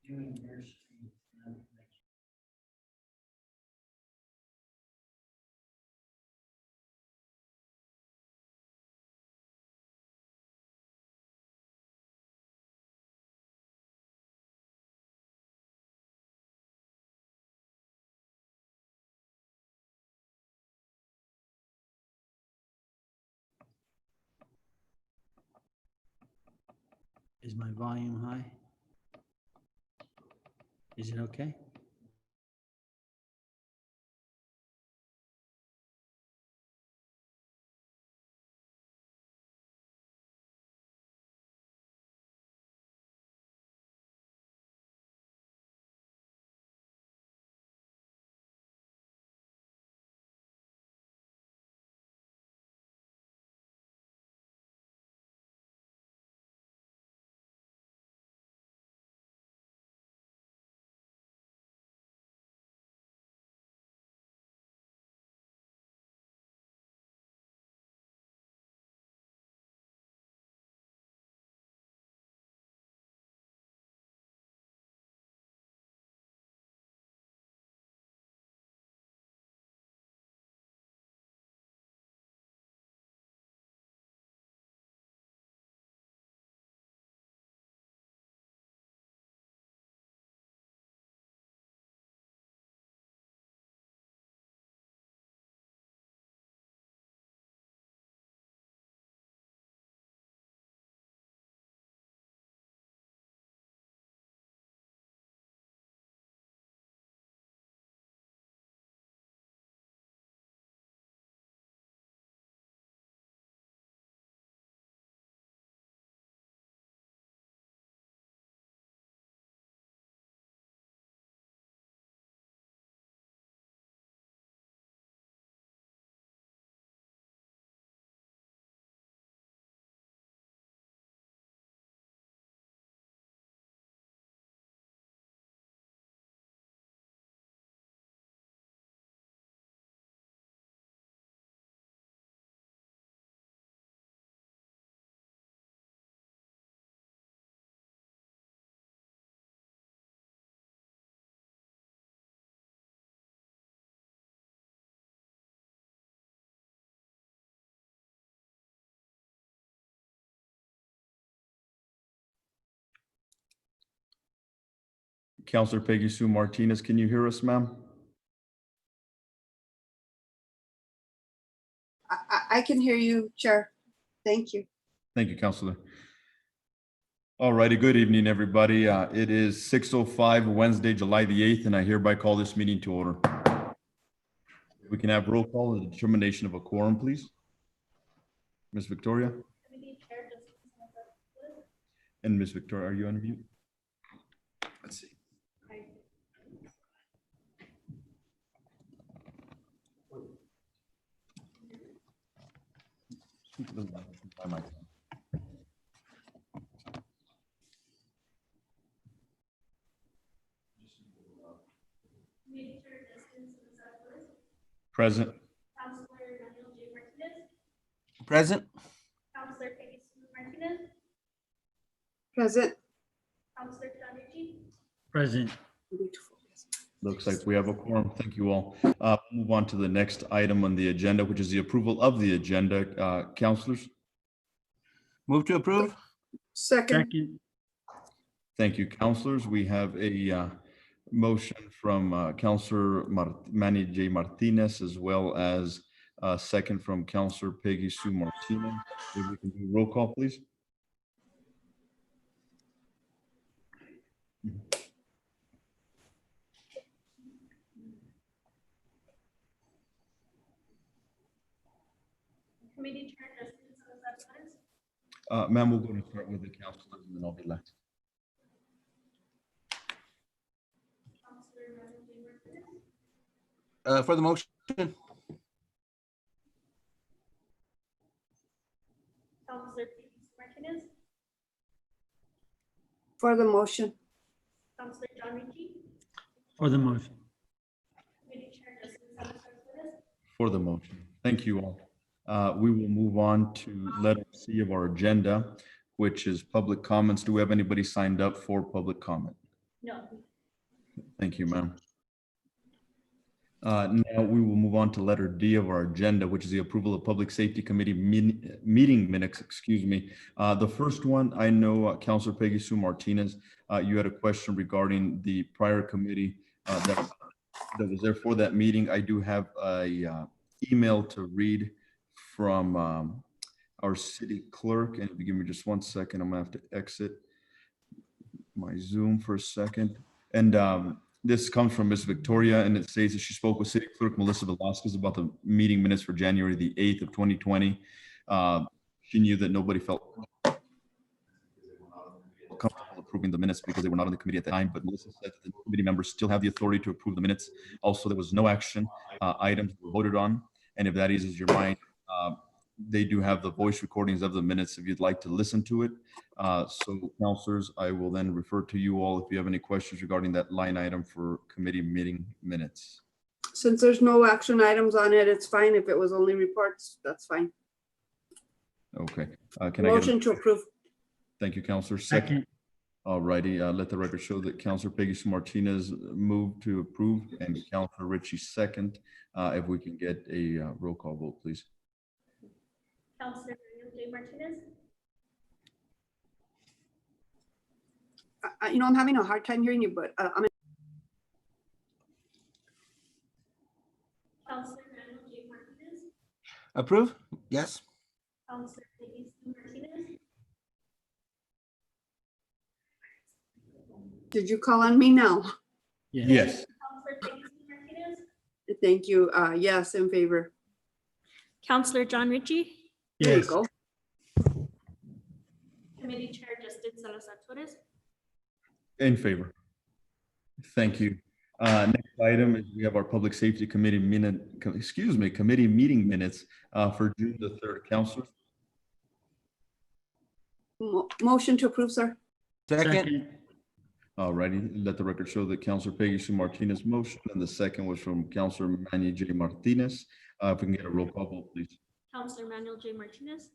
doing their streets. Is my volume high? Is it okay? Councillor Peggy Sue Martinez, can you hear us, ma'am? I can hear you, Chair. Thank you. Thank you, Councillor. All righty, good evening, everybody. It is 6:05, Wednesday, July the 8th, and I hereby call this meeting to order. We can have roll call and the determination of a quorum, please. Ms. Victoria? And Ms. Victoria, are you on mute? Let's see. Speak a little louder by my phone. Present. Councillor Martinez. Present. Councillor Peggy Martinez. Present. Councillor Present. Looks like we have a quorum. Thank you all. Move on to the next item on the agenda, which is the approval of the agenda. Councillors? Move to approve. Second. Thank you, councillors. We have a motion from Councillor Manny J. Martinez, as well as a second from Councillor Peggy Sue Martinez. If we can do roll call, please. Committee Chair Justice Ma'am, we'll go and start with the councillors and then I'll be last. For the motion. Councillor Martinez. For the motion. Councillor John Ritchie. For the motion. Committee Chair Justice For the motion. Thank you all. We will move on to letter C of our agenda, which is public comments. Do we have anybody signed up for public comment? No. Thank you, ma'am. Now we will move on to letter D of our agenda, which is the approval of Public Safety Committee meeting minutes, excuse me. The first one, I know Councillor Peggy Sue Martinez, you had a question regarding the prior committee that was there for that meeting. I do have a email to read from our city clerk, and if you give me just 1 second, I'm gonna have to exit my Zoom for a second. And this comes from Ms. Victoria, and it says that she spoke with City Clerk Melissa Velasquez about the meeting minutes for January the 8th of 2020. She knew that nobody felt comfortable approving the minutes because they were not on the committee at the time, but Melissa said that the committee members still have the authority to approve the minutes. Also, there was no action items were voted on, and if that eases your mind, they do have the voice recordings of the minutes if you'd like to listen to it. So councilors, I will then refer to you all if you have any questions regarding that line item for committee meeting minutes. Since there's no action items on it, it's fine. If it was only reports, that's fine. Okay. Can I get Motion to approve. Thank you, Councilor. Second. All righty. Let the record show that Councilor Peggy Sue Martinez moved to approve and Councilor Richie second. If we can get a roll call vote, please. Councillor J. Martinez. You know, I'm having a hard time hearing you, but I'm Councillor J. Martinez. Approve? Yes. Councillor Peggy Sue Martinez. Did you call on me now? Yes. Councillor Peggy Sue Martinez. Thank you. Yes, in favor. Councillor John Ritchie. There you Yes. go. Committee Chair Justin Salazar Torres. In favor. Thank you. Next item is we have our Public Safety Committee committee meeting minutes for June the 3rd. Councilor. Motion to approve, sir. Second. All righty. Let the record show that Councilor Peggy Sue Martinez motion and the second was from Councilor Manny J. Martinez. If we can get a roll call vote, please. Councillor Manuel J. Martinez.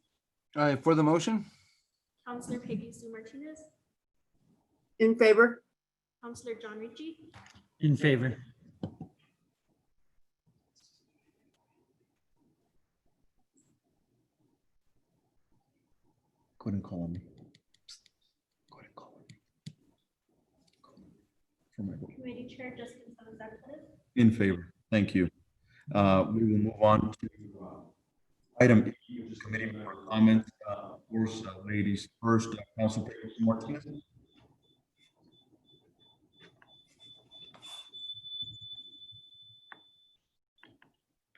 For the motion? Councillor Peggy Sue Martinez. In favor. Councillor John Ritchie. In favor. Go ahead and call on me. Go ahead and call on me. For my vote. Committee Chair Justin Salazar Torres. In favor. Thank you. We will move on to item E, which is committee member comments. Of course, ladies first, Councilor Peggy Sue Martinez.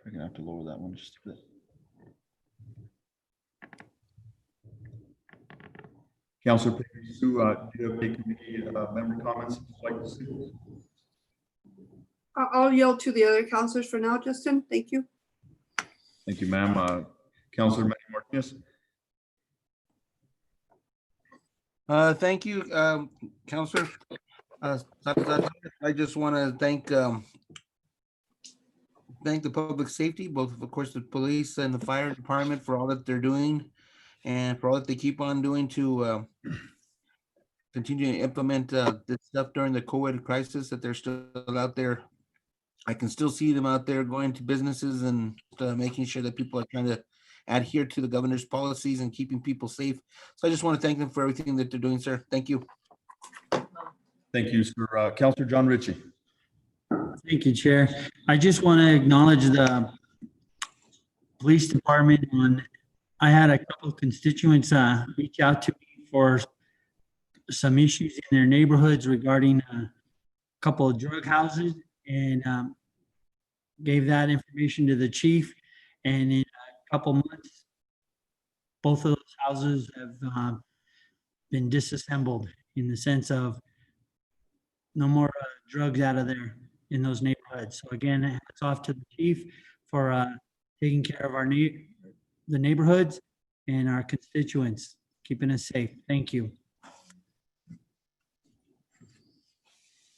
We're gonna have to lower that one just a bit. Councilor Peggy Sue, do you have any committee member comments you'd like to see? I'll yield to the other counselors for now, Justin. Thank you. Thank you, ma'am. Councilor Manny Martinez. Thank you, Councilor. I just want to thank the public safety, both of course the police and the fire department for all that they're doing and for all that they keep on doing to continue to implement this stuff during the COVID crisis, that they're still out there. I can still see them out there going to businesses and making sure that people are trying to adhere to the governor's policies and keeping people safe. So I just want to thank them for everything that they're doing, sir. Thank you. Thank you, sir. Councilor John Ritchie. Thank you, Chair. I just want to acknowledge the police department on, I had a couple of constituents reach out to me for some issues in their neighborhoods regarding a couple of drug houses, and gave that information to the chief. And in a couple months, both of those houses have been disassembled, in the sense of no more drugs out of there in those neighborhoods. So again, hats off to the chief for taking care of the neighborhoods and our constituents, keeping us safe. Thank you.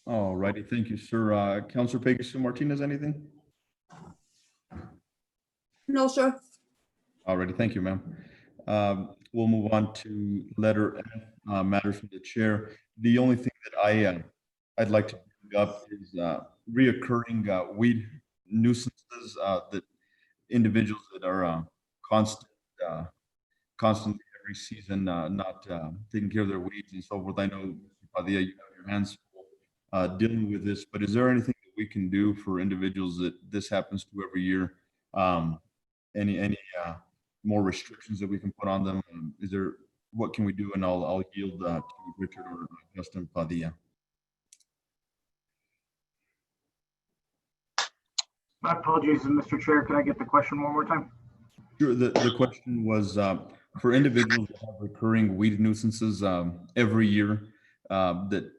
All righty, thank you, sir. Councilor Peggy Sue Martinez, anything? No, sir. All righty, thank you, ma'am. We'll move on to letter F, matters from the chair. The only thing that I I'd like to bring up is reoccurring weed nuisances that individuals that are constantly every season not taking care of their weeds and so forth. I know, Mr. Padilla, you have your hands full dealing with this, but is there anything that we can do for individuals that this happens to every year? Any more restrictions that we can put on them? Is there, what can we do? And I'll yield to Richard or Justin Padilla. My apologies, Mr. Chair. Can I get the question one more time? Sure. The question was for individuals that have recurring weed nuisances every year that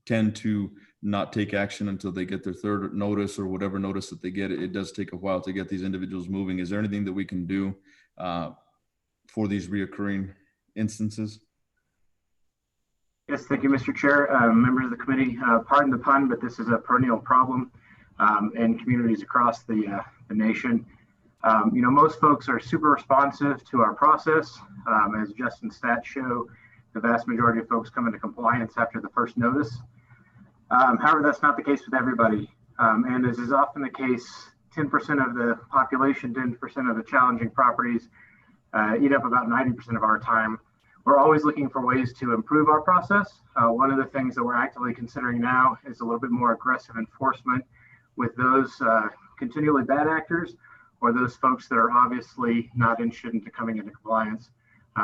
tend to not take action until they get their third notice or whatever notice that they get. It does take a while to get these individuals moving. Is there anything that we can do for these reoccurring instances? Yes, thank you, Mr. Chair. Members of the committee, pardon the pun, but this is a perennial problem in communities across the nation. Most folks are super responsive to our process. As Justin's stats show, the vast majority of folks come into compliance after the first notice. However, that's not the case with everybody. And as is often the case, 10% of the population, 10% of the challenging properties eat up about 90% of our time. We're always looking for ways to improve our process. One of the things that we're actively considering now is a little bit more aggressive enforcement with those continually bad actors or those folks that are obviously not interested in coming into compliance.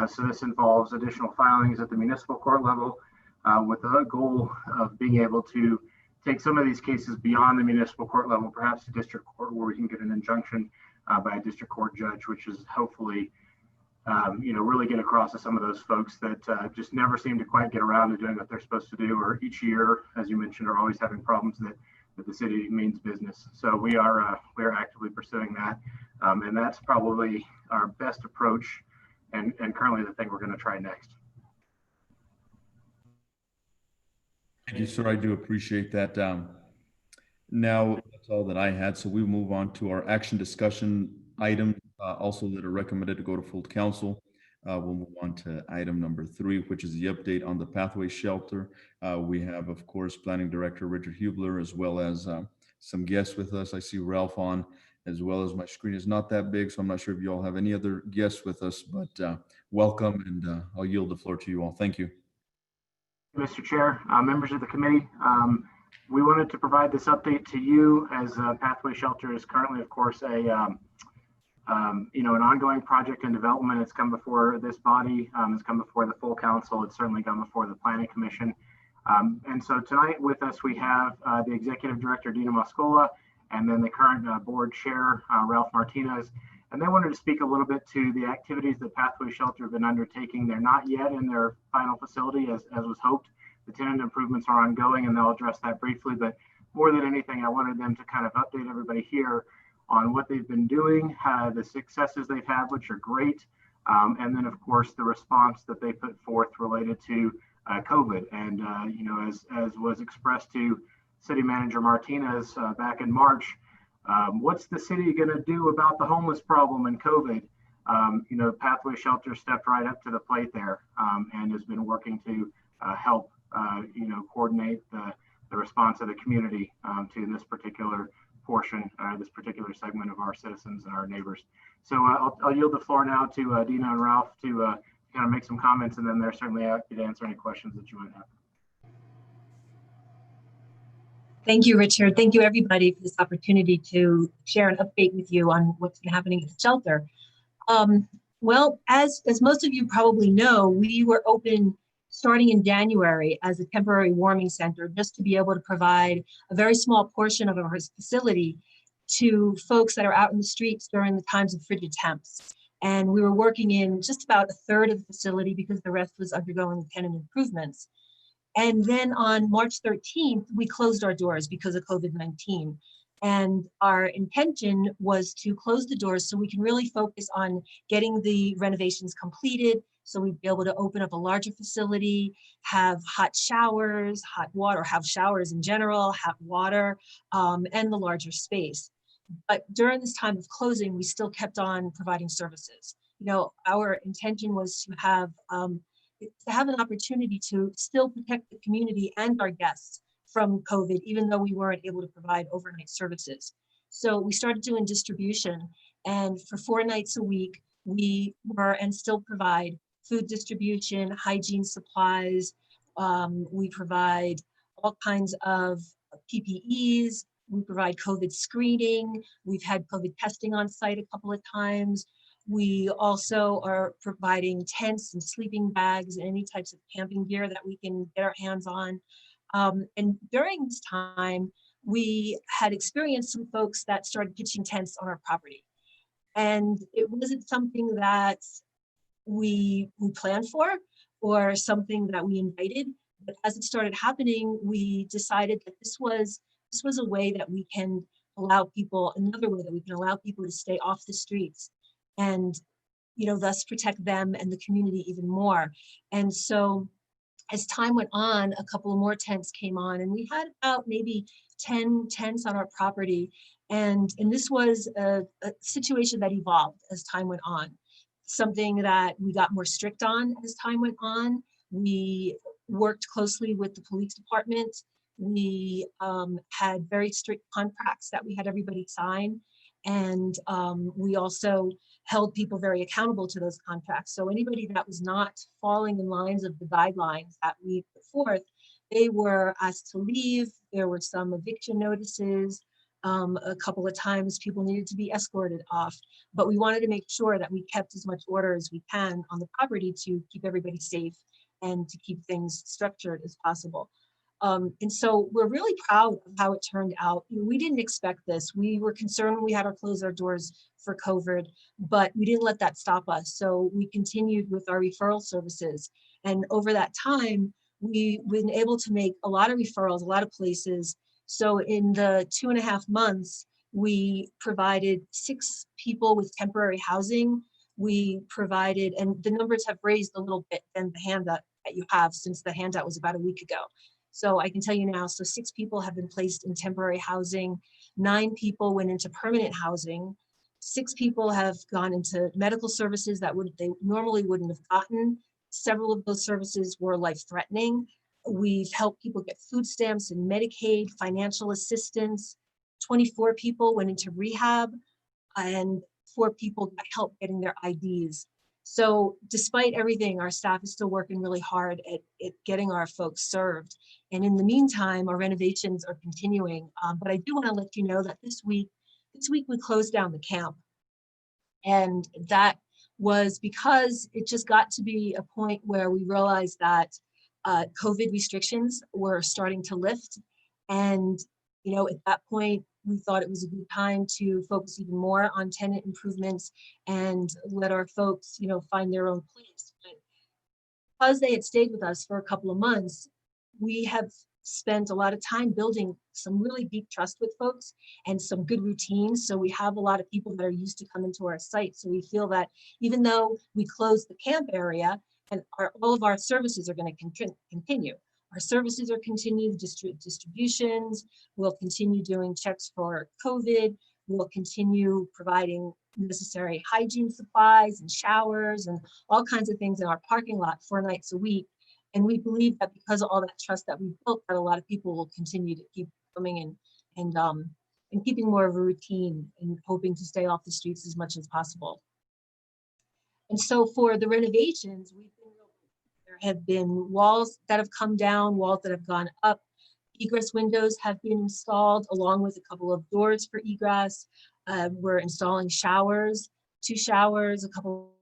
So this involves additional filings at the municipal court level with the goal of being able to take some of these cases beyond the municipal court level, perhaps to district court, where we can get an injunction by a district court judge, which is hopefully, really get across to some of those folks that just never seem to quite get around to doing what they're supposed to do, or each year, as you mentioned, are always having problems that the city means business. So we are actively pursuing that, and that's probably our best approach, and currently the thing we're going to try next. Thank you, sir. I do appreciate that. Now that's all that I had. So we move on to our action discussion items, also that are recommended to go to full council. We'll move on to item number 3, which is the update on the pathway shelter. We have, of course, Planning Director Richard Hubler, as well as some guests with us. I see Ralph on, as well as my screen is not that big, so I'm not sure if you all have any other guests with us, but welcome, and I'll yield the floor to you all. Thank you. Mr. Chair, members of the committee, we wanted to provide this update to you as Pathway Shelter is currently, of course, an ongoing project in development. It's come before this body, it's come before the full council, it's certainly come before the Planning Commission. And so tonight with us, we have the Executive Director, Dina Moscola, and then the current board chair, Ralph Martinez. And they wanted to speak a little bit to the activities that Pathway Shelter have been undertaking. They're not yet in their final facility as was hoped. The tenant improvements are ongoing, and they'll address that briefly. But more than anything, I wanted them to kind of update everybody here on what they've been doing, the successes they've had, which are great. And then, of course, the response that they put forth related to COVID. And, as was expressed to City Manager Martinez back in March, what's the city going to do about the homeless problem and COVID? Pathway Shelter stepped right up to the plate there and has been working to help, coordinate the response of the community to this particular portion, this particular segment of our citizens and our neighbors. So I'll yield the floor now to Dina and Ralph to kind of make some comments, and then they're certainly happy to answer any questions that you might have. Thank you, Richard. Thank you, everybody, for this opportunity to share an update with you on what's been happening at the shelter. Well, as most of you probably know, we were open starting in January as a temporary warming center, just to be able to provide a very small portion of our facility to folks that are out in the streets during the times of frigid temps. And we were working in just about a third of the facility because the rest was undergoing tenant improvements. And then on March 13th, we closed our doors because of COVID-19. And our intention was to close the doors so we can really focus on getting the renovations completed, so we'd be able to open up a larger facility, have hot showers, hot water, have showers in general, hot water, and the larger space. But during this time of closing, we still kept on providing services. Our intention was to have an opportunity to still protect the community and our guests from COVID, even though we weren't able to provide overnight services. So we started doing distribution, and for 4 nights a week, we were and still provide food distribution, hygiene supplies. We provide all kinds of PPEs. We provide COVID screening. We've had COVID testing on site a couple of times. We also are providing tents and sleeping bags and any types of camping gear that we can get our hands on. And during this time, we had experienced some folks that started pitching tents on our property. And it wasn't something that we planned for or something that we invited, but as it started happening, we decided that this was a way that we can allow people, another way that we can allow people to stay off the streets and, you know, thus protect them and the community even more. And so as time went on, a couple of more tents came on, and we had about maybe 10 tents on our property. And this was a situation that evolved as time went on. Something that we got more strict on as time went on. We worked closely with the police department. We had very strict contracts that we had everybody sign. And we also held people very accountable to those contracts. So anybody that was not falling in lines of the guidelines that we put forth, they were asked to leave. There were some eviction notices. A couple of times people needed to be escorted off, but we wanted to make sure that we kept as much order as we can on the property to keep everybody safe and to keep things structured as possible. And so we're really proud of how it turned out. We didn't expect this. We were concerned when we had to close our doors for COVID, but we didn't let that stop us. So we continued with our referral services. And over that time, we've been able to make a lot of referrals, a lot of places. So in the 2.5 months, we provided 6 people with temporary housing. We provided, and the numbers have raised a little bit than the handout that you have, since the handout was about a week ago. So I can tell you now, so 6 people have been placed in temporary housing, 9 people went into permanent housing, 6 people have gone into medical services that they normally wouldn't have gotten. Several of those services were life-threatening. We've helped people get food stamps and Medicaid, financial assistance. 24 people went into rehab, and 4 people got help getting their IDs. So despite everything, our staff is still working really hard at getting our folks served. And in the meantime, our renovations are continuing. But I do want to let you know that this week we closed down the camp. And that was because it just got to be a point where we realized that COVID restrictions were starting to lift. And, you know, at that point, we thought it was a good time to focus even more on tenant improvements and let our folks, you know, find their own place. But because they had stayed with us for a couple of months, we have spent a lot of time building some really deep trust with folks and some good routines. So we have a lot of people that are used to coming to our site. So we feel that even though we closed the camp area, and all of our services are going to continue. Our services are continued, distributions, we'll continue doing checks for COVID, we'll continue providing necessary hygiene supplies and showers and all kinds of things in our parking lot 4 nights a week. And we believe that because of all that trust that we've built, that a lot of people will continue to keep coming in and keeping more of a routine and hoping to stay off the streets as much as possible. And so for the renovations, there have been walls that have come down, walls that have gone up. Egress windows have been installed along with a couple of doors for egress. We're installing showers, 2 showers, a couple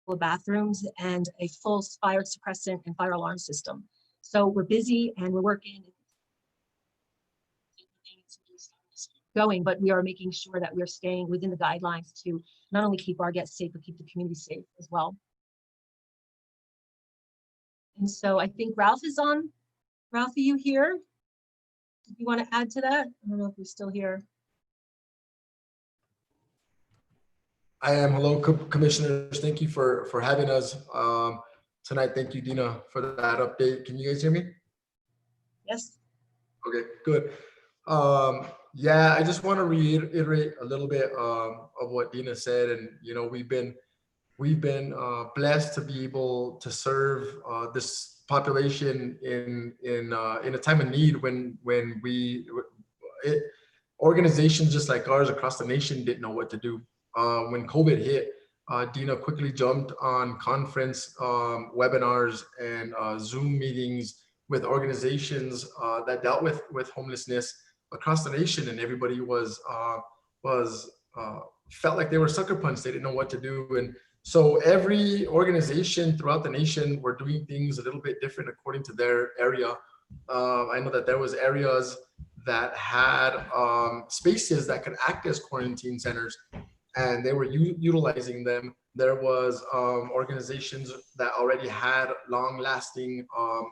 of bathrooms, and a full fire suppressant and fire alarm system. So we're busy and we're working going, but we are making sure that we're staying within the guidelines to not only keep our guests safe, but keep the community safe as well. And so I think Ralph is on. Ralph, are you here? Do you want to add to that? I don't know if you're still here. I am. Hello, commissioners. Thank you for having us tonight. Thank you, Dina, for that update. Can you guys hear me? Yes. Okay, good. Yeah, I just want to reiterate a little bit of what Dina said. And, you know, we've been blessed to be able to serve this population in a time of need when organizations just like ours across the nation didn't know what to do. When COVID hit, Dina quickly jumped on conference webinars and Zoom meetings with organizations that dealt with homelessness across the nation, and everybody felt like they were sucker punched. They didn't know what to do, and so every organization throughout the nation were doing things a little bit different according to their area. I know that there was areas that had spaces that could act as quarantine centers, and they were utilizing them. There was organizations that already had long-lasting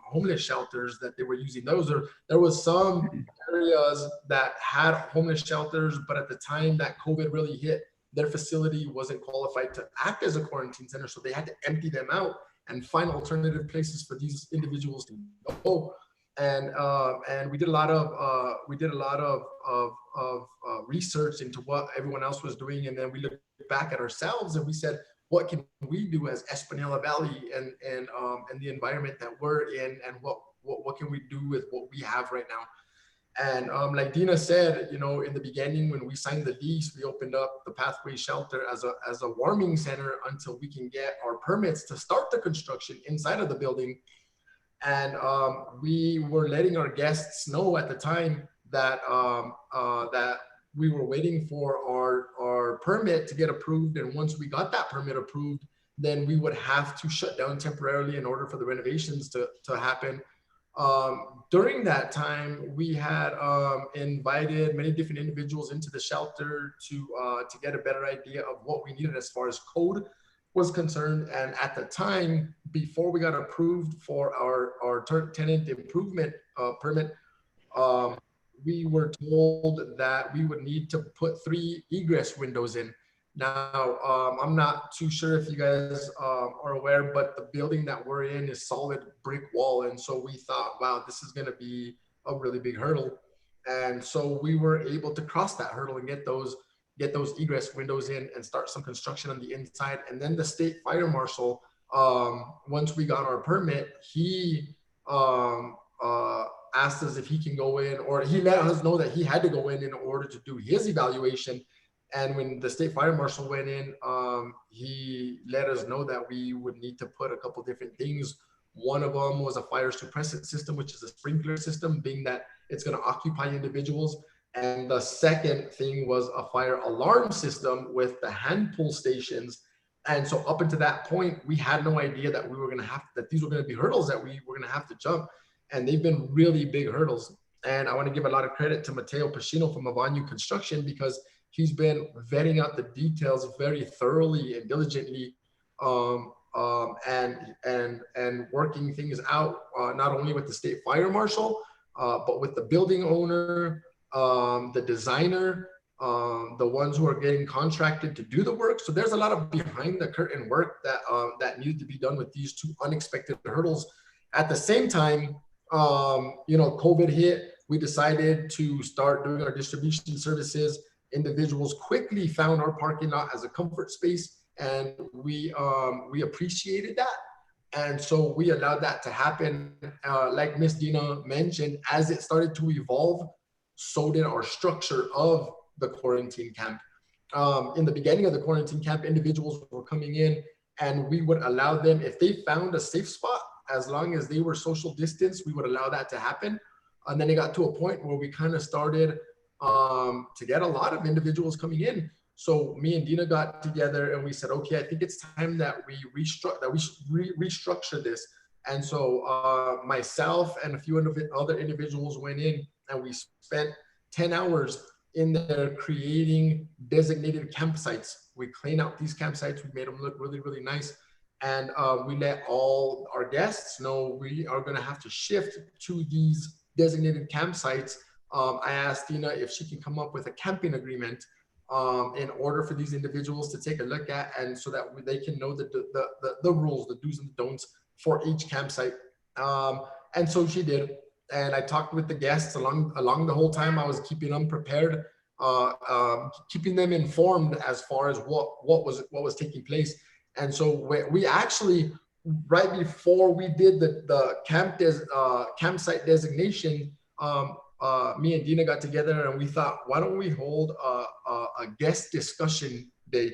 homeless shelters that they were using. There was some areas that had homeless shelters, but at the time that COVID really hit, their facility wasn't qualified to act as a quarantine center, so they had to empty them out and find alternative places for these individuals to go. And we did a lot of research into what everyone else was doing, and then we looked back at ourselves and we said, what can we do as Espanola Valley and the environment that we're in, and what can we do with what we have right now? And like Dina said, you know, in the beginning when we signed the lease, we opened up the Pathway Shelter as a warming center until we can get our permits to start the construction inside of the building. And we were letting our guests know at the time that that we were waiting for our permit to get approved. And once we got that permit approved, then we would have to shut down temporarily in order for the renovations to happen. During that time, we had invited many different individuals into the shelter to get a better idea of what we needed as far as code was concerned. And at the time, before we got approved for our tenant improvement permit, we were told that we would need to put 3 egress windows in. Now, I'm not too sure if you guys are aware, but the building that we're in is solid brick wall. And so we thought, wow, this is going to be a really big hurdle. And so we were able to cross that hurdle and get those egress windows in and start some construction on the inside. And then the state fire marshal, once we got our permit, he asked us if he can go in, or he let us know that he had to go in order to do his evaluation. And when the state fire marshal went in, he let us know that we would need to put a couple different things. One of them was a fire suppressant system, which is a sprinkler system, being that it's going to occupy individuals. And the second thing was a fire alarm system with the hand pull stations. And so up until that point, we had no idea that that these were going to be hurdles that we were going to have to jump. And they've been really big hurdles. And I want to give a lot of credit to Mateo Pacino from Avanu Construction, because he's been vetting out the details very thoroughly and diligently, and working things out, not only with the state fire marshal, but with the building owner, the designer, the ones who are getting contracted to do the work. So there's a lot of behind the curtain work that needed to be done with these 2 unexpected hurdles. At the same time, you know, COVID hit. We decided to start doing our distribution services. Individuals quickly found our parking lot as a comfort space, and we appreciated that. And so we allowed that to happen. Like Miss Dina mentioned, as it started to evolve, so did our structure of the quarantine camp. In the beginning of the quarantine camp, individuals were coming in, and we would allow them, if they found a safe spot, as long as they were social distance, we would allow that to happen. And then it got to a point where we kind of started to get a lot of individuals coming in. So me and Dina got together and we said, okay, I think it's time that we restructure this. And so myself and a few other individuals went in, and we spent 10 hours in there creating designated campsites. We cleaned out these campsites. We made them look really, really nice. And we let all our guests know we are going to have to shift to these designated campsites. I asked Dina if she can come up with a camping agreement in order for these individuals to take a look at, and so that they can know the rules, the do's and the don'ts for each campsite. And so she did. And I talked with the guests along the whole time. I was keeping them prepared, keeping them informed as far as what was taking place. And so we actually right before we did the campsite designation, me and Dina got together and we thought, why don't we hold a guest discussion day?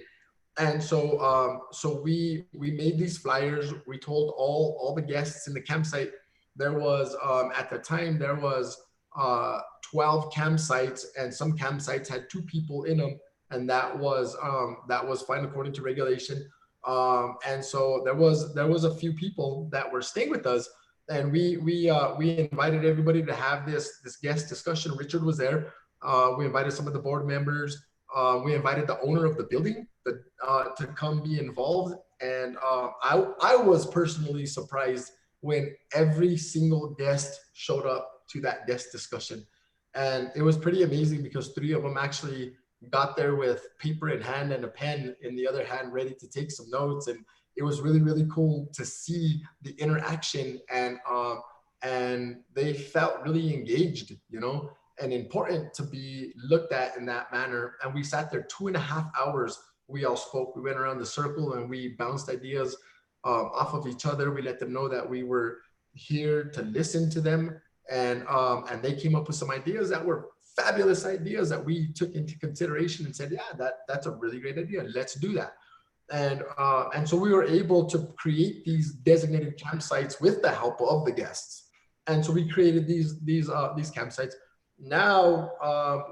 And so we made these flyers. We told all the guests in the campsite. There was at the time there was 12 campsites, and some campsites had 2 people in them, and that was fine according to regulation. And so there was a few people that were staying with us, and we invited everybody to have this guest discussion. Richard was there. We invited some of the board members. We invited the owner of the building to come be involved. And I was personally surprised when every single guest showed up to that guest discussion. And it was pretty amazing because 3 of them actually got there with paper in hand and a pen in the other hand, ready to take some notes. And it was really, really cool to see the interaction, and they felt really engaged, you know, and important to be looked at in that manner. And we sat there 2.5 hours. We all spoke. We went around the circle and we bounced ideas off of each other. We let them know that we were here to listen to them, and they came up with some ideas that were fabulous ideas that we took into consideration and said, yeah, that's a really great idea. Let's do that. And so we were able to create these designated campsites with the help of the guests. And so we created these campsites. Now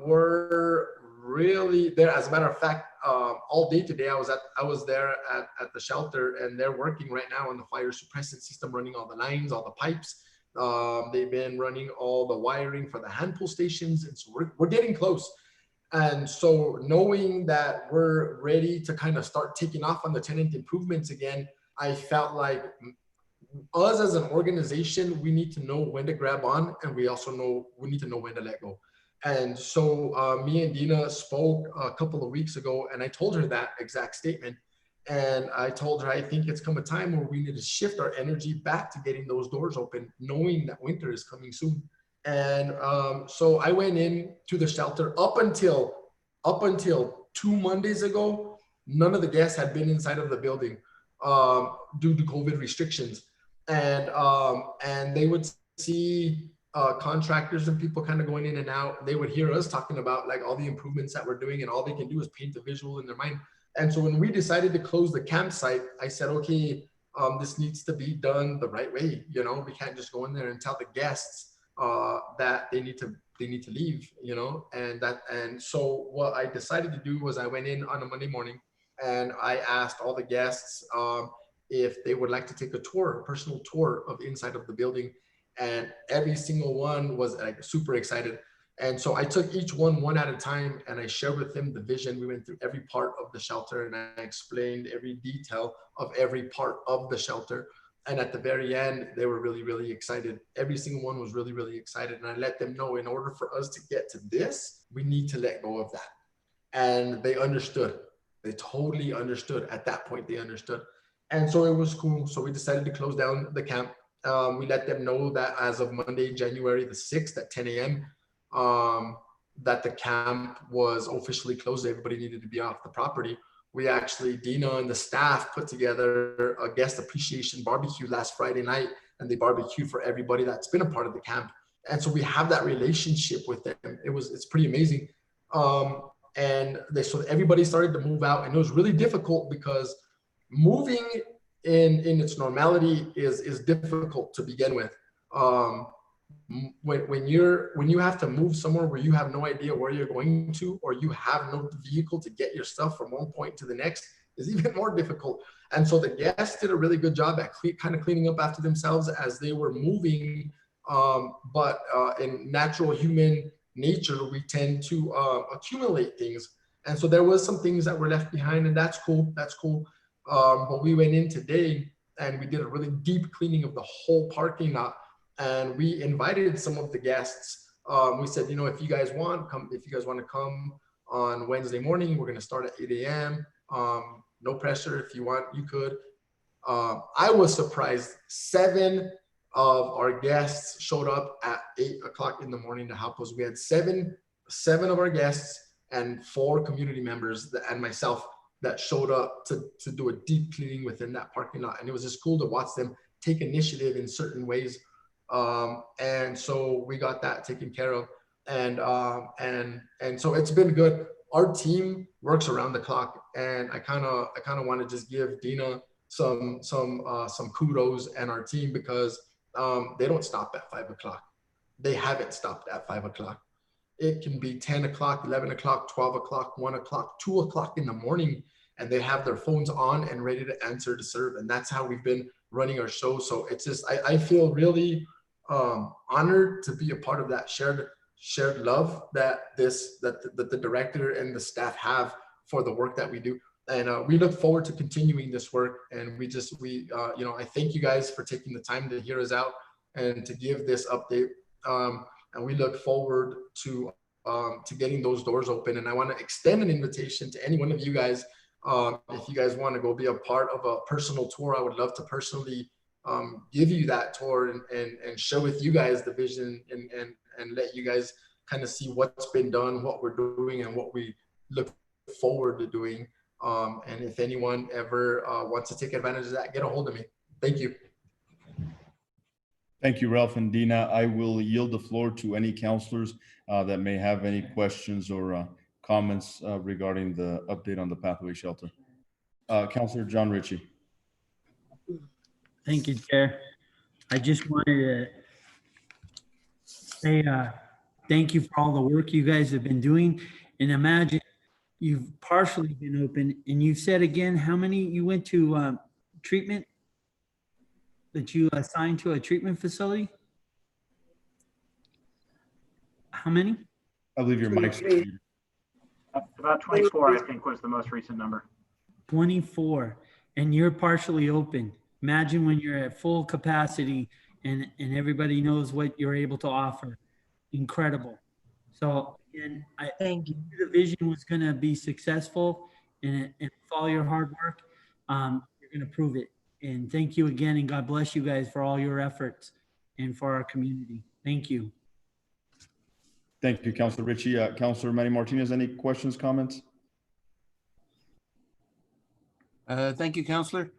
we're really there. As a matter of fact, all day today I was there at the shelter, and they're working right now on the fire suppressant system, running all the lines, all the pipes. They've been running all the wiring for the hand pull stations, and so we're getting close. And so knowing that we're ready to kind of start taking off on the tenant improvements again, I felt like us as an organization, we need to know when to grab on, and we need to know when to let go. And so me and Dina spoke a couple of weeks ago, and I told her that exact statement. And I told her, I think it's come a time where we need to shift our energy back to getting those doors open, knowing that winter is coming soon. And so I went in to the shelter up until 2 Mondays ago. None of the guests had been inside of the building due to COVID restrictions. And they would see contractors and people kind of going in and out. They would hear us talking about like all the improvements that we're doing, and all they can do is paint a visual in their mind. And so when we decided to close the campsite, I said, okay, this needs to be done the right way. You know, we can't just go in there and tell the guests that they need to leave, you know. And so what I decided to do was I went in on a Monday morning, and I asked all the guests if they would like to take a personal tour of inside of the building. And every single one was like super excited. And so I took each one at a time, and I shared with them the vision. We went through every part of the shelter, and I explained every detail of every part of the shelter. And at the very end, they were really, really excited. Every single one was really, really excited. And I let them know, in order for us to get to this, we need to let go of that. And they understood. They totally understood. At that point, they understood. And so it was cool. So we decided to close down the camp. We let them know that as of Monday, January the 6th at 10 a.m., that the camp was officially closed. Everybody needed to be off the property. We actually, Dina and the staff put together a guest appreciation barbecue last Friday night, and they barbecued for everybody that's been a part of the camp. And so we have that relationship with them. It's pretty amazing. And so everybody started to move out, and it was really difficult because moving in its normality is difficult to begin with. When you have to move somewhere where you have no idea where you're going to, or you have no vehicle to get your stuff from one point to the next, is even more difficult. And so the guests did a really good job at kind of cleaning up after themselves as they were moving. But in natural human nature, we tend to accumulate things. And so there was some things that were left behind, and that's cool. That's cool. But we went in today and we did a really deep cleaning of the whole parking lot. And we invited some of the guests. We said, you know, if you guys want to come on Wednesday morning, we're going to start at 8 a.m. No pressure. If you want, you could. I was surprised. 7 of our guests showed up at 8 o'clock in the morning to help us. We had seven of our guests and 4 community members and myself that showed up to do a deep cleaning within that parking lot. And it was just cool to watch them take initiative in certain ways. And so we got that taken care of. And so it's been good. Our team works around the clock, and I kind of want to just give Dina some kudos and our team, because they don't stop at 5 o'clock. They haven't stopped at 5 o'clock. It can be 10 o'clock, 11 o'clock, 12 o'clock, 1 o'clock, 2 o'clock in the morning, and they have their phones on and ready to answer to serve. And that's how we've been running our show. So it's just, I feel really honored to be a part of that shared love that the director and the staff have for the work that we do. And we look forward to continuing this work. And I thank you guys for taking the time to hear us out and to give this update. And we look forward to getting those doors open. And I want to extend an invitation to any one of you guys. If you guys want to go be a part of a personal tour, I would love to personally give you that tour and share with you guys the vision and let you guys kind of see what's been done, what we're doing, and what we look forward to doing. And if anyone ever wants to take advantage of that, get a hold of me. Thank you. Thank you, Ralph and Dina. I will yield the floor to any councillors that may have any questions or comments regarding the update on the pathway shelter. Councillor John Ritchie. Thank you, Chair. I just wanted to say thank you for all the work you guys have been doing. And imagine you've partially been open, and you've said again how many you went to treatment, that you assigned to a treatment facility? How many? I believe your mic's. About 24, I think, was the most recent number. 24, and you're partially open. Imagine when you're at full capacity and everybody knows what you're able to offer. Incredible. So again, Thank you. the vision was going to be successful, and with all your hard work, you're going to prove it. And thank you again, and God bless you guys for all your efforts and for our community. Thank you. Thank you, Councillor Ritchie. Councillor Manny Martinez, any questions, comments? Thank you, Councillor.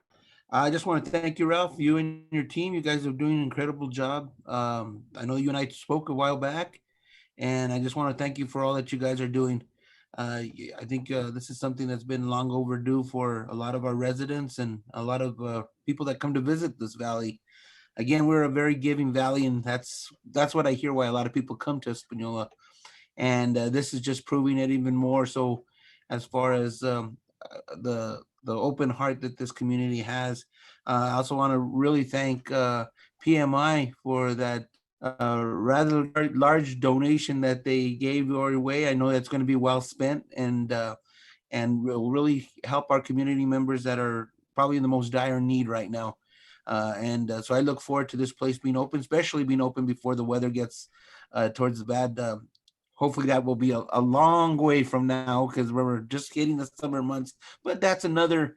I just want to thank you, Ralph, you and your team. You guys are doing an incredible job. I know you and I spoke a while back, and I just want to thank you for all that you guys are doing. I think this is something that's been long overdue for a lot of our residents and a lot of people that come to visit this valley. Again, we're a very giving valley, and that's what I hear why a lot of people come to Espanola. And this is just proving it even more so, as far as the open heart that this community has. I also want to really thank PMI for that rather large donation that they gave your way. I know that's going to be well spent, and will really help our community members that are probably in the most dire need right now. So I look forward to this place being open, especially being open before the weather gets towards the bad. Hopefully that will be a long way from now, because we're just hitting the summer months. But that's another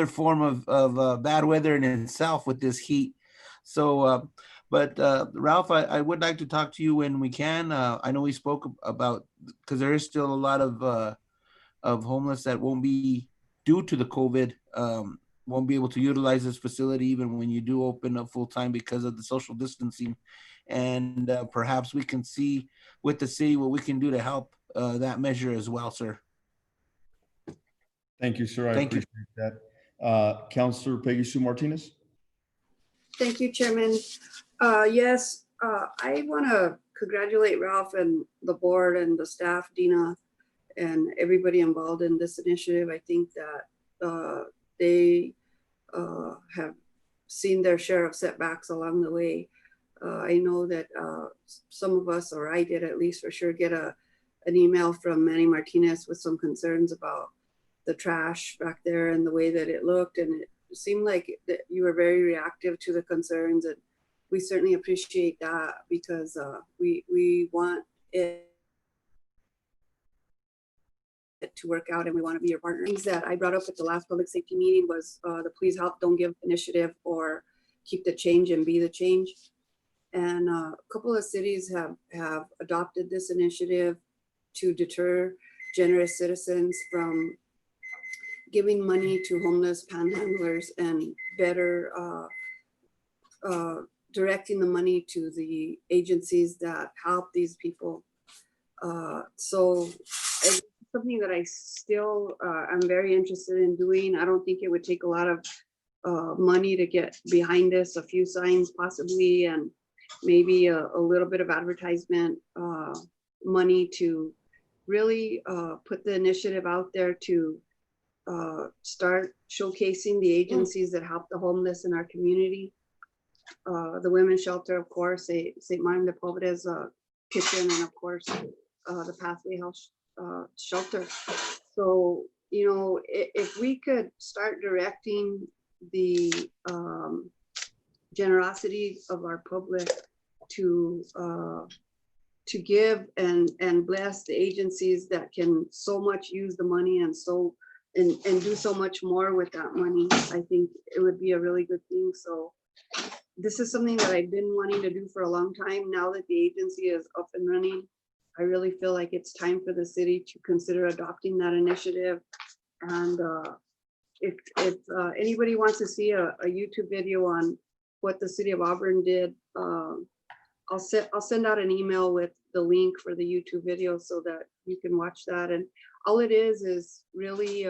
form of bad weather in itself with this heat. So, Ralph, I would like to talk to you when we can. I know we spoke about, because there is still a lot of homeless that won't be, due to the COVID, won't be able to utilize this facility even when you do open up full time because of the social distancing. And perhaps we can see with the city what we can do to help that measure as well, sir. Thank you, sir. I Thank you. appreciate that. Councillor Peggy Sue Martinez. Thank you, Chairman. Yes, I want to congratulate Ralph and the board and the staff, Dina, and everybody involved in this initiative. I think that they have seen their share of setbacks along the way. I know that some of us, or I did at least for sure, get an email from Manny Martinez with some concerns about the trash back there and the way that it looked. And it seemed like that you were very reactive to the concerns. And we certainly appreciate that, because we want it to work out, and we want to be your partner. Things that I brought up at the last public safety meeting was the Please Help, Don't Give initiative, or Keep the Change and Be the Change. And a couple of cities have adopted this initiative to deter generous citizens from giving money to homeless panhandlers and better directing the money to the agencies that help these people. So it's something that I still am very interested in doing. I don't think it would take a lot of money to get behind this, a few signs possibly, and maybe a little bit of advertisement money to really put the initiative out there to start showcasing the agencies that help the homeless in our community. The women's shelter, of course, St. Martin de Pobres kitchen, and of course, the Pathway House shelter. So, you know, if we could start directing the generosity of our public to give and bless the agencies that can so much use the money and do so much more with that money, I think it would be a really good thing. So this is something that I've been wanting to do for a long time. Now that the agency is up and running, I really feel like it's time for the city to consider adopting that initiative. And if anybody wants to see a YouTube video on what the city of Auburn did, I'll send out an email with the link for the YouTube video so that you can watch that. And all it is really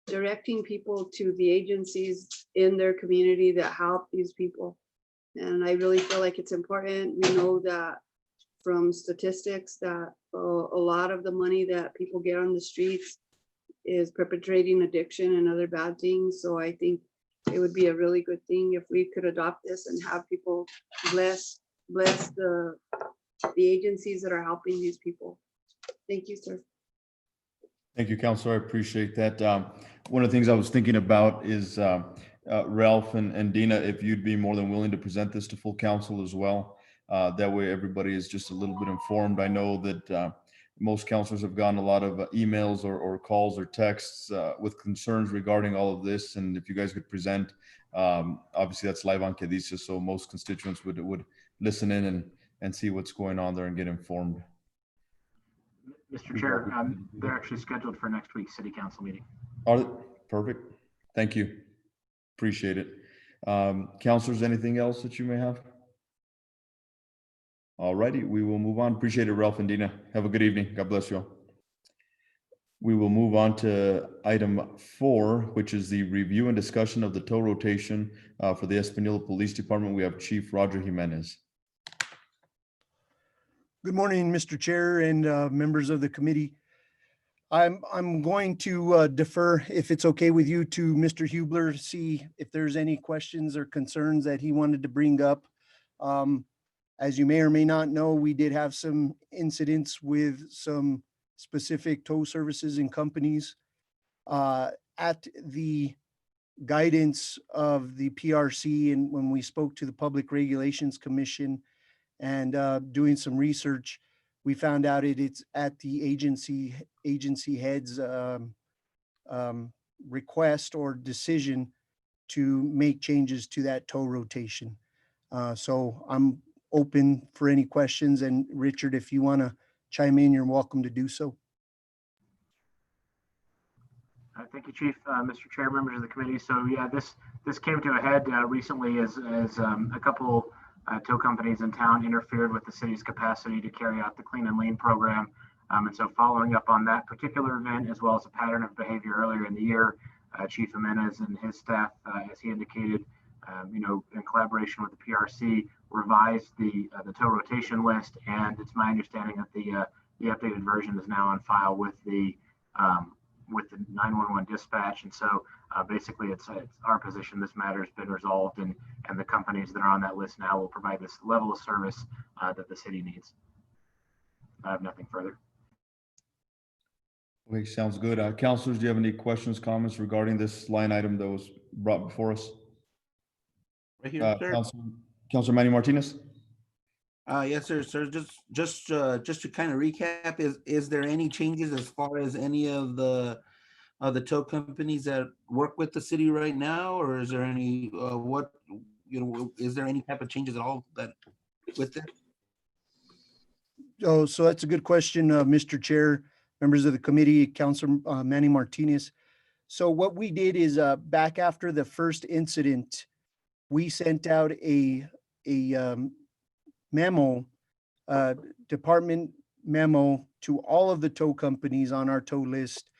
directing people to the agencies in their community that help these people. And I really feel like it's important. We know that from statistics that a lot of the money that people get on the streets is perpetrating addiction and other bad things. So I think it would be a really good thing if we could adopt this and have people bless the agencies that are helping these people. Thank you, sir. Thank you, Councillor. I appreciate that. One of the things I was thinking about is Ralph and Dina, if you'd be more than willing to present this to full council as well. That way everybody is just a little bit informed. I know that most councillors have gotten a lot of emails or calls or texts with concerns regarding all of this. And if you guys could present, obviously that's live on Quedisa, so most constituents would listen in and see what's going on there and get informed. Mr. Chair, they're actually scheduled for next week's city council meeting. Are they? Perfect. Thank you. Appreciate it. Councilors, anything else that you may have? All righty, we will move on. Appreciate it, Ralph and Dina. Have a good evening. God bless you all. We will move on to item 4, which is the review and discussion of the tow rotation for the Espanola Police Department. We have Chief Roger Jimenez. Good morning, Mr. Chair and members of the committee. I'm going to defer, if it's okay with you, to Mr. Hubler, see if there's any questions or concerns that he wanted to bring up. As you may or may not know, we did have some incidents with some specific tow services and companies. At the guidance of the PRC, and when we spoke to the Public Regulations Commission and doing some research, we found out it's at the agency head's request or decision to make changes to that tow rotation. So I'm open for any questions, and Richard, if you want to chime in, you're welcome to do so. Thank you, Chief. Mr. Chair, members of the committee. So yeah, this came to a head recently as a couple tow companies in town interfered with the city's capacity to carry out the Clean and Lean program. And so following up on that particular event, as well as a pattern of behavior earlier in the year, Chief Jimenez and his staff, as he indicated, in collaboration with the PRC, revised the tow rotation list. And it's my understanding that the updated version is now on file with the 911 dispatch. And so basically it's our position this matter has been resolved, and the companies that are on that list now will provide this level of service that the city needs. I have nothing further. Okay, sounds good. Councilors, do you have any questions, comments regarding this line item that was brought before us? Right here, sir. Councilor Manny Martinez? Yes, sir. So just to kind of recap, is there any changes as far as any of the tow companies that work with the city right now, or is there any is there any type of changes at all that with this? Oh, so that's a good question, Mr. Chair, members of the committee, Councilor Manny Martinez. So what we did is back after the first incident, we sent out a memo, department memo to all of the tow companies on our tow list,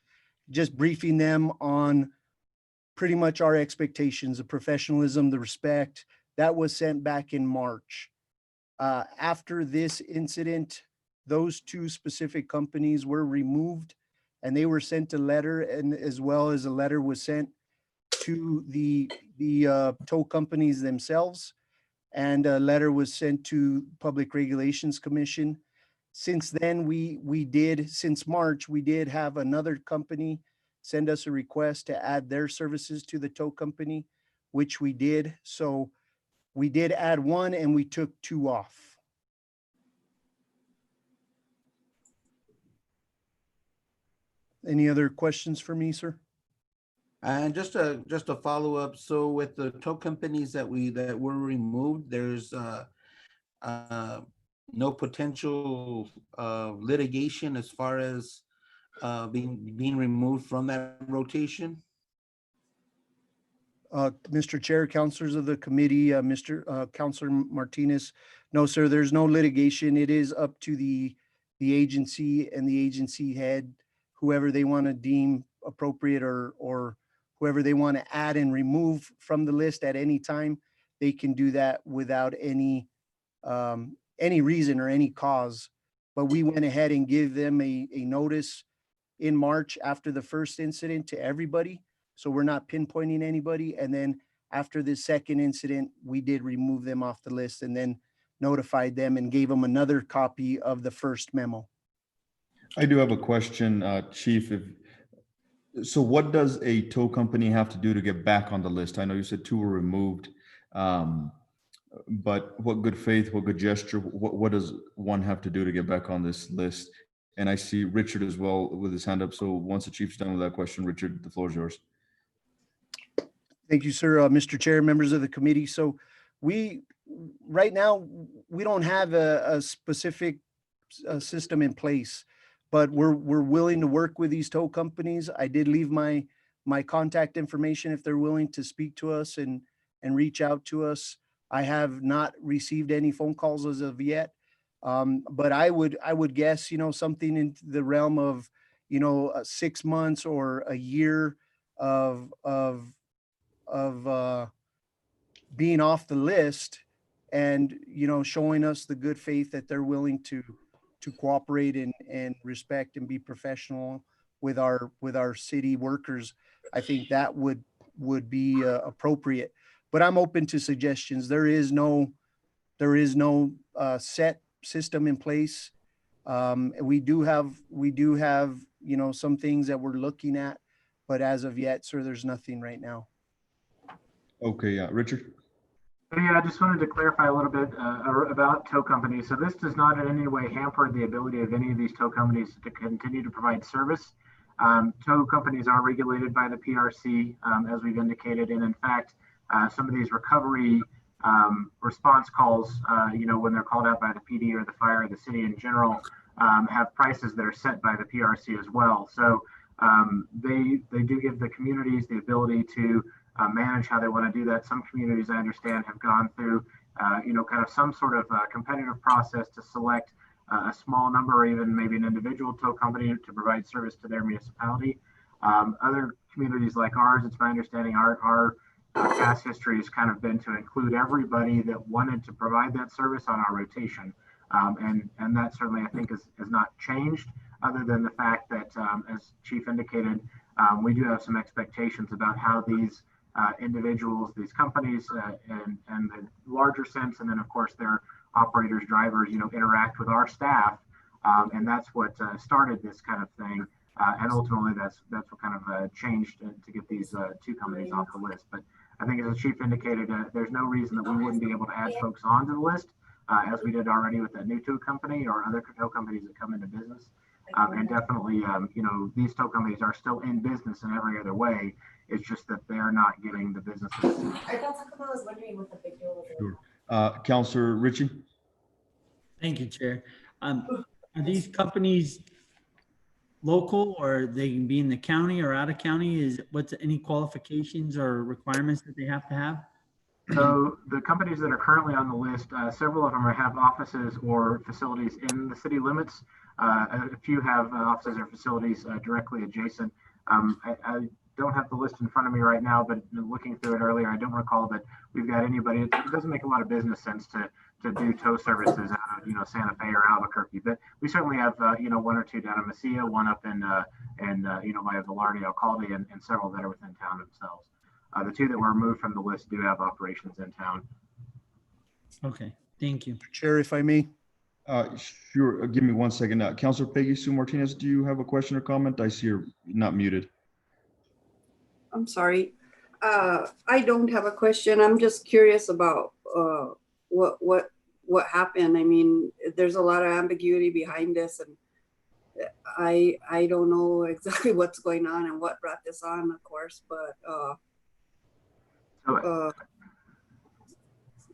just briefing them on pretty much our expectations, the professionalism, the respect. That was sent back in March. After this incident, those two specific companies were removed and they were sent a letter, and as well as a letter was sent to the tow companies themselves, and a letter was sent to Public Regulations Commission. Since then, since March, we did have another company send us a request to add their services to the tow company, which we did. So we did add one and we took two off. Any other questions for me, sir? And just a follow up. So with the tow companies that were removed, there's no potential litigation as far as being removed from that rotation? Mr. Chair, councilors of the committee, Councillor Martinez. No, sir, there's no litigation. It is up to the agency and the agency head, whoever they want to deem appropriate, or whoever they want to add and remove from the list at any time. They can do that without any reason or any cause. But we went ahead and gave them a notice in March after the first incident to everybody. So we're not pinpointing anybody. And then after the second incident, we did remove them off the list and then notified them and gave them another copy of the first memo. I do have a question, Chief. So what does a tow company have to do to get back on the list? I know you said two were removed, but what good faith, what good gesture, what does one have to do to get back on this list? And I see Richard as well with his hand up. So once the Chief's done with that question, Richard, the floor is yours. Thank you, sir. Mr. Chair, members of the committee. So right now, we don't have a specific system in place, but we're willing to work with these tow companies. I did leave my contact information if they're willing to speak to us and reach out to us. I have not received any phone calls as of yet, but I would guess, something in the realm of, 6 months or a year of being off the list, and showing us the good faith that they're willing to cooperate and respect and be professional with our city workers. I think that would be appropriate. But I'm open to suggestions. There is no set system in place. We do have some things that we're looking at, but as of yet, sir, there's nothing right now. Okay, Richard. Yeah, I just wanted to clarify a little bit about tow companies. So this does not in any way hamper the ability of any of these tow companies to continue to provide service. Tow companies are regulated by the PRC, as we've indicated, and in fact, some of these recovery response calls, when they're called out by the PD or the fire or the city in general, have prices that are set by the PRC as well. So they do give the communities the ability to manage how they want to do that. Some communities, I understand, have gone through, kind of some sort of competitive process to select a small number or even maybe an individual tow company to provide service to their municipality. Other communities like ours, it's my understanding, our past history has kind of been to include everybody that wanted to provide that service on our rotation. And that certainly, I think, has not changed, other than the fact that, as Chief indicated, we do have some expectations about how these individuals, these companies, and the larger sense, and then of course their operators, drivers, interact with our staff, and that's what started this kind of thing, and ultimately that's what kind of changed to get these two companies off the list. But I think, as the Chief indicated, there's no reason that we wouldn't be able to add folks onto the list, as we did already with that new tow company or other tow companies that come into business. And definitely, these tow companies are still in business in every other way. It's just that they're not getting the business. I was wondering what the big deal was. Sure. Councillor Richie. Thank you, Chair. Are these companies local, or they can be in the county or out of county? What's any qualifications or requirements that they have to have? So the companies that are currently on the list, several of them have offices or facilities in the city limits. A few have offices or facilities directly adjacent. I don't have the list in front of me right now, but looking through it earlier, I don't recall that we've got anybody. It doesn't make a lot of business sense to do tow services out of Santa Fe or Albuquerque, but we certainly have one or two down in Mesilla, one up in by Velarde, Alcalde, and several that are within town themselves. The two that were removed from the list do have operations in town. Okay, thank you. Chair, if I may. Sure. Give me 1 second. Councillor Peggy Sue Martinez, do you have a question or comment? I see you're not muted. I'm sorry. I don't have a question. I'm just curious about what happened. I mean, there's a lot of ambiguity behind this, and I don't know exactly what's going on and what brought this on, of course, but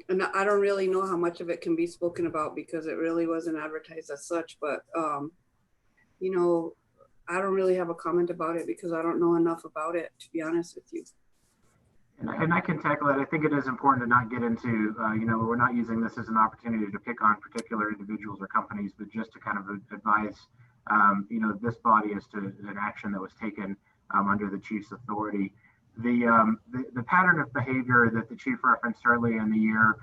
and I don't really know how much of it can be spoken about because it really wasn't advertised as such, but I don't really have a comment about it because I don't know enough about it, to be honest with you. And I can tackle that. I think it is important to not get into, we're not using this as an opportunity to pick on particular individuals or companies, but just to kind of advise, this body as to an action that was taken under the chief's authority. The pattern of behavior that the chief referenced early in the year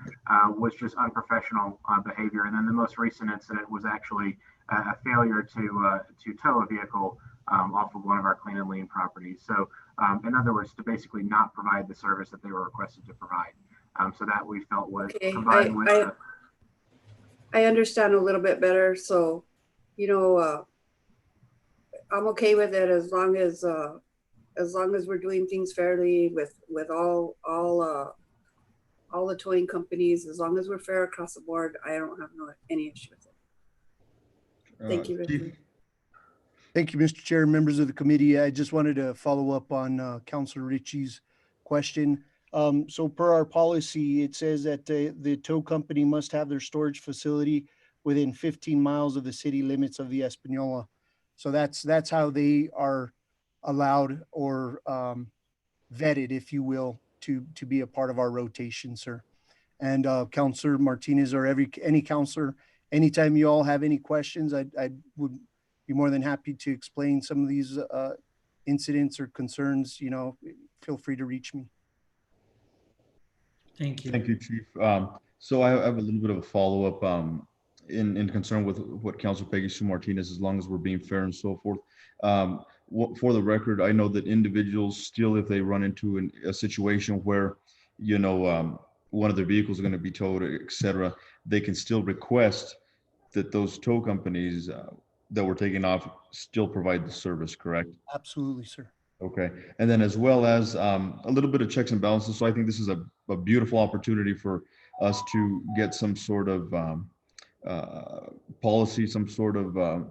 was just unprofessional behavior. And then the most recent incident was actually a failure to tow a vehicle off of one of our clean and lean properties. So in other words, to basically not provide the service that they were requested to provide. So that we felt was okay. combined with I understand a little bit better. So, I'm okay with it as long as we're doing things fairly with all the towing companies. As long as we're fair across the board, I don't have any issue with it. Thank you, Richard. Thank you, Mr. Chair, members of the committee. I just wanted to follow up on Councillor Ritchie's question. So per our policy, it says that the tow company must have their storage facility within 15 miles of the city limits of the Espanola. So that's how they are allowed or vetted, if you will, to be a part of our rotation, sir. And Councillor Martinez or any councillor, anytime you all have any questions, I would be more than happy to explain some of these incidents or concerns. Feel free to reach me. Thank you. Thank you, Chief. So I have a little bit of a follow-up in concern with what Councilor Peggy Sue Martinez, as long as we're being fair and so forth. For the record, I know that individuals still, if they run into a situation where, one of their vehicles is going to be towed, et cetera, they can still request that those tow companies that were taken off still provide the service, correct? Absolutely, sir. Okay. And then as well as a little bit of checks and balances. So I think this is a beautiful opportunity for us to get some sort of policy, some sort of a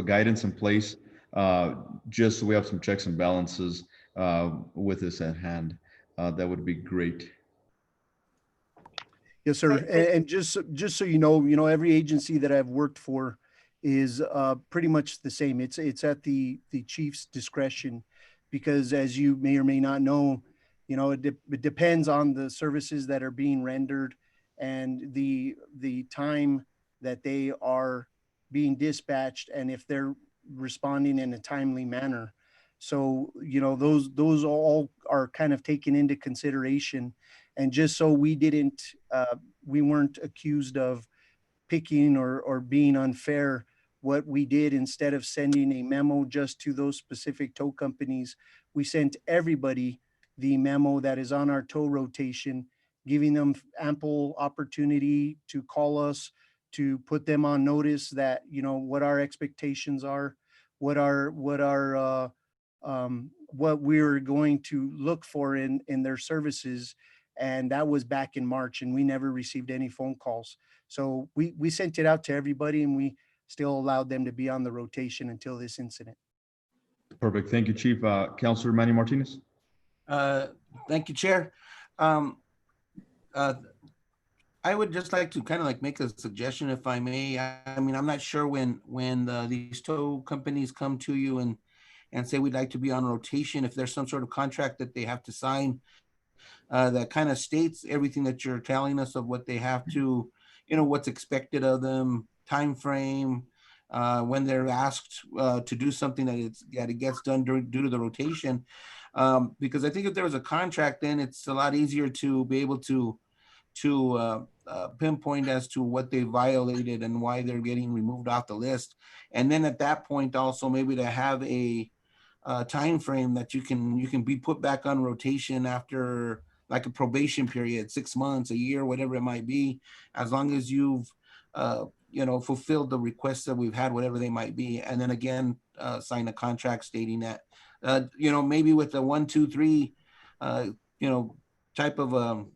guidance in place, just so we have some checks and balances with this at hand. That would be great. Yes, sir. And just so you know, every agency that I've worked for is pretty much the same. It's at the chief's discretion, because as you may or may not know, it depends on the services that are being rendered and the time that they are being dispatched, and if they're responding in a timely manner. So, those all are kind of taken into consideration. And just so we weren't accused of picking or being unfair, what we did, instead of sending a memo just to those specific tow companies, we sent everybody the memo that is on our tow rotation, giving them ample opportunity to call us, to put them on notice that, what our expectations are, what we're going to look for in their services. And that was back in March, and we never received any phone calls. So we sent it out to everybody, and we still allowed them to be on the rotation until this incident. Perfect. Thank you, Chief. Councilor Manny Martinez. Thank you, Chair. I I would just like to kind of like make a suggestion, if I may. I mean, I'm not sure when these tow companies come to you and say we'd like to be on rotation, if there's some sort of contract that they have to sign that kind of states everything that you're telling us of what they have to, what's expected of them, time frame, when they're asked to do something that it gets done due to the rotation. Because I think if there was a contract, then it's a lot easier to be able to pinpoint as to what they violated and why they're getting removed off the list. And then at that point also maybe to have a time frame that you can be put back on rotation after like a probation period, 6 months, a year, whatever it might be, as long as you've fulfilled the requests that we've had, whatever they might be. And then again, sign a contract stating that, maybe with the 1, 2, 3, type of,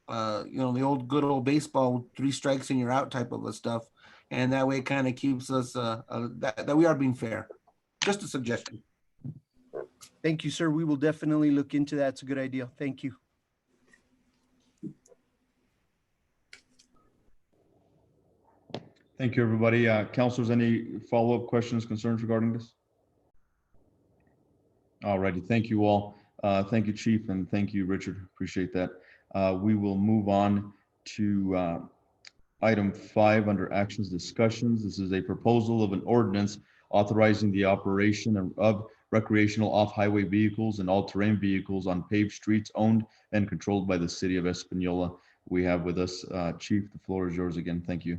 the old good old baseball, 3 strikes and you're out type of a stuff. And that way it kind of keeps us, that we are being fair. Just a suggestion. Thank you, sir. We will definitely look into that. It's a good idea. Thank you. Thank you, everybody. Councilors, any follow-up questions, concerns regarding this? All righty. Thank you all. Thank you, Chief, and thank you, Richard. Appreciate that. We will move on to item 5 under actions discussions. This is a proposal of an ordinance authorizing the operation of recreational off-highway vehicles and all-terrain vehicles on paved streets owned and controlled by the city of Espanola. We have with us, Chief, the floor is yours again. Thank you.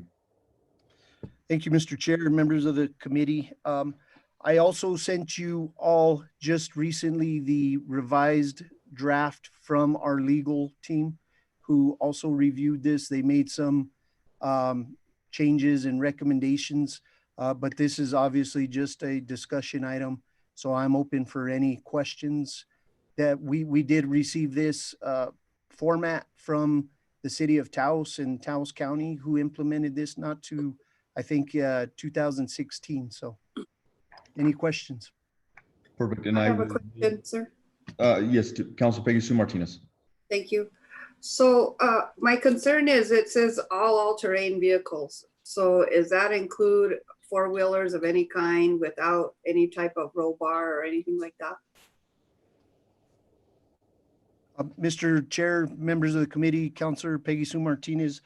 Thank you, Mr. Chair, members of the committee. I also sent you all just recently the revised draft from our legal team, who also reviewed this. They made some changes and recommendations, but this is obviously just a discussion item. So I'm open for any questions. That we did receive this format from the city of Taos and Taos County, who implemented this not to, I think, 2016. So any questions? Perfect. And I have a question, sir. Yes, to Councilor Peggy Sue Martinez. Thank you. So my concern is it says all-terrain vehicles. So does that include 4-wheelers of any kind without any type of roll bar or anything like that? Mr. Chair, members of the committee, Councilor Peggy Sue Martinez.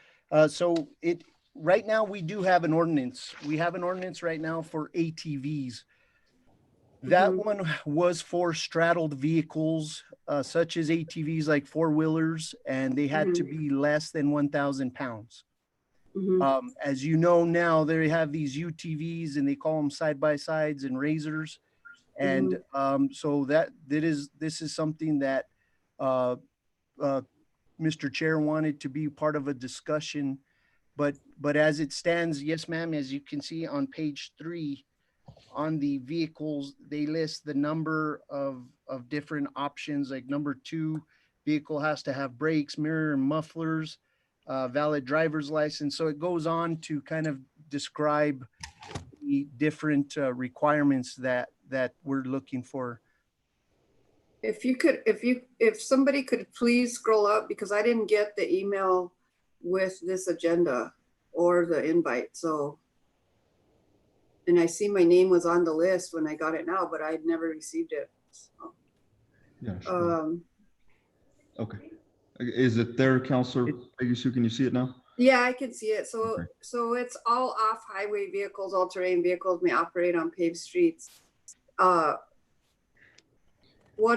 Right now we do have an ordinance. We have an ordinance right now for ATVs. That one was for straddled vehicles, such as ATVs like 4-wheelers, and they had to be less than 1,000 pounds. As you know now, they have these UTVs and they call them side-by-sides and razors. And so this is something that Mr. Chair wanted to be part of a discussion, but as it stands, yes, ma'am, as you can see on page 3, on the vehicles, they list the number of different options. Like number 2, vehicle has to have brakes, mirror, and mufflers, valid driver's license. So it goes on to kind of describe the different requirements that we're looking for. If somebody could please scroll up, because I didn't get the email with this agenda or the invite. So, and I see my name was on the list when I got it now, but I'd never received it. So, Yeah, sure. Okay. Is it there, Councilor Peggy Sue? Can you see it now? yeah, I can see it. So, Okay. so it's all off-highway vehicles, all-terrain vehicles may operate on paved streets. 1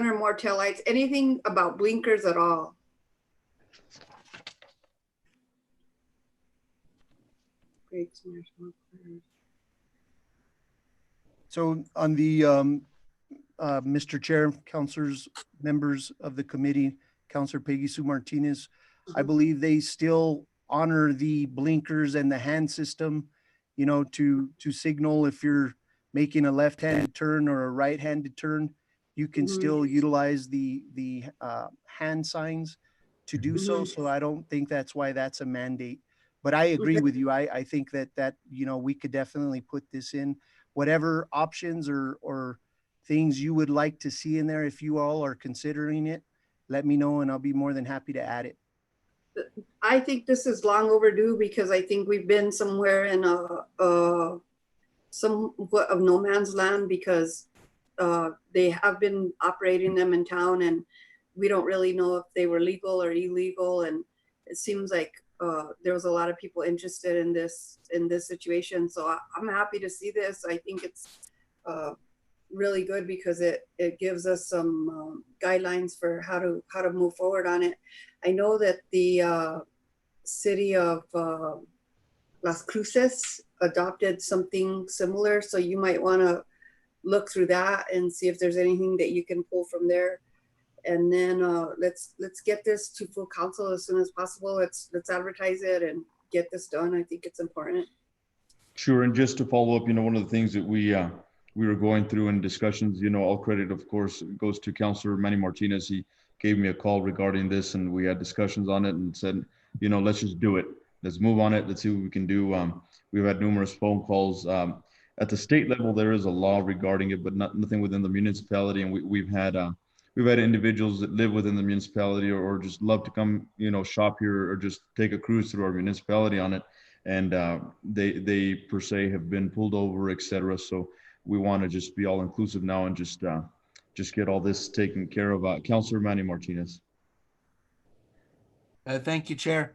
or more taillights, anything about blinkers at all. Brakes, mirrors, mufflers. So on the, Mr. Chair, councilors, members of the committee, Councilor Peggy Sue Martinez, I believe they still honor the blinkers and the hand system, to signal if you're making a left-handed turn or a right-handed turn, you can still utilize the hand signs to do so. So I don't think that's why that's a mandate. But I agree with you. I think that we could definitely put this in. Whatever options or things you would like to see in there, if you all are considering it, let me know and I'll be more than happy to add it. I think this is long overdue because I think we've been somewhere in somewhat of no man's land because they have been operating them in town and we don't really know if they were legal or illegal. And it seems like there was a lot of people interested in this situation. So I'm happy to see this. I think it's really good because it gives us some guidelines for how to move forward on it. I know that the city of Las Cruces adopted something similar, so you might want to look through that and see if there's anything that you can pull from there. And then let's get this to full council as soon as possible. Let's advertise it and get this done. I think it's important. Sure, and just to follow up, one of the things that we were going through in discussions, all credit, of course, goes to Councillor Manny Martinez. He gave me a call regarding this, and we had discussions on it and said, let's just do it. Let's move on it. Let's see what we can do. We've had numerous phone calls. At the state level, there is a law regarding it, but nothing within the municipality. And we've had individuals that live within the municipality or just love to come, shop here or just take a cruise through our municipality on it. And they per se have been pulled over, etc. So we want to just be all inclusive now and just get all this taken care of. Councillor Manny Martinez. Thank you, Chair.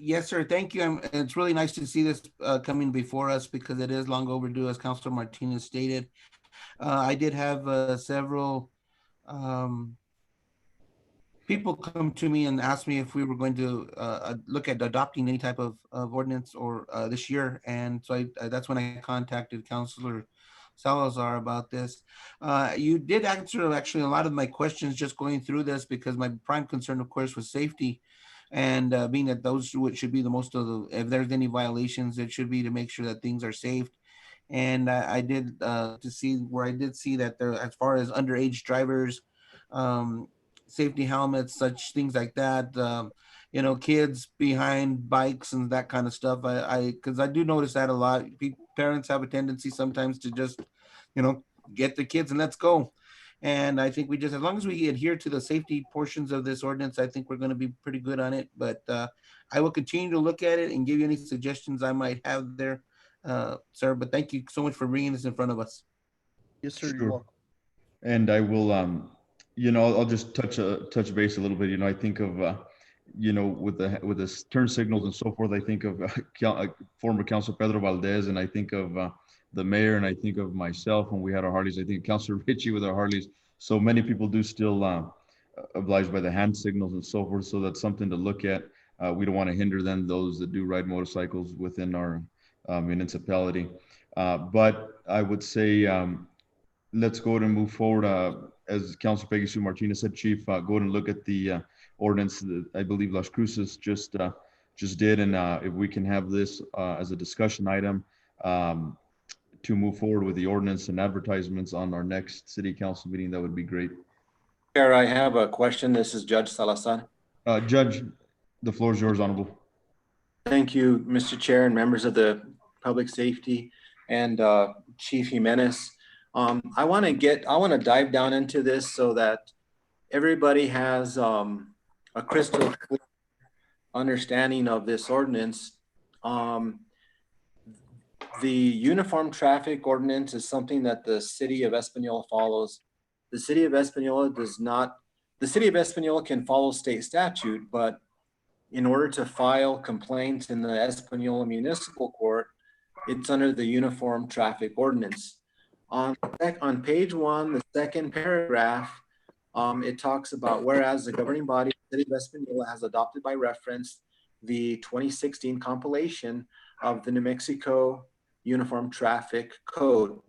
Yes, sir. Thank you. It's really nice to see this coming before us because it is long overdue, as Councillor Martinez stated. I did have several people come to me and ask me if we were going to look at adopting any type of ordinance or this year. And so that's when I contacted Councillor Salazar about this. You did answer actually a lot of my questions just going through this because my prime concern, of course, was safety. And being that those should be the most of the, if there's any violations, it should be to make sure that things are safe. And I did see that there, as far as underage drivers, safety helmets, such things like that, kids behind bikes and that kind of stuff. Because I do notice that a lot. Parents have a tendency sometimes to just, get the kids and let's go. And I think as long as we adhere to the safety portions of this ordinance, I think we're going to be pretty good on it. But I will continue to look at it and give you any suggestions I might have there, sir. But thank you so much for bringing this in front of us. Yes, sir. Sure. You're welcome. And I will, I'll just touch base a little bit. I think of, with the turn signals and so forth, I think of former Councilor Pedro Valdez, and I think of the mayor, and I think of myself when we had our Harleys. I think Councilor Richie with our Harleys. So many people do still obliged by the hand signals and so forth. So that's something to look at. We don't want to hinder those that do ride motorcycles within our municipality. But I would say, let's go ahead and move forward. As Councilor Peggy Sue Martinez said, Chief, go ahead and look at the ordinance that I believe Las Cruces just did. And if we can have this as a discussion item to move forward with the ordinance and advertisements on our next city council meeting, that would be great. Chair, I have a question. This is Judge Salazar. Judge, the floor is yours, Honorable. Thank you, Mr. Chair and members of the Public Safety and Chief Jimenez. I want to dive down into this so that everybody has a crystal clear understanding of this ordinance. The Uniform Traffic Ordinance is something that the city of Espanola follows. The city of Espanola does not. The city of Espanola can follow state statute, but in order to file complaints in the Espanola Municipal Court, it's under the Uniform Traffic Ordinance. On page 1, the second paragraph, it talks about whereas the governing body of the city of Espanola has adopted by reference the 2016 compilation of the New Mexico Uniform Traffic Code.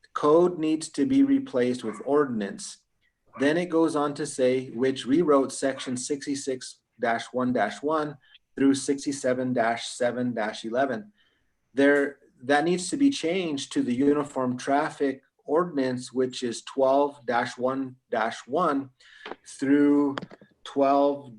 The code needs to be replaced with ordinance. Then it goes on to say, which rewrote section 66-1-1 through 67-7-11. That needs to be changed to the Uniform Traffic Ordinance, which is 12-1-1 through 12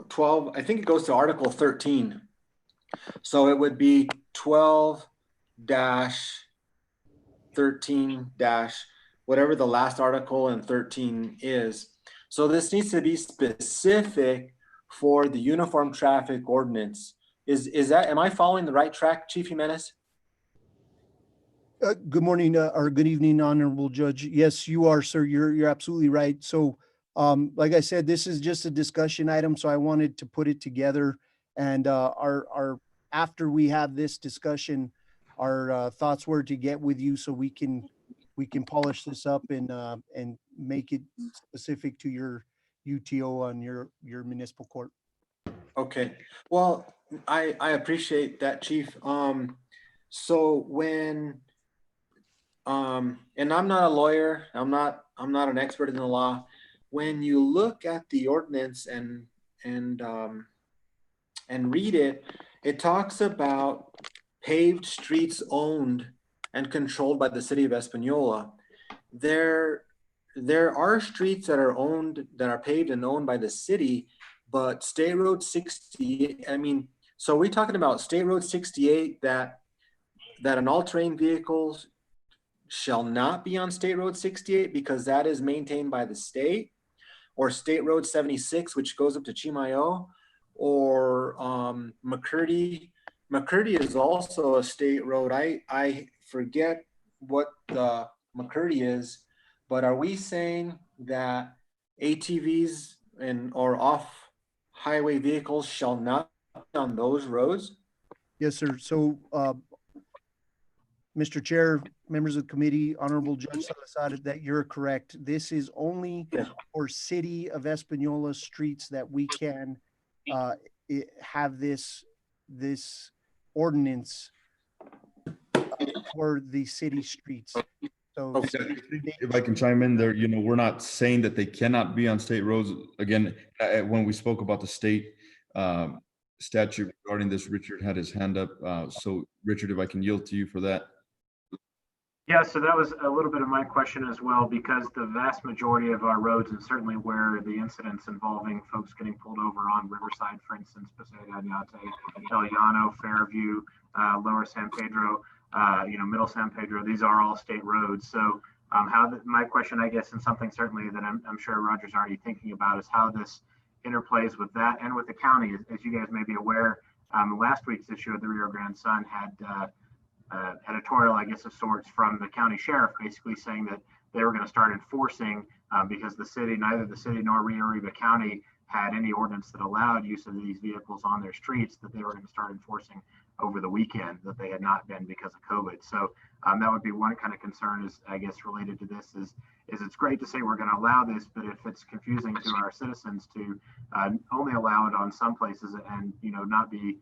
12, I think it goes to Article 13. So it would be 12-1-1 dash 13 dash whatever the last article in 13 is. So this needs to be specific for the uniform traffic ordinance. Is that, am I following the right track, Chief Jimenez? Good morning, or good evening, Honorable Judge. Yes, you are, sir. You're absolutely right. So, like I said, this is just a discussion item, so I wanted to put it together. And our after we have this discussion, our thoughts were to get with you so we can polish this up and make it specific to your UTO on your municipal court. Okay, well, I appreciate that, Chief. So when, and I'm not a lawyer, I'm not an expert in the law. When you look at the ordinance and read it, it talks about paved streets owned and controlled by the city of Espanola. There are streets that are owned, that are paved and owned by the city, but State Road 60, I mean, so we're talking about State Road 68 that an all-terrain vehicles shall not be on State Road 68 because that is maintained by the state, or State Road 76, which goes up to Chimayo, or McCurdy. McCurdy is also a state road. I forget what the McCurdy is, but are we saying that ATVs or off-highway vehicles shall not be on those roads? Yes, sir. So, Mr. Chair, members of the committee, Honorable Judge Salazar, that you're correct. This is only for city of Espanola streets that we can have this ordinance for the city streets. So Okay. If I can chime in there, we're not saying that they cannot be on state roads. Again, when we spoke about the state statute regarding this, Richard had his hand up. So Richard, if I can yield to you for that. Yeah, so that was a little bit of my question as well, because the vast majority of our roads, and certainly where the incidents involving folks getting pulled over on Riverside, for instance, Paseo Gañate, El Llano, Fairview, Lower San Pedro, Middle San Pedro, these are all state roads. So my question, I guess, and something certainly that I'm sure Roger's already thinking about, is how this interplays with that and with the county. As you guys may be aware, last week's issue of the Rio Grande Sun had editorial, I guess, of sorts from the county sheriff, basically saying that they were going to start enforcing because neither the city nor Rio Arriba County had any ordinance that allowed use of these vehicles on their streets, that they were going to start enforcing over the weekend, that they had not been because of COVID. So that would be one kind of concern, is, I guess, related to this is it's great to say we're going to allow this, but if it's confusing to our citizens to only allow it on some places and not be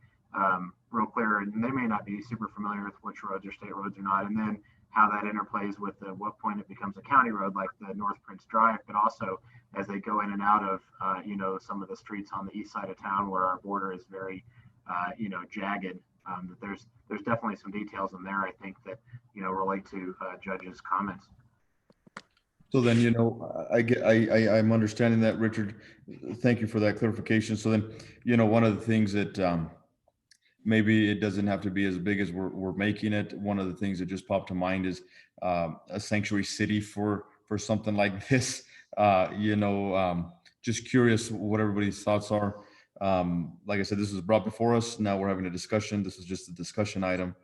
real clear, and they may not be super familiar with which roads are state roads or not, and then how that interplays with what point it becomes a county road, like the North Prince Drive, but also as they go in and out of some of the streets on the east side of town where our border is very jagged. That there's definitely some details in there, I think, that relate to Judge's comments. So then, I'm understanding that, Richard. Thank you for that clarification. So then, one of the things that maybe it doesn't have to be as big as we're making it. One of the things that just popped to mind is a sanctuary city for something like this. Just curious what everybody's thoughts are. Like I said, this was brought before us. Now we're having a discussion. This is just a discussion item.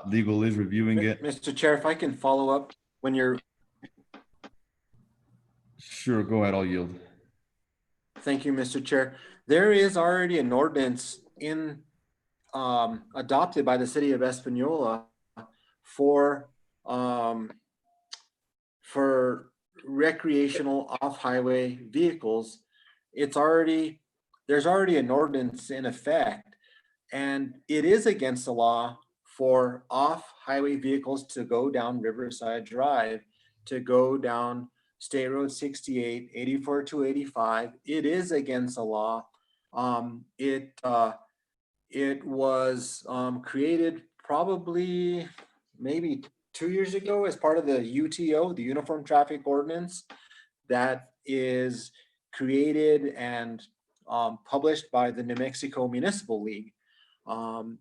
Legal is reviewing it. Mr. Chair, if I can follow up when you're. Sure, go ahead, I'll yield. Thank you, Mr. Chair. There is already an ordinance adopted by the city of Espanola for recreational off-highway vehicles. There's already an ordinance in effect, and it is against the law for off-highway vehicles to go down Riverside Drive, to go down State Road 68, 84 to 85. It is against the law. It was created probably maybe 2 years ago as part of the UTO, the Uniform Traffic Ordinance, that is created and published by the New Mexico Municipal League.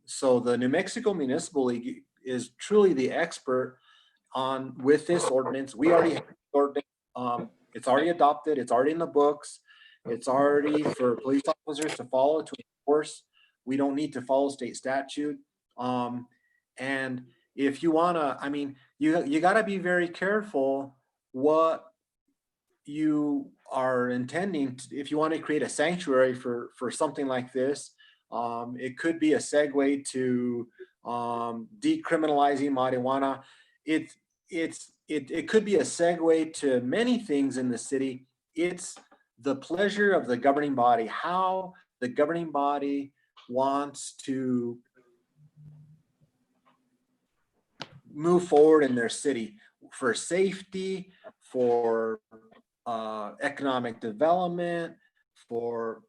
So the New Mexico Municipal League is truly the expert on with this ordinance. We already have the ordinance. It's already adopted. It's already in the books. It's already for police officers to follow, to enforce. We don't need to follow state statute. And if you wanna, I mean, you gotta be very careful what you are intending to, if you want to create a sanctuary for something like this. It could be a segue to decriminalizing marijuana. It could be a segue to many things in the city. It's the pleasure of the governing body, how the governing body wants to move forward in their city for safety, for economic development, for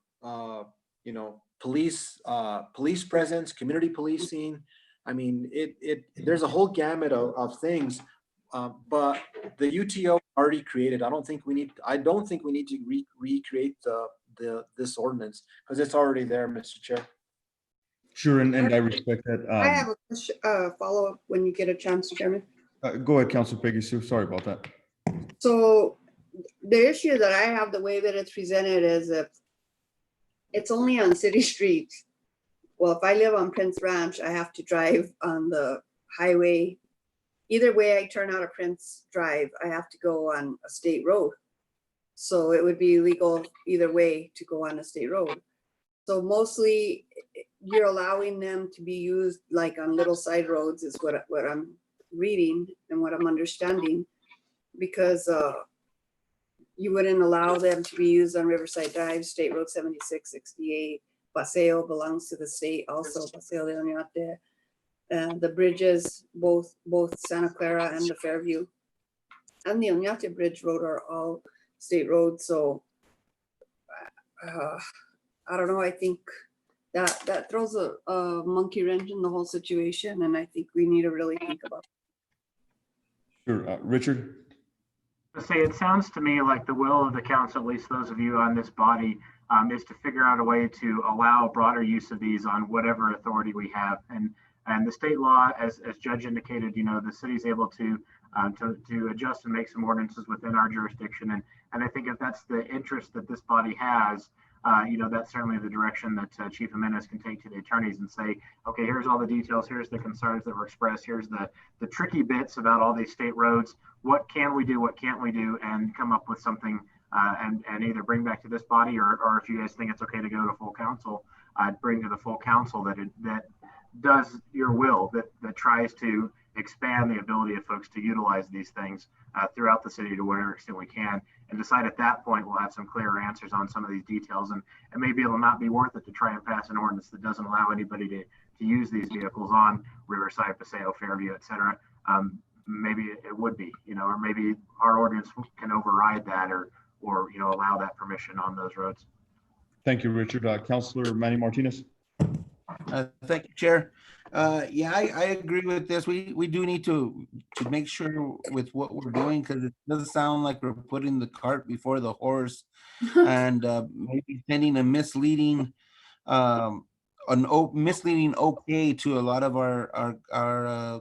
police presence, community policing. I mean, there's a whole gamut of things, but the UTO already created. I don't think we need to recreate this ordinance because it's already there, Mr. Chair. Sure, and I respect that. I have a follow-up when you get a chance, Chairman. Go ahead, Councilor Peggy Sue. Sorry about that. So the issue that I have, the way that it's presented is if it's only on city streets. Well, if I live on Prince Ranch, I have to drive on the highway. Either way I turn out of Prince Drive, I have to go on a state road. So it would be illegal either way to go on a state road. So mostly you're allowing them to be used like on little side roads is what I'm reading and what I'm understanding, because you wouldn't allow them to be used on Riverside Drive, State Road 76, 68. Paseo belongs to the state also, Paseo de Oñate. The bridges, both Santa Clara and the Fairview and the Oñate Bridge Road are all state roads. So I don't know, I think that throws a monkey wrench in the whole situation, and I think we need to really think about it. Sure, Richard. Say, it sounds to me like the will of the council, at least those of you on this body, is to figure out a way to allow broader use of these on whatever authority we have. And the state law, as Judge indicated, the city's able to adjust and make some ordinances within our jurisdiction. And I think if that's the interest that this body has, that's certainly the direction that Chief Jimenez can take to the attorneys and say, okay, here's all the details, here's the concerns that were expressed, here's the tricky bits about all these state roads. What can we do? What can't we do? And come up with something and either bring back to this body, or if you guys think it's okay to go to full council, bring to the full council that does your will, that tries to expand the ability of folks to utilize these things throughout the city to whatever extent we can, and decide at that point we'll have some clearer answers on some of these details, and maybe it'll not be worth it to try and pass an ordinance that doesn't allow anybody to use these vehicles on Riverside, Paseo, Fairview, etc. Maybe it would be, or maybe our ordinance can override that, or allow that permission on those roads. Thank you, Richard. Councilor Manny Martinez. Thank you, Chair. Yeah, I agree with this. We do need to make sure with what we're doing, because it doesn't sound like we're putting the cart before the horse and maybe sending a misleading misleading okay to a lot of our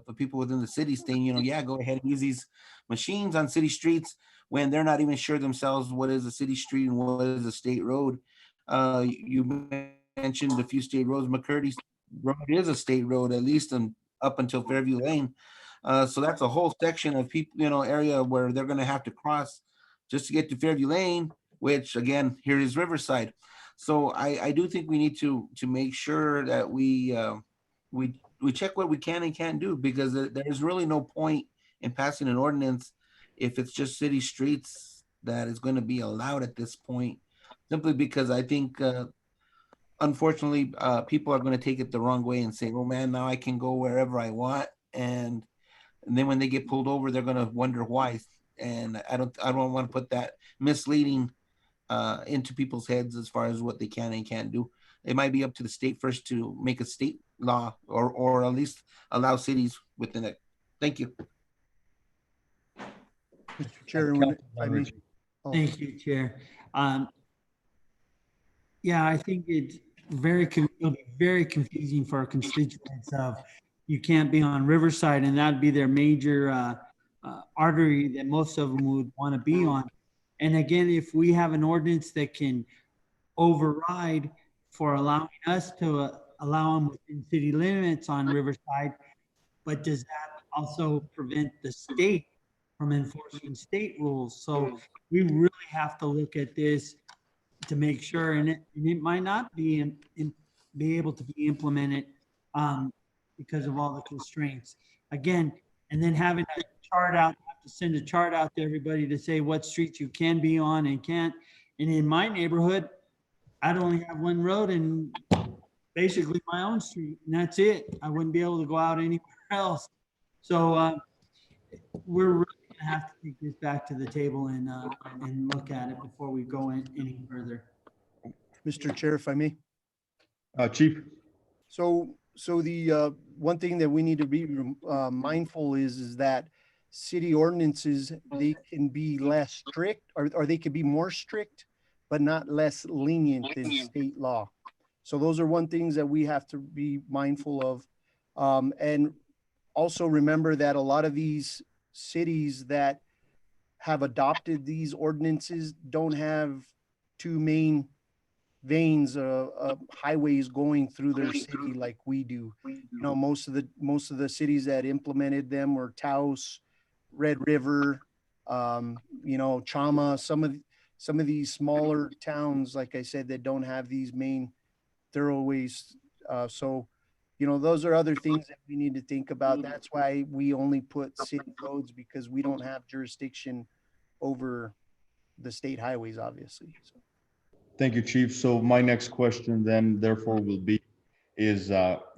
the people within the city saying, yeah, go ahead and use these machines on city streets when they're not even sure themselves what is a city street and what is a state road. You mentioned a few state roads. McCurdy Road is a state road, at least up until Fairview Lane. So that's a whole section of people, area where they're going to have to cross just to get to Fairview Lane, which again, here is Riverside. So I do think we need to make sure that we check what we can and can't do, because there's really no point in passing an ordinance if it's just city streets that is going to be allowed at this point, simply because I think unfortunately people are going to take it the wrong way and say, oh man, now I can go wherever I want, and then when they get pulled over, they're going to wonder why. And I don't want to put that misleading into people's heads as far as what they can and can't do. It might be up to the state first to make a state law, or at least allow cities within it. Thank you. Mr. Chair, Thank you, Chair. Yeah, I think it'll be very confusing for our constituents of you can't be on Riverside, and that'd be their major artery that most of them would want to be on. And again, if we have an ordinance that can override for allowing us to allow them within city limits on Riverside, but does that also prevent the state from enforcing state rules? So we really have to look at this to make sure, and it might not be able to be implemented because of all the constraints. Again, and then having a chart out, have to send a chart out to everybody to say what streets you can be on and can't. And in my neighborhood, I'd only have one road and basically my own street, and that's it. I wouldn't be able to go out anywhere else. So we're really gonna have to take this back to the table and look at it before we go any further. Mr. Chair, if I may. Chief? So the one thing that we need to be mindful is that city ordinances, they can be less strict or they can be more strict, but not less lenient than state law. So those are one things that we have to be mindful of. And also remember that a lot of these cities that have adopted these ordinances don't have two main veins of highways going through their city like we do. You know, most of the cities that implemented them were Taos, Red River, you know, Chama, some of these smaller towns, like I said, that don't have these main thoroughways. So, you know, those are other things that we need to think about. That's why we only put city roads, because we don't have jurisdiction over the state highways, obviously. So. Thank you, Chief. So my next question then therefore will be, is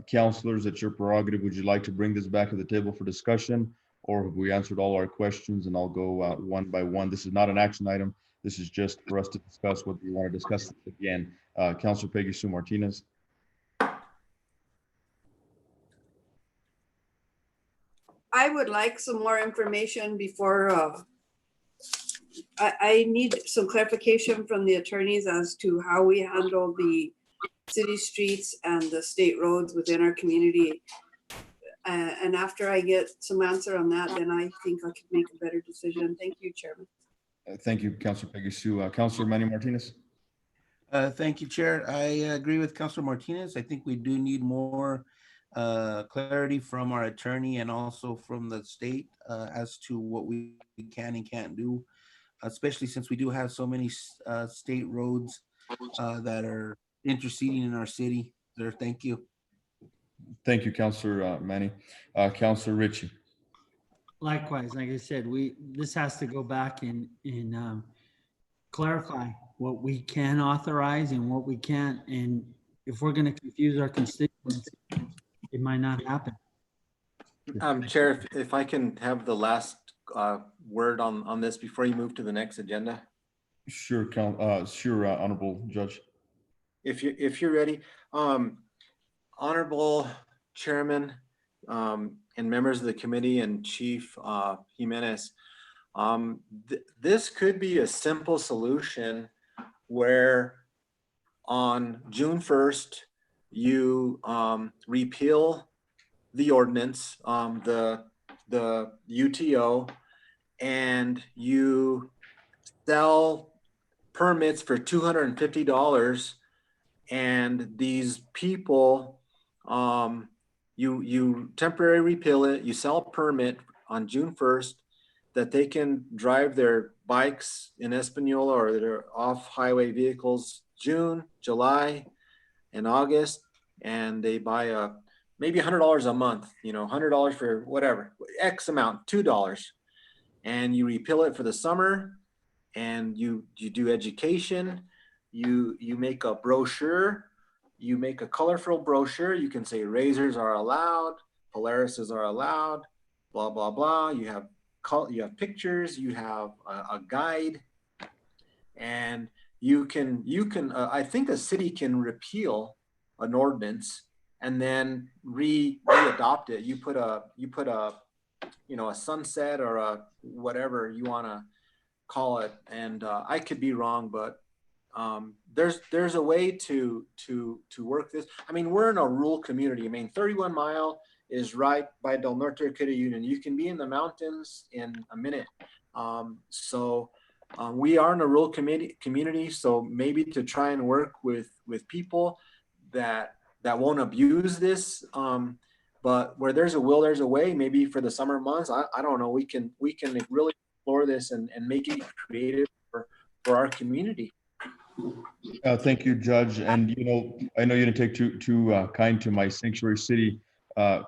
councilors, it's your prerogative. Would you like to bring this back to the table for discussion, or have we answered all our questions? And I'll go one by one. This is not an action item. This is just for us to discuss whether you want to discuss this again. Councilor Peggy Sue Martinez. I would like some more information before, I need some clarification from the attorneys as to how we handle the city streets and the state roads within our community. And after I get some answer on that, then I think I could make a better decision. Thank you, Chairman. Thank you, Councilor Peggy Sue. Councilor Manny Martinez. Thank you, Chair. I agree with Councilor Martinez. I think we do need more clarity from our attorney and also from the state as to what we can and can't do, especially since we do have so many state roads that are interceding in our city. There, thank you. Thank you, Councilor Manny. Councilor Ritchie. Likewise, like I said, this has to go back and clarify what we can authorize and what we can't. And if we're going to confuse our constituents, it might not happen. Chair, if I can have the last word on this before you move to the next agenda. Sure, sure, Honorable Judge. If you're ready, Honorable Chairman and members of the committee and Chief Jimenez, this could be a simple solution where on June 1st, you repeal the ordinance, the UTO, and you sell permits for $250, and these people, you temporarily repeal it, you sell a permit on June 1st that they can drive their bikes in Espanola or their off-highway vehicles June, July, and August, and they buy maybe $100 a month, you know, $100 for whatever, X amount, $2, and you repeal it for the summer, and you do education, you make a brochure, you make a colorful brochure, you can say razors are allowed, Polarises are allowed, blah, blah, blah. You have pictures, you have a guide, and you can I think a city can repeal an ordinance and then re-adopt it. You put a you know, a sunset or a whatever you want to call it, and I could be wrong, but there's a way to work this. I mean, we're in a rural community. I mean, 31 Mile is right by Del Norte Credit Union. You can be in the mountains in a minute. We are in a rural community, so maybe to try and work with people that won't abuse this. But where there's a will, there's a way. Maybe for the summer months, I don't know. We can really explore this and make it creative for our community. Thank you, Judge. And, I know you didn't take too kind to my sanctuary city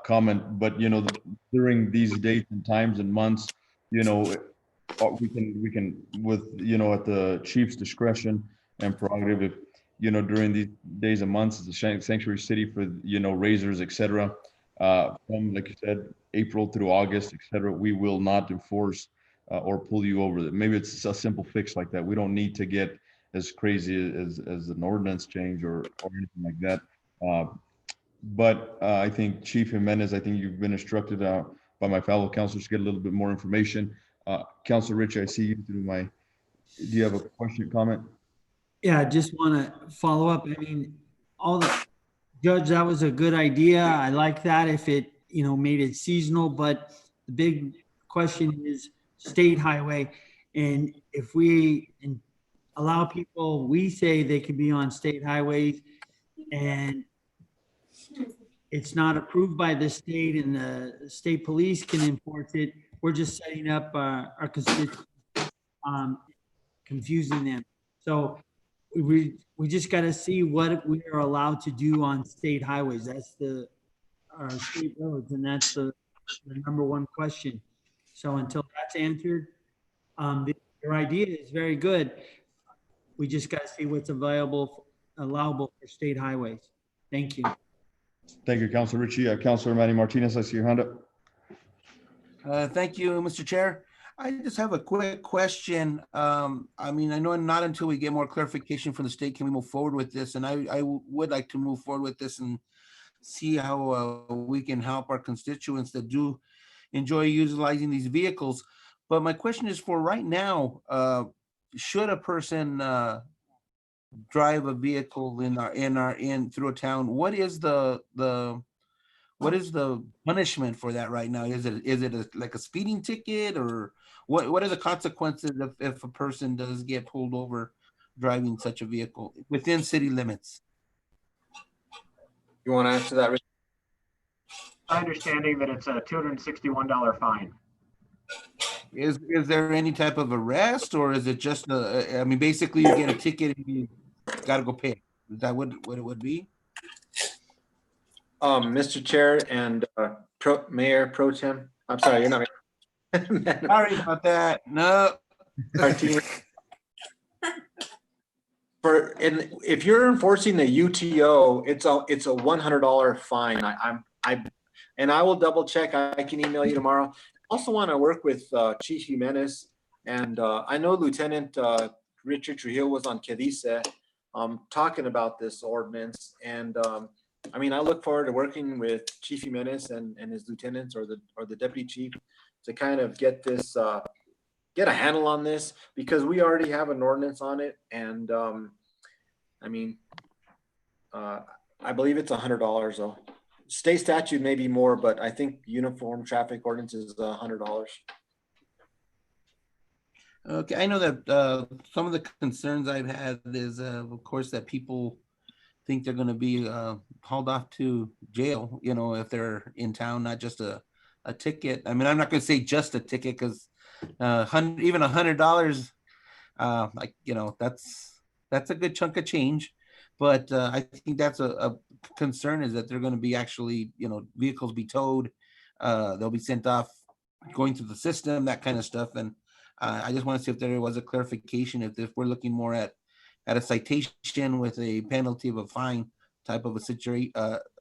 comment, but, during these dates and times and months, we can with, at the chief's discretion and prerogative, if, during these days and months as a sanctuary city for, razors, et cetera, from, like you said, April through August, et cetera, we will not enforce or pull you over. Maybe it's a simple fix like that. We don't need to get as crazy as an ordinance change or anything like that. But I think Chief Jimenez, I think you've been instructed by my fellow councilors to get a little bit more information. Councilor Rich, I see you through do you have a question, comment? Yeah, I just want to follow up. I mean, Judge, that was a good idea. I like that if it, made it seasonal, but the big question is state highway. And if we allow people, we say they can be on state highways and it's not approved by the state and the state police can enforce it. We're just setting up our constituents, confusing them. So we just got to see what we are allowed to do on state highways. That's our state roads, and that's the number one question. So until that's answered, your idea is very good. We just got to see what's allowable for state highways. Thank you. Thank you, Councilor Ritchie. Councilor Manny Martinez, I see your hand up. Thank you, Mr. Chair. I just have a quick question. I mean, I know not until we get more clarification from the state can we move forward with this. And I would like to move forward with this and see how we can help our constituents that do enjoy utilizing these vehicles. But my question is for right now, should a person drive a vehicle through a town, what is the punishment for that right now? Is it like a speeding ticket, or what are the consequences if a person does get pulled over driving such a vehicle within city limits? You want to answer that, Rich? My understanding that it's a $261 fine. Is there any type of arrest, or is it just I mean, basically you get a ticket and you got to go pay? Is that what it would be? Mr. Chair and Mayor Pro Tem, I'm sorry, you're not. Sorry about that. No. Martinez. If you're enforcing the UTO, it's a $100 fine. I will double check. I can email you tomorrow. Also want to work with Chief Jimenez, and I know Lieutenant Richard Trujillo was on Cadice talking about this ordinance, and I mean, I look forward to working with Chief Jimenez and his lieutenants or the deputy chief to kind of get this get a handle on this, because we already have an ordinance on it, and I mean, I believe it's $100 though. State statute may be more, but I think uniform traffic ordinance is $100. Okay, I know that some of the concerns I've had is, of course, that people think they're going to be hauled off to jail, if they're in town, not just a ticket. I mean, I'm not going to say just a ticket, because even $100, that's a good chunk of change. But I think that's a concern, is that they're going to be actually, vehicles be towed, they'll be sent off, going through the system, that kind of stuff. And I just want to see if there was a clarification, if we're looking more at a citation with a penalty of a fine type of a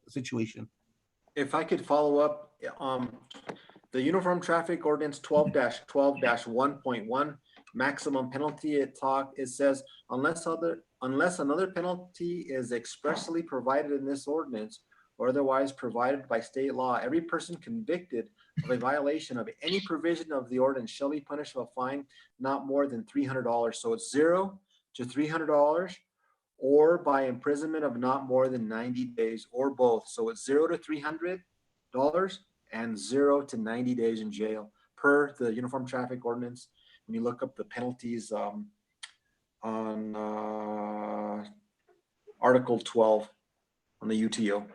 situation. If I could follow up, the Uniform Traffic Ordinance 12-12-1.1 maximum penalty, it says unless another penalty is expressly provided in this ordinance or otherwise provided by state law, every person convicted of a violation of any provision of the ordinance shall be punished with a fine not more than $300. So it's $0 to $300, or by imprisonment of not more than 90 days, or both. So it's $0 to $300 and 0 to 90 days in jail per the Uniform Traffic Ordinance. When you look up the penalties on Article 12 on the UTO.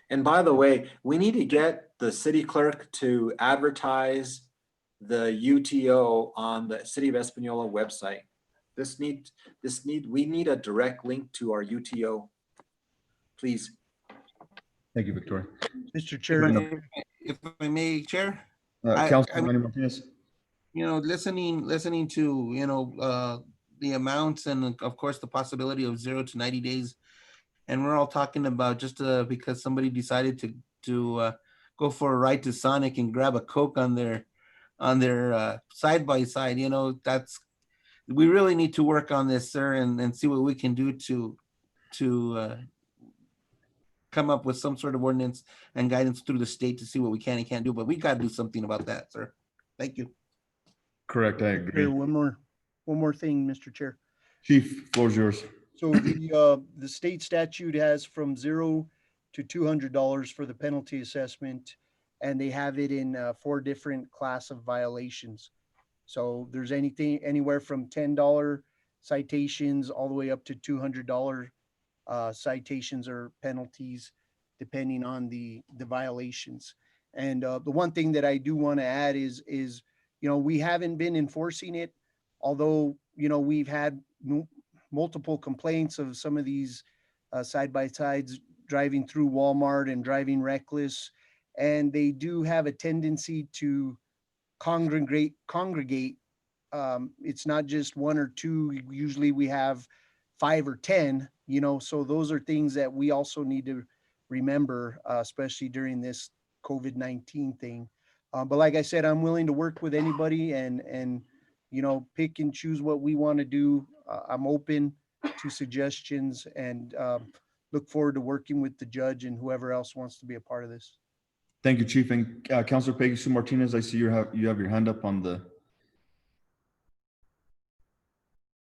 And by the way, we need to get the city clerk to advertise the UTO on the City of Espanola website. We need a direct link to our UTO. Please. Thank you, Victoria. Mr. Chair, If I may, Chair, I Councillor mean, Manny Martinez. listening to, the amounts and of course the possibility of 0 to 90 days. And we're all talking about just because somebody decided to go for a ride to Sonic and grab a Coke on their side by side, we really need to work on this, sir, and see what we can do to come up with some sort of ordinance and guidance through the state to see what we can and can't do. But we got to do something about that, sir. Thank you. Correct, I Chair, agree. one more thing, Mr. Chair. Chief, floor's yours. So the state statute has from $0 to $200 for the penalty assessment, and they have it in 4 different class of violations. So there's anywhere from $10 citations all the way up to $200 citations or penalties, depending on the violations. And the one thing that I do want to add is we haven't been enforcing it, although we've had multiple complaints of some of these side-by-sides driving through Walmart and driving reckless, and they do have a tendency to congregate. It's not just 1 or 2. Usually we have 5 or 10, so those are things that we also need to remember, especially during this COVID-19 thing. But like I said, I'm willing to work with anybody and pick and choose what we want to do. I'm open to suggestions and look forward to working with the judge and whoever else wants to be a part of this. Thank you, Chief. And Councillor Peggy Sue Martinez, I see you have your hand up on the.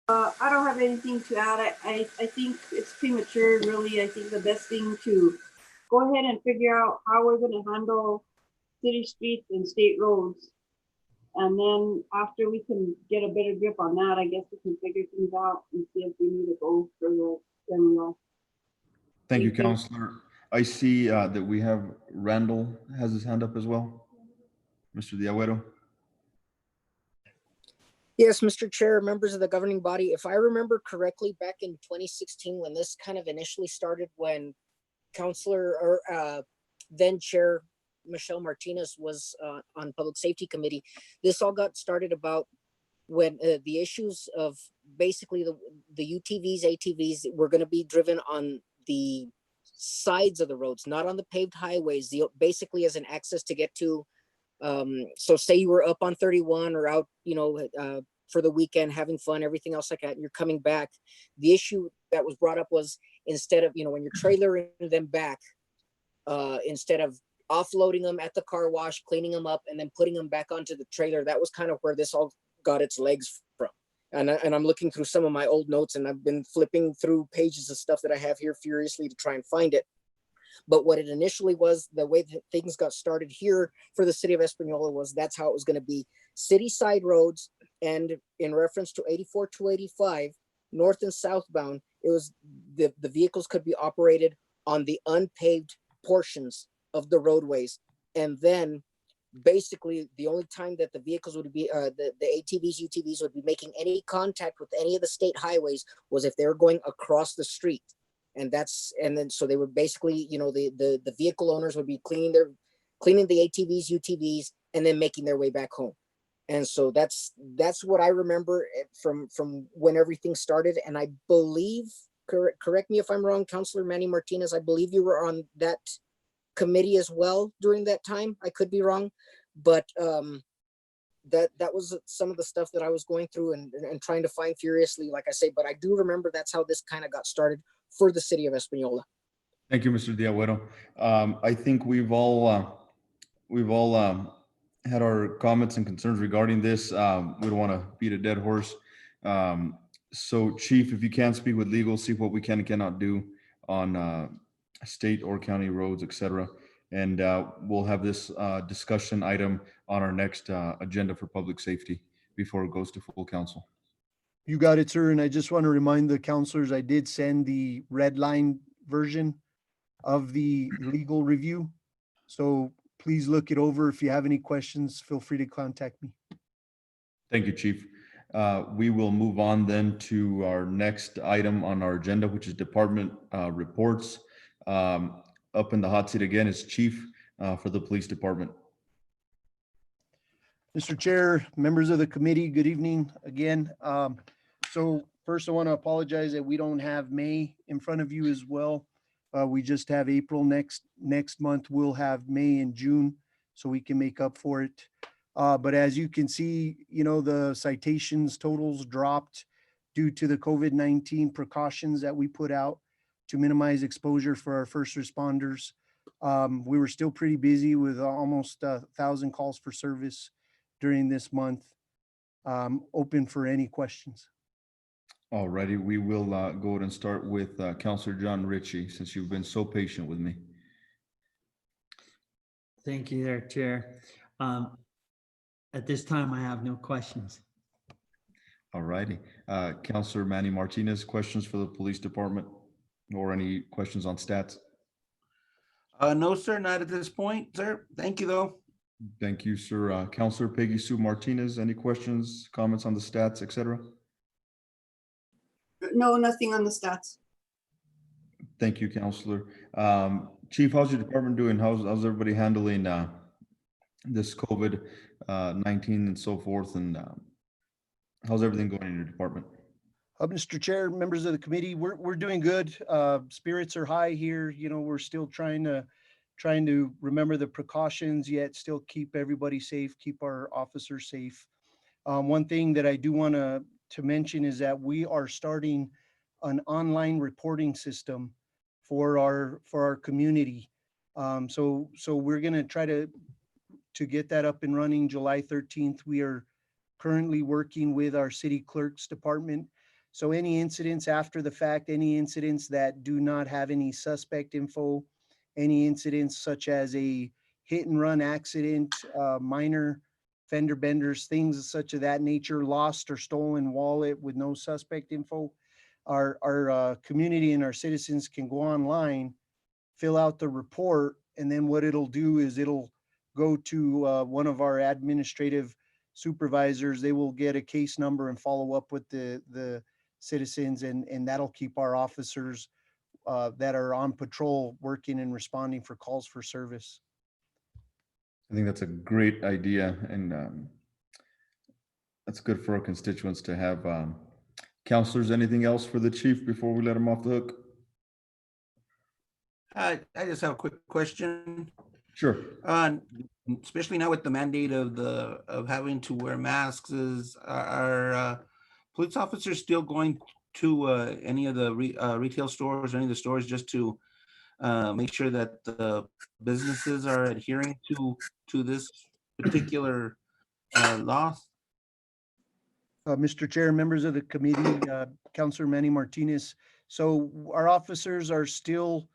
I don't have anything to add. I think it's premature, really. I think the best thing to go ahead and figure out how we're going to handle city streets and state roads. And then after we can get a better grip on that, I guess we can figure things out and see if we need to go further than we are. Thank you, Councillor. I see that we have Randall has his hand up as well. Mr. Diagüero. Yes, Mr. Chair, members of the governing body, if I remember correctly, back in 2016, when this kind of initially started, when Councillor or then Chair Michelle Martinez was on Public Safety Committee, this all got started about when the issues of basically the UTVs, ATVs were going to be driven on the sides of the roads, not on the paved highways, basically as an access to get to. So say you were up on 31 or out, for the weekend, having fun, everything else like that, and you're coming back. The issue that was brought up was instead of, when you're trailering them back, instead of offloading them at the car wash, cleaning them up, and then putting them back onto the trailer, that was kind of where this all got its legs from. And I'm looking through some of my old notes, and I've been flipping through pages of stuff that I have here furiously to try and find it. But what it initially was, the way that things got started here for the city of Espanola was that's how it was going to be. City side roads, and in reference to 84-285, north and southbound, it was the vehicles could be operated on the unpaved portions of the roadways. And then basically the only time that the vehicles would be, the ATVs, UTVs would be making any contact with any of the state highways was if they were going across the street. And then so they would basically, the vehicle owners would be cleaning the ATVs, UTVs, and then making their way back home. And so that's what I remember from when everything started. And I believe, correct me if I'm wrong, Councillor Manny Martinez, I believe you were on that committee as well during that time. I could be wrong, but that was some of the stuff that I was going through and trying to find furiously, like I say. But I do remember that's how this kind of got started for the city of Espanola. Thank you, Mr. Diagüero. I think we've all had our comments and concerns regarding this. We don't want to beat a dead horse. So, Chief, if you can speak with legal, see what we can and cannot do on state or county roads, etc. And we'll have this discussion item on our next agenda for public safety before it goes to full council. You got it, sir. And I just want to remind the counselors, I did send the red line version of the legal review. So please look it over. If you have any questions, feel free to contact me. Thank you, Chief. We will move on then to our next item on our agenda, which is department reports. Up in the hot seat again is Chief for the Police Department. Mr. Chair, members of the committee, good evening again. So first I want to apologize that we don't have May in front of you as well. We just have April. Next month. We'll have May and June so we can make up for it. But as you can see, you know, the citations totals dropped due to the COVID-19 precautions that we put out to minimize exposure for our first responders. We were still pretty busy with almost 1,000 calls for service during this month. Open for any questions. Alrighty, we will go ahead and start with Councillor John Ritchie, since you've been so patient with me. Thank you there, Chair. At this time, I have no questions. Alrighty, Councillor Manny Martinez, questions for the Police Department or any questions on stats? No, sir, not at this point, sir. Thank you, though. Thank you, sir. Councillor Peggy Sue Martinez, any questions, comments on the stats, etc.? No, nothing on the stats. Thank you, Councillor. Chief, how's your department doing? How's everybody handling this COVID-19 and so forth? And how's everything going in your department? Mr. Chair, members of the committee, we're doing good. Spirits are high here. You know, we're still trying to remember the precautions, yet still keep everybody safe, keep our officers safe. One thing that I do want to mention is that we are starting an online reporting system for our community. So we're going to try to get that up and running July 13th. We are currently working with our city clerk's department. So any incidents after the fact, any incidents that do not have any suspect info, any incidents such as a hit and run accident, minor fender benders, things such of that nature, lost or stolen wallet with no suspect info, our community and our citizens can go online, fill out the report, and then what it'll do is it'll go to one of our administrative supervisors. They will get a case number and follow up with the citizens, and that'll keep our officers that are on patrol working and responding for calls for service. I think that's a great idea, and that's good for our constituents to have. Councillors, anything else for the chief before we let him off the hook? I just have a quick question. Sure. Especially now with the mandate of having to wear masks, are police officers still going to any of the retail stores or any of the stores just to make sure that the businesses are adhering to this particular law? Mr. Chair, members of the committee, Councillor Manny Martinez. So our officers are still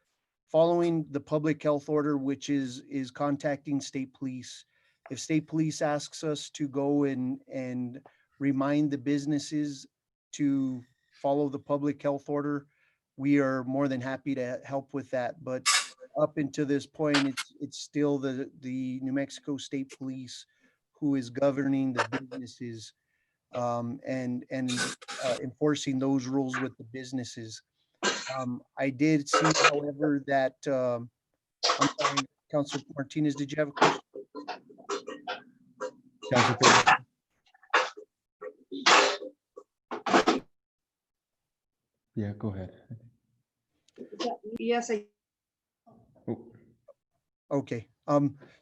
following the public health order, which is contacting state police. If state police asks us to go and remind the businesses to follow the public health order, we are more than happy to help with that. But up until this point, it's still the New Mexico State Police who is governing the businesses and enforcing those rules with the businesses. I did see, however, that I'm sorry, Councilor Martinez, did you have a question? Councillor, yeah, go ahead. Yes, Oh. Okay.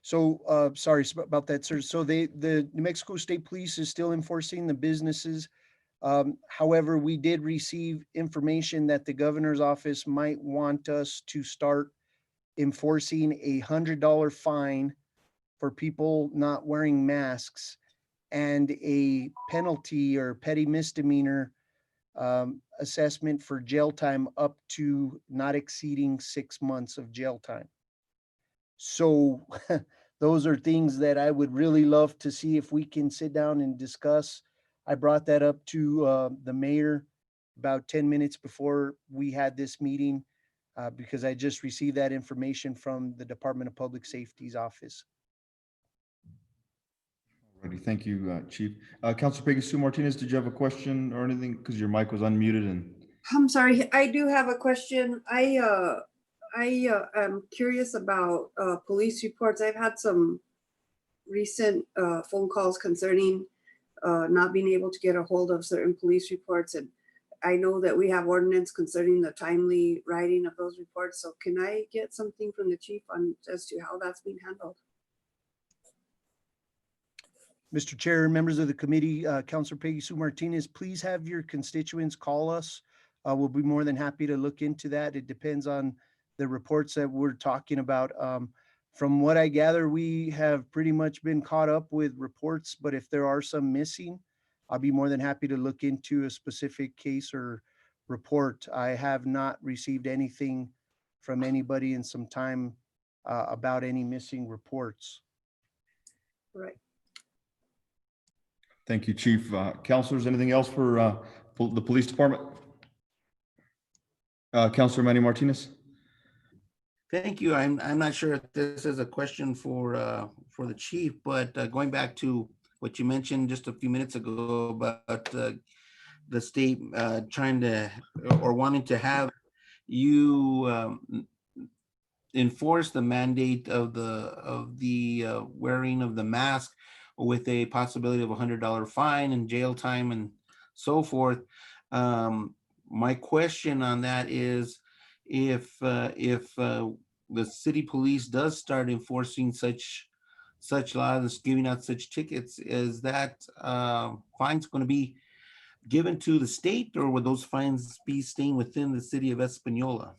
Sorry about that, sir. So the New Mexico State Police is still enforcing the businesses. However, we did receive information that the governor's office might want us to start enforcing $100 fine for people not wearing masks and a penalty or petty misdemeanor assessment for jail time up to not exceeding 6 months of jail time. So those are things that I would really love to see if we can sit down and discuss. I brought that up to the mayor about 10 minutes before we had this meeting because I just received that information from the Department of Public Safety's office. Alrighty, thank you, Chief. Councilor Peggy Sue Martinez, did you have a question or anything? Because your mic was unmuted and. I'm sorry, I do have a question. I am curious about police reports. I've had some recent phone calls concerning not being able to get a hold of certain police reports. And I know that we have ordinance concerning the timely writing of those reports. So can I get something from the chief on as to how that's being handled? Mr. Chair, members of the committee, Councilor Peggy Sue Martinez, please have your constituents call us. We'll be more than happy to look into that. It depends on the reports that we're talking about. From what I gather, we have pretty much been caught up with reports, but if there are some missing, I'll be more than happy to look into a specific case or report. I have not received anything from anybody in some time about any missing reports. Right. Thank you, Chief. Councilors, anything else for the police department? Councilor Manny Martinez. Thank you. I'm not sure if this is a question for the chief, but going back to what you mentioned just a few minutes ago about the state trying to or wanting to have you enforce the mandate of the wearing of the mask with a possibility of $100 fine and jail time and so forth. My question on that is if the city police does start enforcing such laws, giving out such tickets, is that fines going to be given to the state, or would those fines be staying within the city of Espanola?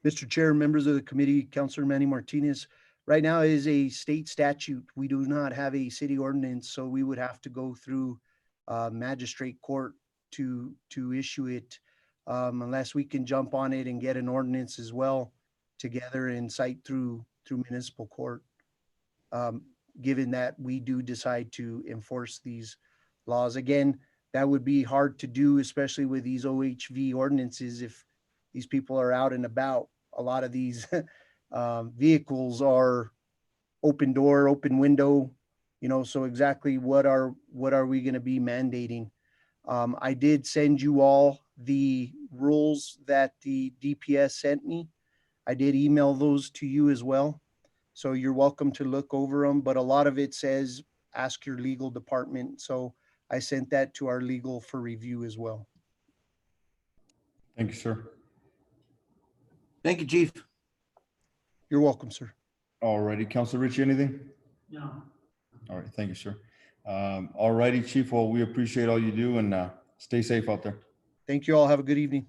Mr. Chair, members of the committee, Councilor Manny Martinez, right now it is a state statute. We do not have a city ordinance, so we would have to go through magistrate court to issue it, unless we can jump on it and get an ordinance as well together and cite through municipal court. Given that we do decide to enforce these laws. Again, that would be hard to do, especially with these OHV ordinances. If these people are out and about, a lot of these vehicles are open door, open window, so exactly what are we going to be mandating? I did send you all the rules that the DPS sent me. I did email those to you as well. So you're welcome to look over them, but a lot of it says, ask your legal department. So I sent that to our legal for review as well. Thank you, sir. Thank you, Chief. You're welcome, sir. All righty, Councilor Ritchie, anything? No. All right, thank you, sir. All righty, Chief, well, we appreciate all you do and stay safe out there. Thank you all. Have a good evening.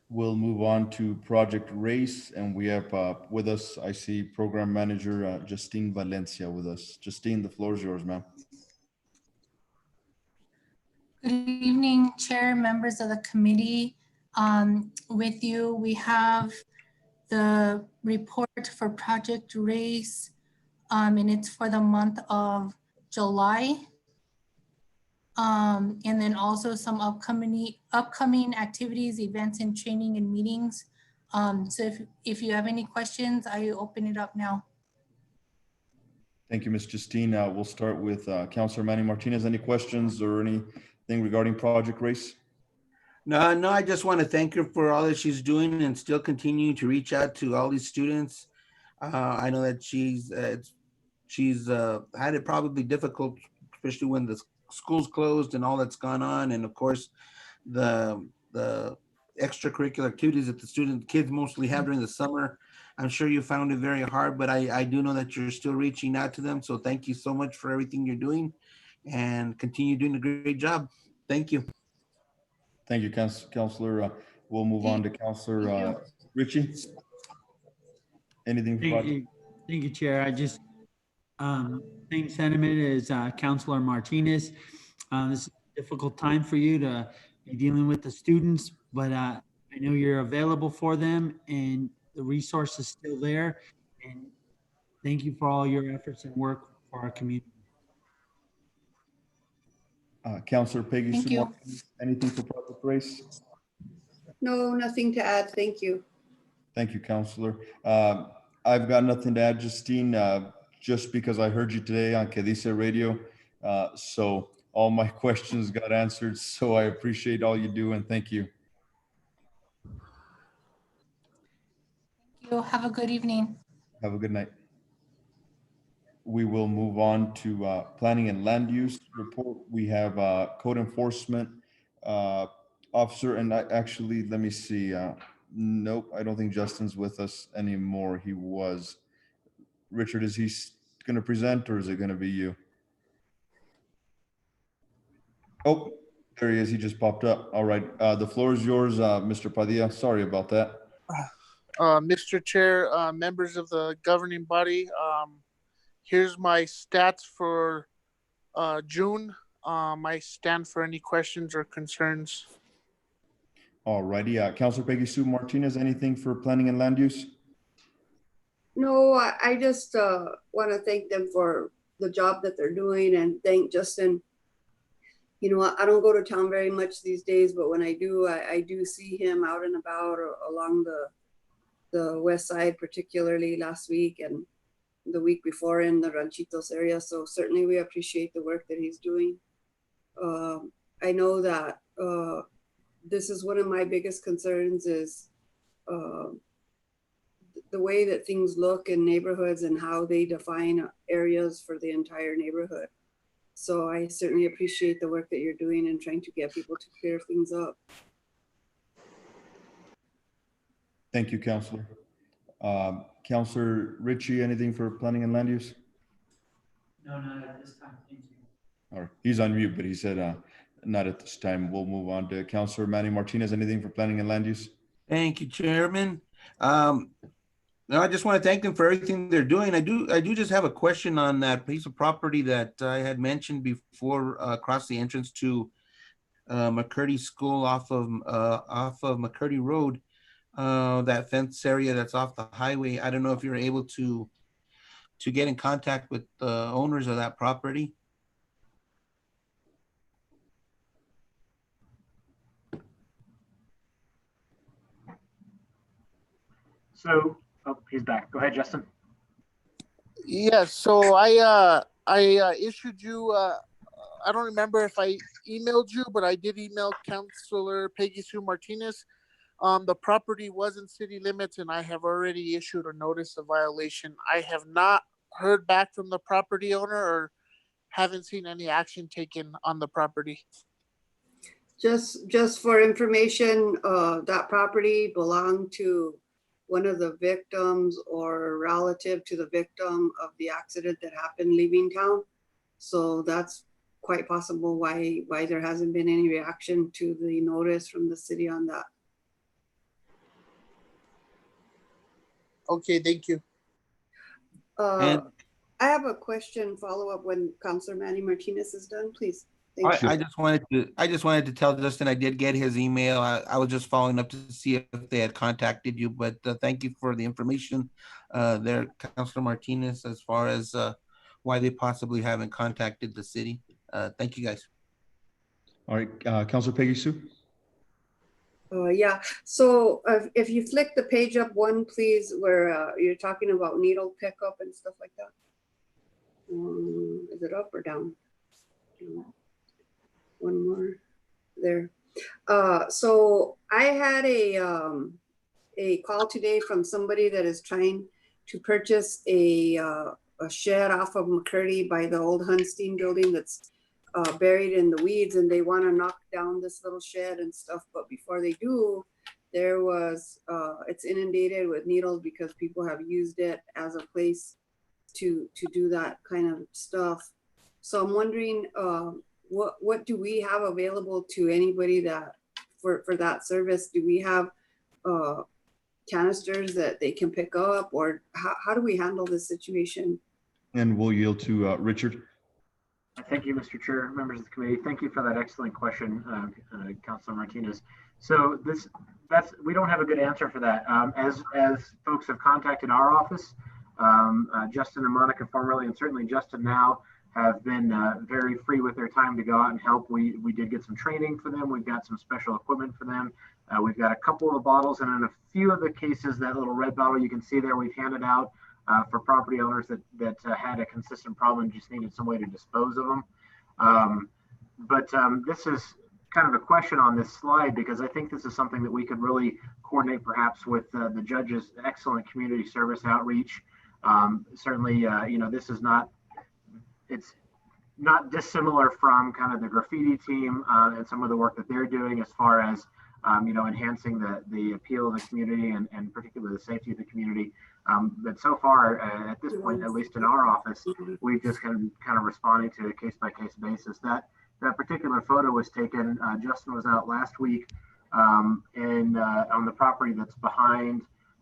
We'll move on to Project Race, and we have with us, I see Program Manager Justine Valencia with us. Justine, the floor is yours, ma'am. Good evening, Chair, members of the committee. With you, we have the report for Project Race, and it's for the month of July. And then also some upcoming activities, events, and training and meetings. So if you have any questions, I open it up now. Thank you, Ms. Justine. We'll start with Councilor Manny Martinez. Any questions or anything regarding Project Race? No, I just want to thank her for all that she's doing and still continuing to reach out to all these students. I know that she's had it probably difficult, especially when the school's closed and all that's gone on. And of course, the extracurricular activities that the kids mostly have during the summer. I'm sure you found it very hard, but I do know that you're still reaching out to them. So thank you so much for everything you're doing and continue doing a great job. Thank you. Thank you, Councilor. We'll move on to Councilor Ritchie. Anything? Thank you, Chair. I just, same sentiment as Councilor Martinez. This is a difficult time for you to be dealing with the students, but I know you're available for them and the resource is still there. And thank you for all your efforts and work for our community. Councillor Peggy Thank Sue you. Martinez, anything for Project Race? No, nothing to add. Thank you. Thank you, Councillor. I've got nothing to add, Justine, just because I heard you today on Que Dice Radio. So all my questions got answered. So I appreciate all you do and thank you. Thank you. Have a good evening. Have a good night. We will move on to planning and land use report. We have code enforcement officer, and actually, let me see. Nope, I don't think Justin's with us anymore. He was. Richard, is he going to present or is it going to be you? Oh, there he is. He just popped up. All right. The floor is yours, Mr. Padilla. Sorry about that. Mr. Chair, members of the governing body, here's my stats for June. I stand for any questions or concerns. All righty. Councilor Peggy Sue Martinez, anything for planning and land use? No, I just want to thank them for the job that they're doing and thank Justin. You know, I don't go to town very much these days, but when I do, I do see him out and about or along the west side, particularly last week and the week before in the Ranchitos area. So certainly we appreciate the work that he's doing. I know that this is one of my biggest concerns is the way that things look in neighborhoods and how they define areas for the entire neighborhood. So I certainly appreciate the work that you're doing and trying to get people to clear things up. Thank you, Councilor. Councilor Ritchie, anything for planning and land use? No, not at this time. Thank you. All right. He's on mute, but he said not at this time. We'll move on to Councilor Manny Martinez. Anything for planning and land use? Thank you, Chairman. No, I just want to thank them for everything they're doing. I do just have a question on that piece of property that I had mentioned before, across the entrance to McCurdy School off of McCurdy Road. That fence area that's off the highway. I don't know if you're able to get in contact with the owners of that property. So, oh, he's back. Go ahead, Justin. Yes, so I issued you, I don't remember if I emailed you, but I did email Councillor Peggy Sue Martinez. The property was in city limits and I have already issued a notice of violation. I have not heard back from the property owner or haven't seen any action taken on the property. Just for information, that property belonged to one of the victims or relative to the victim of the accident that happened leaving town. So that's quite possible why there hasn't been any reaction to the notice from the city on that. Okay, thank you. I have a question follow-up when Councillor Manny Martinez is done, please. Thank you. I just wanted to tell Justin I did get his email. I was just following up to see if they had contacted you, but thank you for the information there, Councilor Martinez, as far as why they possibly haven't contacted the city. Thank you, guys. All right, Councilor Peggy Sue. Yeah, so if you flick the page up one, please, where you're talking about needle pickup and stuff like that. Is it up or down? One more there. So I had a call today from somebody that is trying to purchase a shed off of McCurdy by the old Hunstein building that's buried in the weeds, and they want to knock down this little shed and stuff. But before they do, there was it's inundated with needles because people have used it as a place to do that kind of stuff. So I'm wondering, what do we have available to anybody that for that service? Do we have canisters that they can pick up, or how do we handle this situation? And we'll yield to Richard. Thank you, Mr. Chair, members of the committee. Thank you for that excellent question, Councilor Martinez. So we don't have a good answer for that. As folks have contacted our office, Justin and Monica formerly, and certainly Justin now, have been very free with their time to go out and help. We did get some training for them. We've got some special equipment for them. We've got a couple of bottles, and in a few of the cases, that little red bottle you can see there, we've handed out for property owners that had a consistent problem and just needed some way to dispose of them. This is kind of a question on this slide, because I think this is something that we could really coordinate perhaps with the judge's excellent community service outreach. Certainly, this is it's not dissimilar from kind of the graffiti team and some of the work that they're doing as far as enhancing the appeal of the community and particularly the safety of the community. But so far, at this point, at least in our office, we've just kind of responding to a case-by-case basis. That particular photo was taken. Justin was out last week on the property that's behind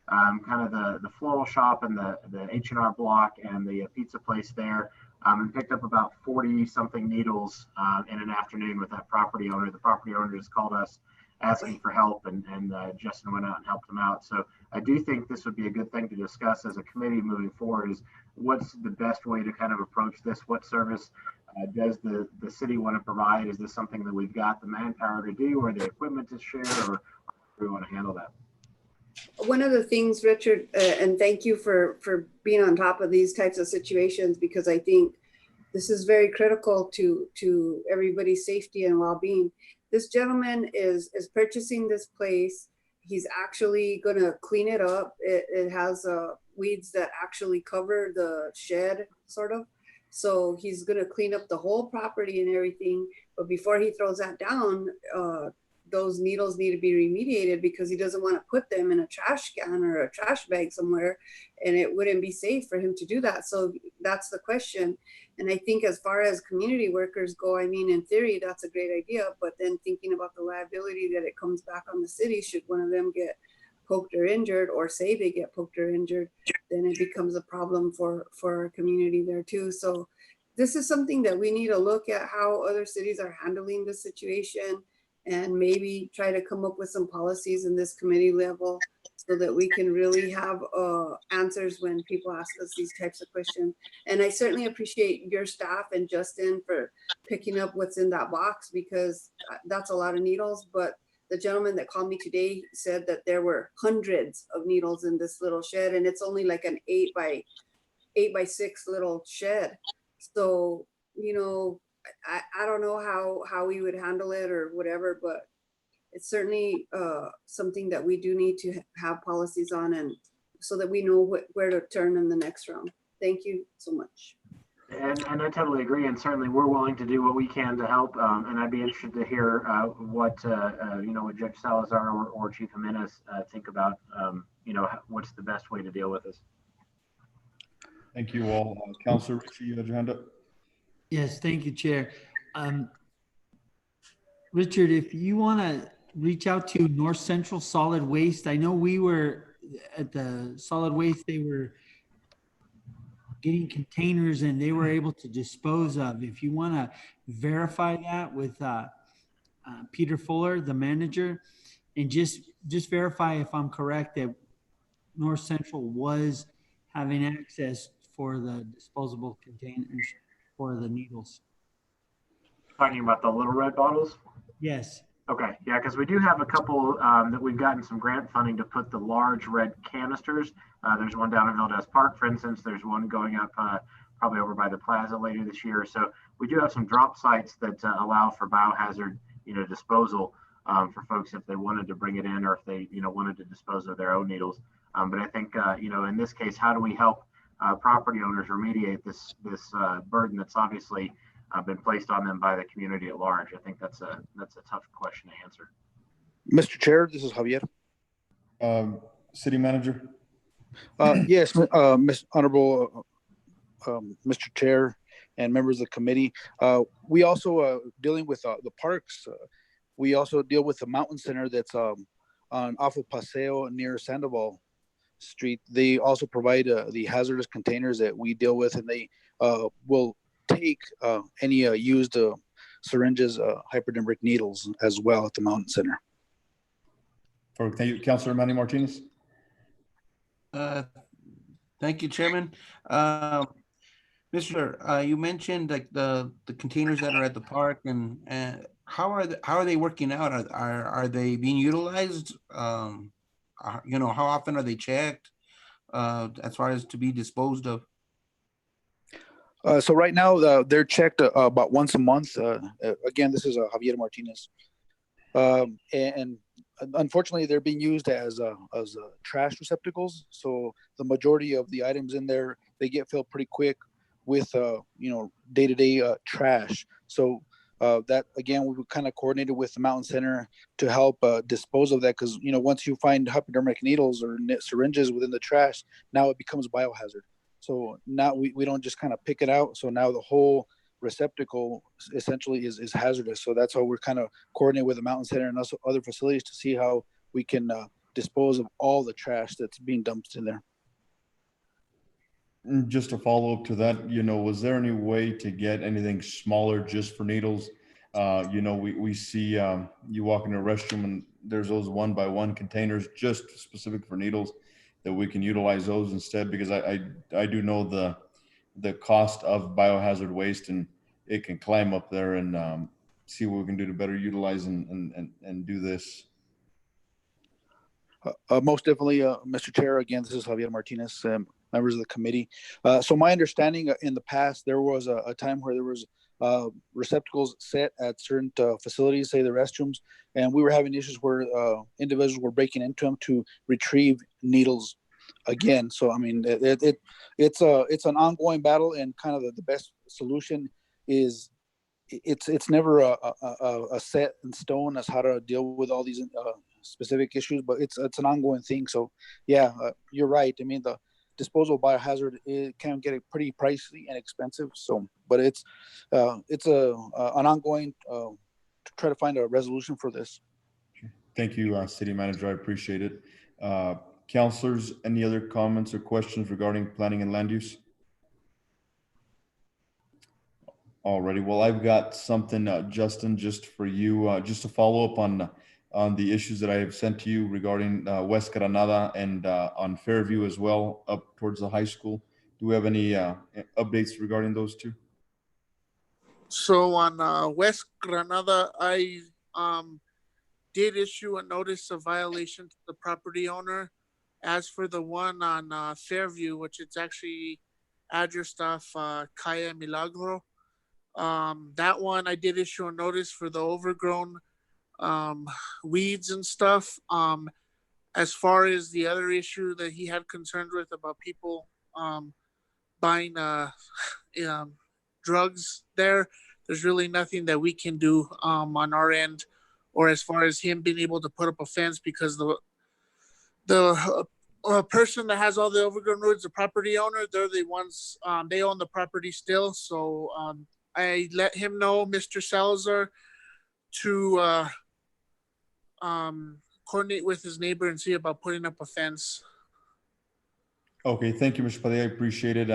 kind of the floral shop and the H&R Block and the pizza place there, and picked up about 40-something needles in an afternoon with that property owner. The property owner just called us asking for help, and Justin went out and helped them out. So I do think this would be a good thing to discuss as a committee moving forward, is what's the best way to kind of approach this? What service does the city want to provide? Is this something that we've got the manpower to do, or the equipment to share, or how do we want to handle that? One of the things, Richard, and thank you for being on top of these types of situations, because I think this is very critical to everybody's safety and well-being. This gentleman is purchasing this place. He's actually going to clean it up. It has weeds that actually cover the shed, sort of. So he's going to clean up the whole property and everything. But before he throws that down, those needles need to be remediated, because he doesn't want to put them in a trash can or a trash bag somewhere, and it wouldn't be safe for him to do that. So that's the question. And I think as far as community workers go, I mean, in theory, that's a great idea, but then thinking about the liability that it comes back on the city should one of them get poked or injured, or say they get poked or injured, then it becomes a problem for our community there too. So this is something that we need to look at, how other cities are handling this situation, and maybe try to come up with some policies in this committee level so that we can really have answers when people ask us these types of questions. And I certainly appreciate your staff and Justin for picking up what's in that box, because that's a lot of needles. But the gentleman that called me today said that there were hundreds of needles in this little shed, and it's only like an 8 by 6 little shed. So, I don't know how we would handle it or whatever, but it's certainly something that we do need to have policies on, and so that we know where to turn in the next round. Thank you so much. And I totally agree, and certainly we're willing to do what we can to help. And I'd be interested to hear what Judge Salazar or Chief Jimenez think about what's the best way to deal with this. Thank you all. Councillor Ritchie, you had your hand up. Yes, thank you, Chair. Richard, if you want to reach out to North Central Solid Waste, I know we were at the solid waste, they were getting containers and they were able to dispose of. If you want to verify that with Peter Fuller, the manager, and just verify if I'm correct that North Central was having access for the disposable containers for the needles. Talking about the little red bottles? Yes. Okay, yeah, because we do have a couple that we've gotten some grant funding to put the large red canisters. There's one down in Valdez Park, for instance. There's one going up probably over by the plaza later this year. So we do have some drop sites that allow for biohazard, disposal for folks if they wanted to bring it in, or if they, wanted to dispose of their own needles. But I think, in this case, how do we help property owners remediate this burden that's obviously been placed on them by the community at large? I think that's a tough question to answer. Mr. Chair, this is Javier. City Manager. Yes, Honorable Mr. Chair and members of the committee. We also dealing with the parks. We also deal with the mountain center that's off of Paseo near Sandoval Street. They also provide the hazardous containers that we deal with, and they will take any used syringes, hypodermic needles as well at the Mountain Center. Thank you, Councillor Manny Martinez. Thank you, Chairman. Mr. You mentioned like the containers that are at the park, and how are they working out? Are they being utilized? You know, how often are they checked as far as to be disposed of? So right now they're checked about once a month. Again, this is Javier Martinez, and unfortunately they're being used as trash receptacles. So the majority of the items in there, they get filled pretty quick with you know, day-to-day trash. So that, again, we kind of coordinated with the Mountain Center to help dispose of that, because, you know, once you find hypodermic needles or syringes within the trash, now it becomes biohazard. So now we don't just kind of pick it out. So now the whole receptacle essentially is hazardous. So that's how we're kind of coordinating with the Mountain Center and also other facilities to see how we can dispose of all the trash that's being dumped in there. Just to follow up to that, you know, was there any way to get anything smaller just for needles? You know, we see you walk in a restroom and there's those 1x1 containers just specific for needles, that we can utilize those instead, because I do know the cost of biohazard waste, and it can climb up there, and see what we can do to better utilize and do this. Most definitely, Mr. Chair. Again, this is Javier Martinez, members of the committee. So my understanding in the past, there was a time where there was receptacles set at certain facilities, say the restrooms, and we were having issues where individuals were breaking into them to retrieve needles again. So I mean, it's an ongoing battle, and kind of the best solution is it's never a set in stone as how to deal with all these specific issues, but it's an ongoing thing. So yeah, you're right. I mean, the disposal of biohazard, it can get pretty pricey and expensive. So, but it's an ongoing to try to find a resolution for this. Thank you, City Manager. I appreciate it. Councillors, any other comments or questions regarding planning and land use? Alrighty. Well, I've got something, Justin, just for you, just to follow up on the issues that I have sent to you regarding West Granada and on Fairview as well, up towards the high school. Do we have any updates regarding those two? So on West Granada, I did issue a notice of violation to the property owner. As for the one on Fairview, which it's actually addressed off Calle Milagro, that one I did issue a notice for the overgrown weeds and stuff. As far as the other issue that he had concerns with about people buying drugs there's really nothing that we can do on our end, or as far as him being able to put up a fence, because the person that has all the overgrown weeds, the property owner, they're the ones, they own the property still. So I let him know, Mr. Salazar, to coordinate with his neighbor and see about putting up a fence. Okay, thank you, Mr. Padilla. I appreciate it.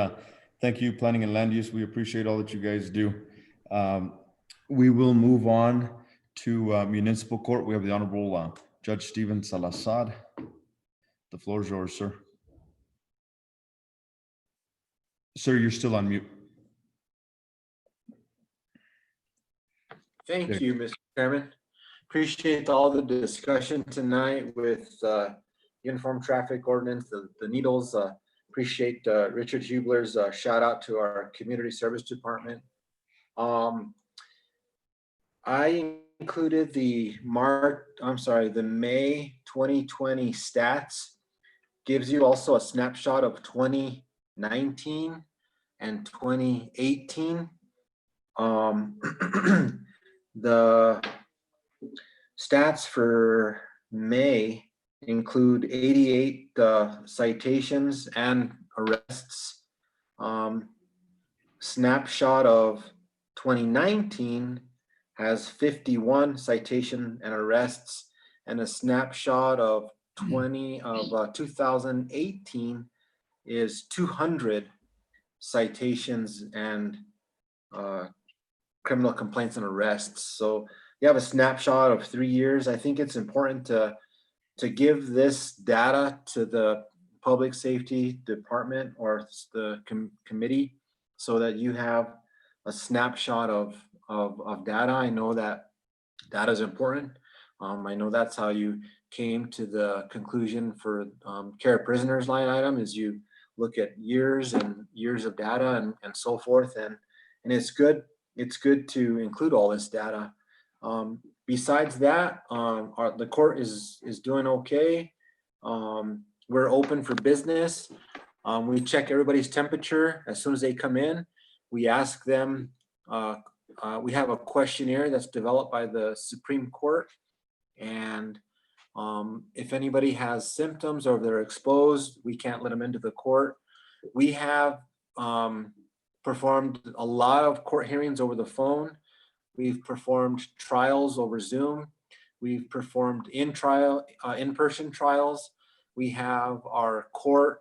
Thank you, Planning and Land Use. We appreciate all that you guys do. We will move on to Municipal Court. We have the Honorable Judge Steven Salazar. The floor is yours, sir. Sir, you're still on mute. Thank you, Mr. Chairman. Appreciate all the discussion tonight with uniform traffic ordinance, the needles. Appreciate Richard Hubler's shout out to our community service department. I included the May 2020 stats. Gives you also a snapshot of 2019 and 2018. The stats for May include 88 citations and arrests. Snapshot of 2019 has 51 citation and arrests, and a snapshot of 2018 is 200 citations and criminal complaints and arrests. So you have a snapshot of 3 years. I think it's important to give this data to the Public Safety Department or the committee so that you have a snapshot of data. I know that data is important. I know that's how you came to the conclusion for care of prisoners line item is you look at years and years of data and so forth. And it's good to include all this data. Besides that, the court is doing okay. We're open for business. We check everybody's temperature as soon as they come in. We ask them, we have a questionnaire that's developed by the Supreme Court. And if anybody has symptoms or if they're exposed, we can't let them into the court. We have performed a lot of court hearings over the phone. We've performed trials over Zoom. We've performed in-person trials. We have our court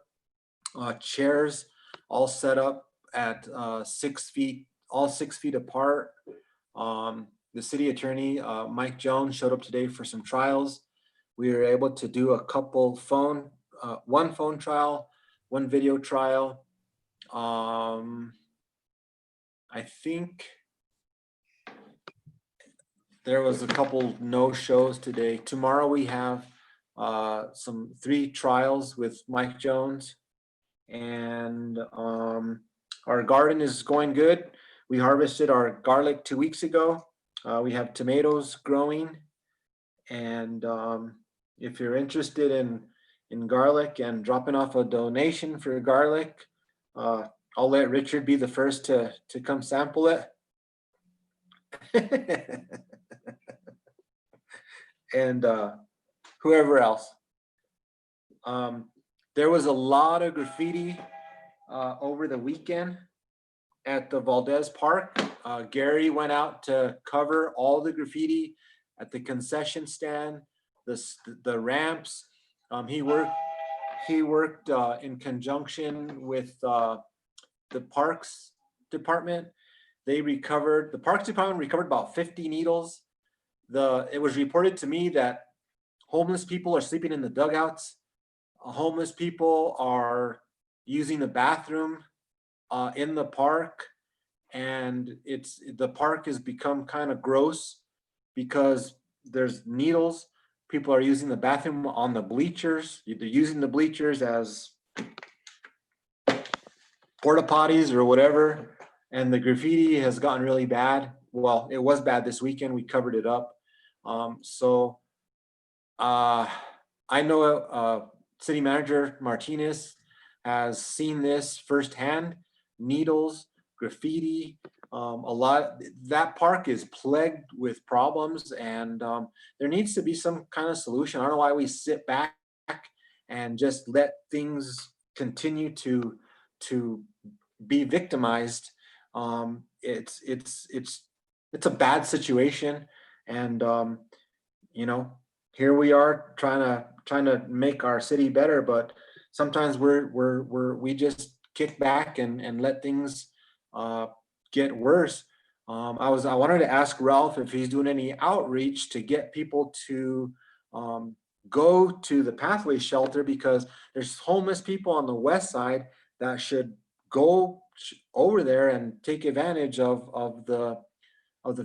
chairs all set up at 6 feet, all 6 feet apart. The city attorney, Mike Jones, showed up today for some trials. We were able to do a couple one phone trial, one video trial. I think there was a couple no shows today. Tomorrow we have 3 trials with Mike Jones, and our garden is going good. We harvested our garlic 2 weeks ago. We have tomatoes growing, and if you're interested in garlic and dropping off a donation for garlic, I'll let Richard be the first to come sample it. And whoever else. There was a lot of graffiti over the weekend at the Valdez Park. Gary went out to cover all the graffiti at the concession stand, the ramps. He worked in conjunction with the Parks Department. The Parks Department recovered about 50 needles. It was reported to me that homeless people are sleeping in the dugouts. Homeless people are using the bathroom in the park, and the park has become kind of gross because there's needles. People are using the bathroom on the bleachers. They're using the bleachers as porta potties or whatever, and the graffiti has gotten really bad. Well, it was bad this weekend. We covered it up. So I know City Manager Martinez has seen this firsthand. Needles, graffiti, that park is plagued with problems, and there needs to be some kind of solution. I don't know why we sit back and just let things continue to be victimized. It's a bad situation, and here we are trying to make our city better, but sometimes we just kick back and let things get worse. I wanted to ask Ralph if he's doing any outreach to get people to go to the Pathway Shelter, because there's homeless people on the west side that should go over there and take advantage of the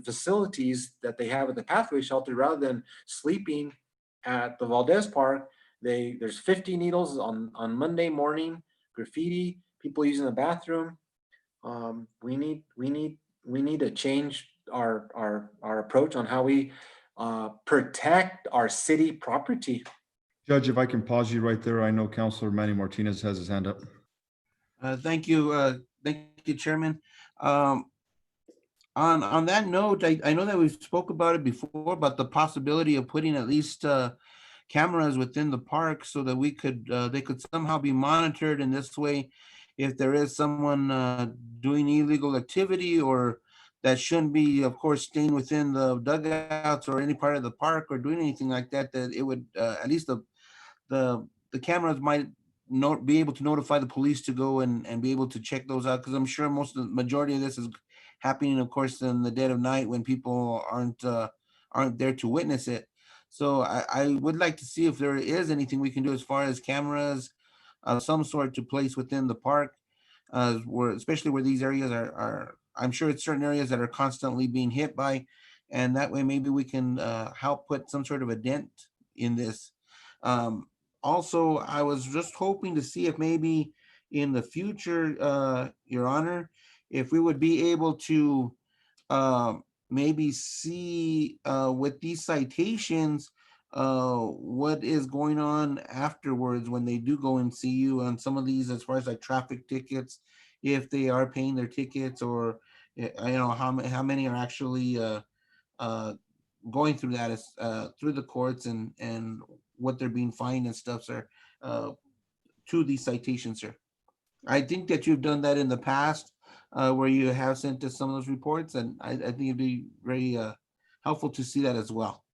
facilities that they have at the Pathway Shelter rather than sleeping at the Valdez Park. There's 50 needles on Monday morning, graffiti, people using the bathroom. We need to change our approach on how we protect our city property. Judge, if I can pause you right there. I know Councillor Manny Martinez has his hand up. Thank you, Chairman. On that note, I know that we've spoke about it before, about the possibility of putting at least cameras within the park so that they could somehow be monitored in this way. If there is someone doing illegal activity or that shouldn't be, of course, staying within the dugouts or any part of the park or doing anything like that, that it would at least the cameras might be able to notify the police to go and be able to check those out, because I'm sure the majority of this happening, of course, in the dead of night when people aren't there to witness it. So I would like to see if there is anything we can do as far as cameras of some sort to place within the park, especially where these areas are, I'm sure it's certain areas that are constantly being hit by, and that way maybe we can help put some sort of a dent in this. Also, I was just hoping to see if maybe in the future, Your Honor, if we would be able to maybe see with these citations, what is going on afterwards when they do go and see you on some of these, as far as like traffic tickets, if they are paying their tickets, or how many are actually going through that through the courts, and what they're being fined and stuff, sir, to these citations, sir. I think that you've done that in the past, where you have sent us some of those reports, and I think it'd be very helpful to see that as well.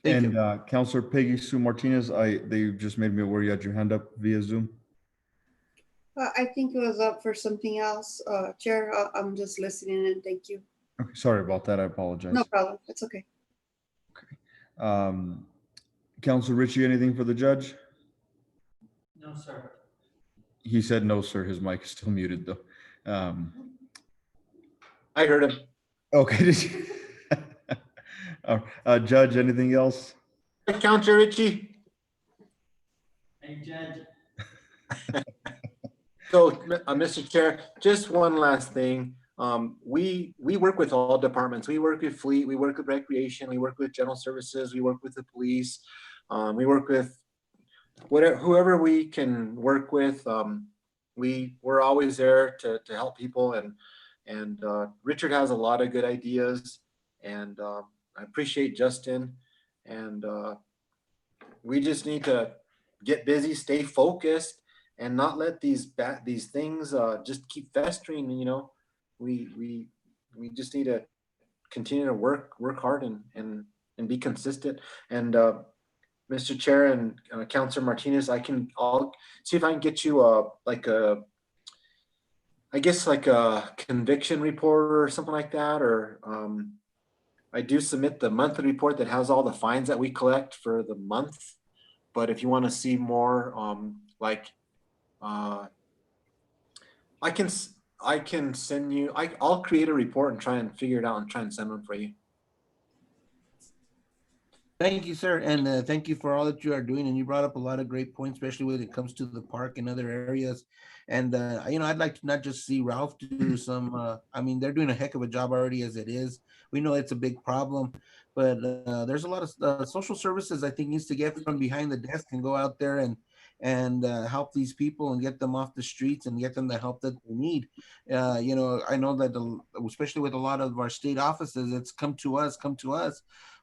Thank you. Councillor Peggy Sue Martinez, they just made me aware you had your hand up via Zoom. I think it was up for something else. Chair, I'm just listening and thank you. Okay, sorry about that. I apologize. No problem. It's okay. Councillor Ritchie, anything for the judge? No, sir. He said no, sir. His mic is still muted, though. I heard him. Okay. Did you? Judge, anything else? Councillor Ritchie. Hey, Judge. So, Mr. Chair, just one last thing. We work with all departments. We work with fleet, we work with recreation, we work with general services, we work with the police, we work with whoever we can work with. We're always there to help people, and Richard has a lot of good ideas, and I appreciate Justin, and we just need to get busy, stay focused, and not let these things just keep festering. We just need to continue to work hard and be consistent. And Mr. Chair and Councillor Martinez, I'll see if I can get you a conviction report or something like that, or I do submit the monthly report that has all the fines that we collect for the month. But if you want to see more, I can send you, I'll create a report and try and figure it out and try and send them for you. Thank you, sir. And thank you for all that you are doing. And you brought up a lot of great points, especially when it comes to the park and other areas. And, I'd like to not just see Ralph do some, they're doing a heck of a job already as it is. We know it's a big problem, but there's a lot of social services I think needs to get from behind the desk and go out there and help these people and get them off the streets and get them the help that they need. I know that especially with a lot of our state offices, it's come to us.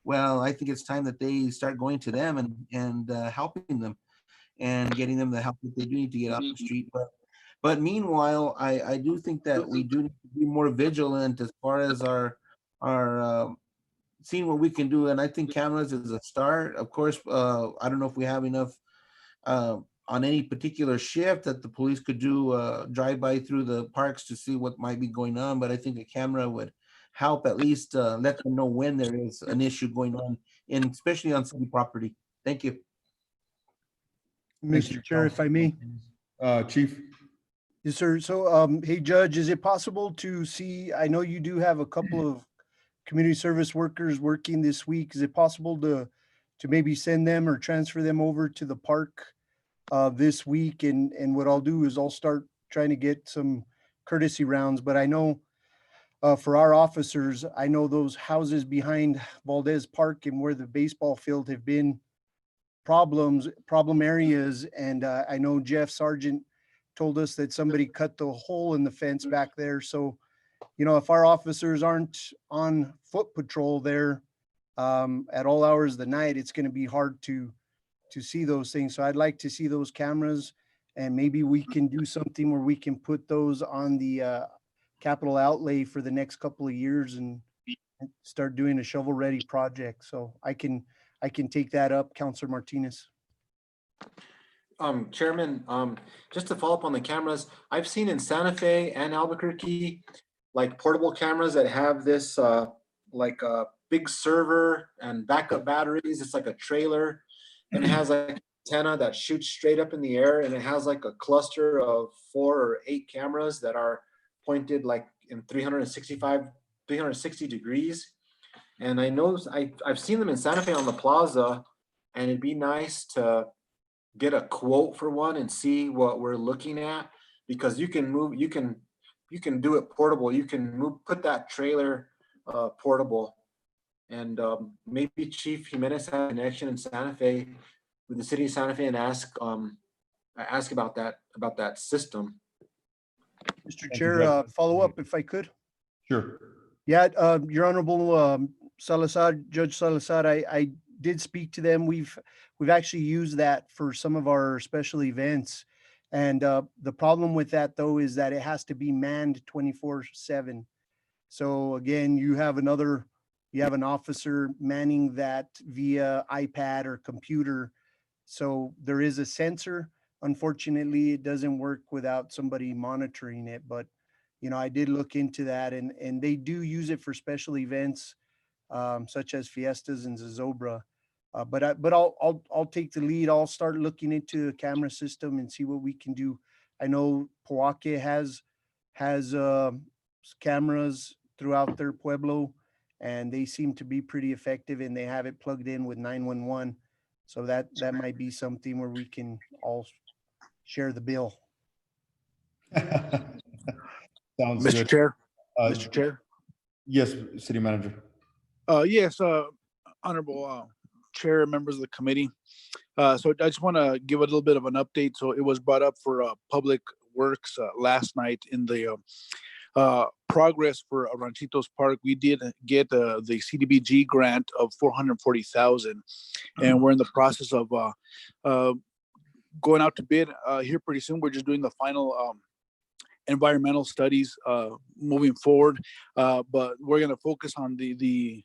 Well, I think it's time that they start going to them and helping them and getting them the help that they do need to get off the street. But meanwhile, I do think that we do need to be more vigilant as far as our seeing what we can do. And I think cameras is a start. Of course, I don't know if we have enough on any particular shift that the police could do drive by through the parks to see what might be going on. But I think a camera would help at least let them know when there is an issue going on, and especially on city property. Thank you. Mr. Chair, if I may. Chief. Yes, sir. So, hey, Judge, is it possible to see, I know you do have a couple of community service workers working this week. Is it possible to maybe send them or transfer them over to the park this week? And what I'll do is I'll start trying to get some courtesy rounds, but I know for our officers, I know those houses behind Valdez Park and where the baseball field have been problem areas. And I know Jeff Sargent told us that somebody cut the hole in the fence back there. So, if our officers aren't on foot patrol there at all hours of the night, it's going to be hard to see those things. So I'd like to see those cameras, and maybe we can do something where we can put those on the capital outlay for the next couple of years and start doing a shovel-ready project. So I can take that up, Councillor Martinez. Chairman, just to follow up on the cameras, I've seen in Santa Fe and Albuquerque like portable cameras that have this like a big server and backup batteries. It's like a trailer, and it has like antenna that shoots straight up in the air, and it has like a cluster of 4 or 8 cameras that are pointed like in 360 degrees. And I know I've seen them in Santa Fe on the plaza, and it'd be nice to get a quote for one and see what we're looking at, because you can move, you can do it portable. You can put that trailer portable, and maybe Chief Jimenez has a connection in Santa Fe with the city of Santa Fe and ask about that system. Mr. Chair, follow up if I could. Sure. Yeah, Your Honorable Salazar, Judge Salazar, I did speak to them. We've actually used that for some of our special events. And the problem with that though is that it has to be manned 24/7. So again, you have an officer manning that via iPad or computer. So there is a sensor. Unfortunately, it doesn't work without somebody monitoring it, but I did look into that, and they do use it for special events, such as fiestas and Zozobra. But I'll take the lead. I'll start looking into a camera system and see what we can do. I know Poake has cameras throughout their pueblo, and they seem to be pretty effective, and they have it plugged in with 911. So that might be something where we can all share the bill. Sounds Mr. good. Chair, Mr. Chair. Yes, City Manager. Yes, Honorable Chair, members of the committee. So I just want to give a little bit of an update. So it was brought up for Public Works last night in the progress for Ranchitos Park. We did get the CDBG grant of $440,000, and we're in the process of going out to bid here pretty soon. We're just doing the final environmental studies moving forward, but we're going to focus on the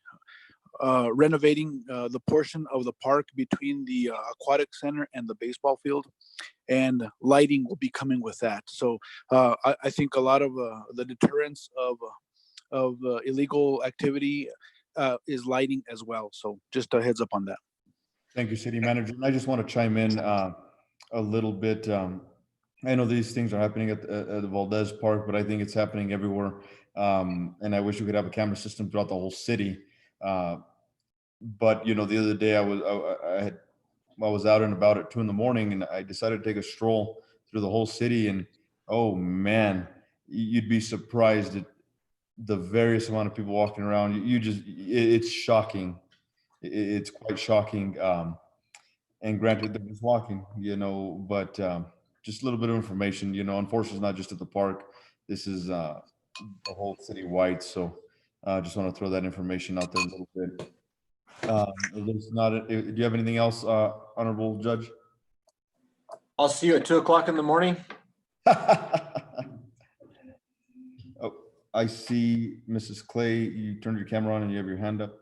renovating the portion of the park between the aquatic center and the baseball field, and lighting will be coming with that. So I think a lot of the deterrence of illegal activity is lighting as well. So just a heads up on that. Thank you, City Manager. And I just want to chime in a little bit. I know these things are happening at the Valdez Park, but I think it's happening everywhere. And I wish we could have a camera system throughout the whole city. But the other day I was out and about at 2 a.m, and I decided to take a stroll through the whole city, and oh man, you'd be surprised at the various amount of people walking around. It's shocking. It's quite shocking. And granted, they're just walking, but just a little bit of information. Unfortunately, it's not just at the park. This is the whole city-wide. So I just want to throw that information out there a little bit. Do you have anything else, Honorable Judge? I'll see you at 2 o'clock in the morning. Oh, I see Mrs. Clay. You turned your camera on and you have your hand up.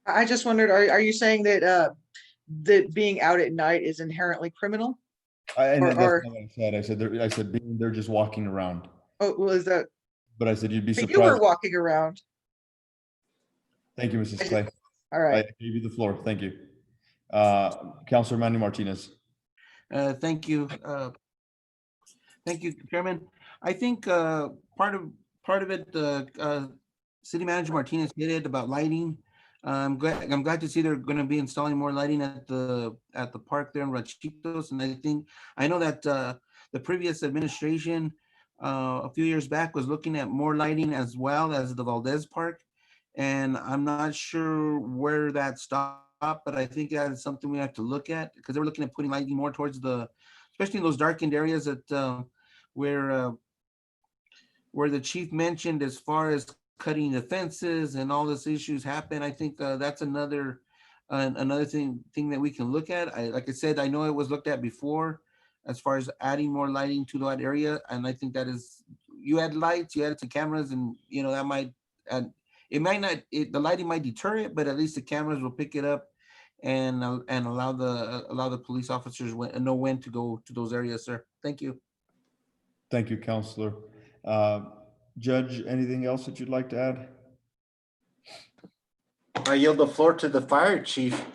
I just wondered, are you saying that that being out at night is inherently criminal? That's not what I said. I said they're just walking around. Oh, well, is that? But I said you'd be surprised. You were walking around. Thank you, Mrs. Clay. All right. I gave you the floor. Thank you. Councillor Manny Martinez. Thank you. Thank you, Chairman. I think part of it, City Manager Martinez hit it about lighting. I'm glad to see they're going to be installing more lighting at the park there in Ranchitos, and I know that the previous administration a few years back was looking at more lighting as well as the Valdez Park, and I'm not sure where that stopped, but I think that is something we have to look at, because they were looking at putting lighting more towards especially in those darkened areas that where the chief mentioned as far as cutting the fences and all these issues happen. I think that's another thing that we can look at. Like I said, I know it was looked at before as far as adding more lighting to that area, and I think that is, you add lights, you add it to cameras, and that might, and it might not, the lighting might deter it, but at least the cameras will pick it up and allow the police officers know when to go to those areas, sir. Thank you. Thank you, Councillor. Judge, anything else that you'd like to add? I yield the floor to the fire chief.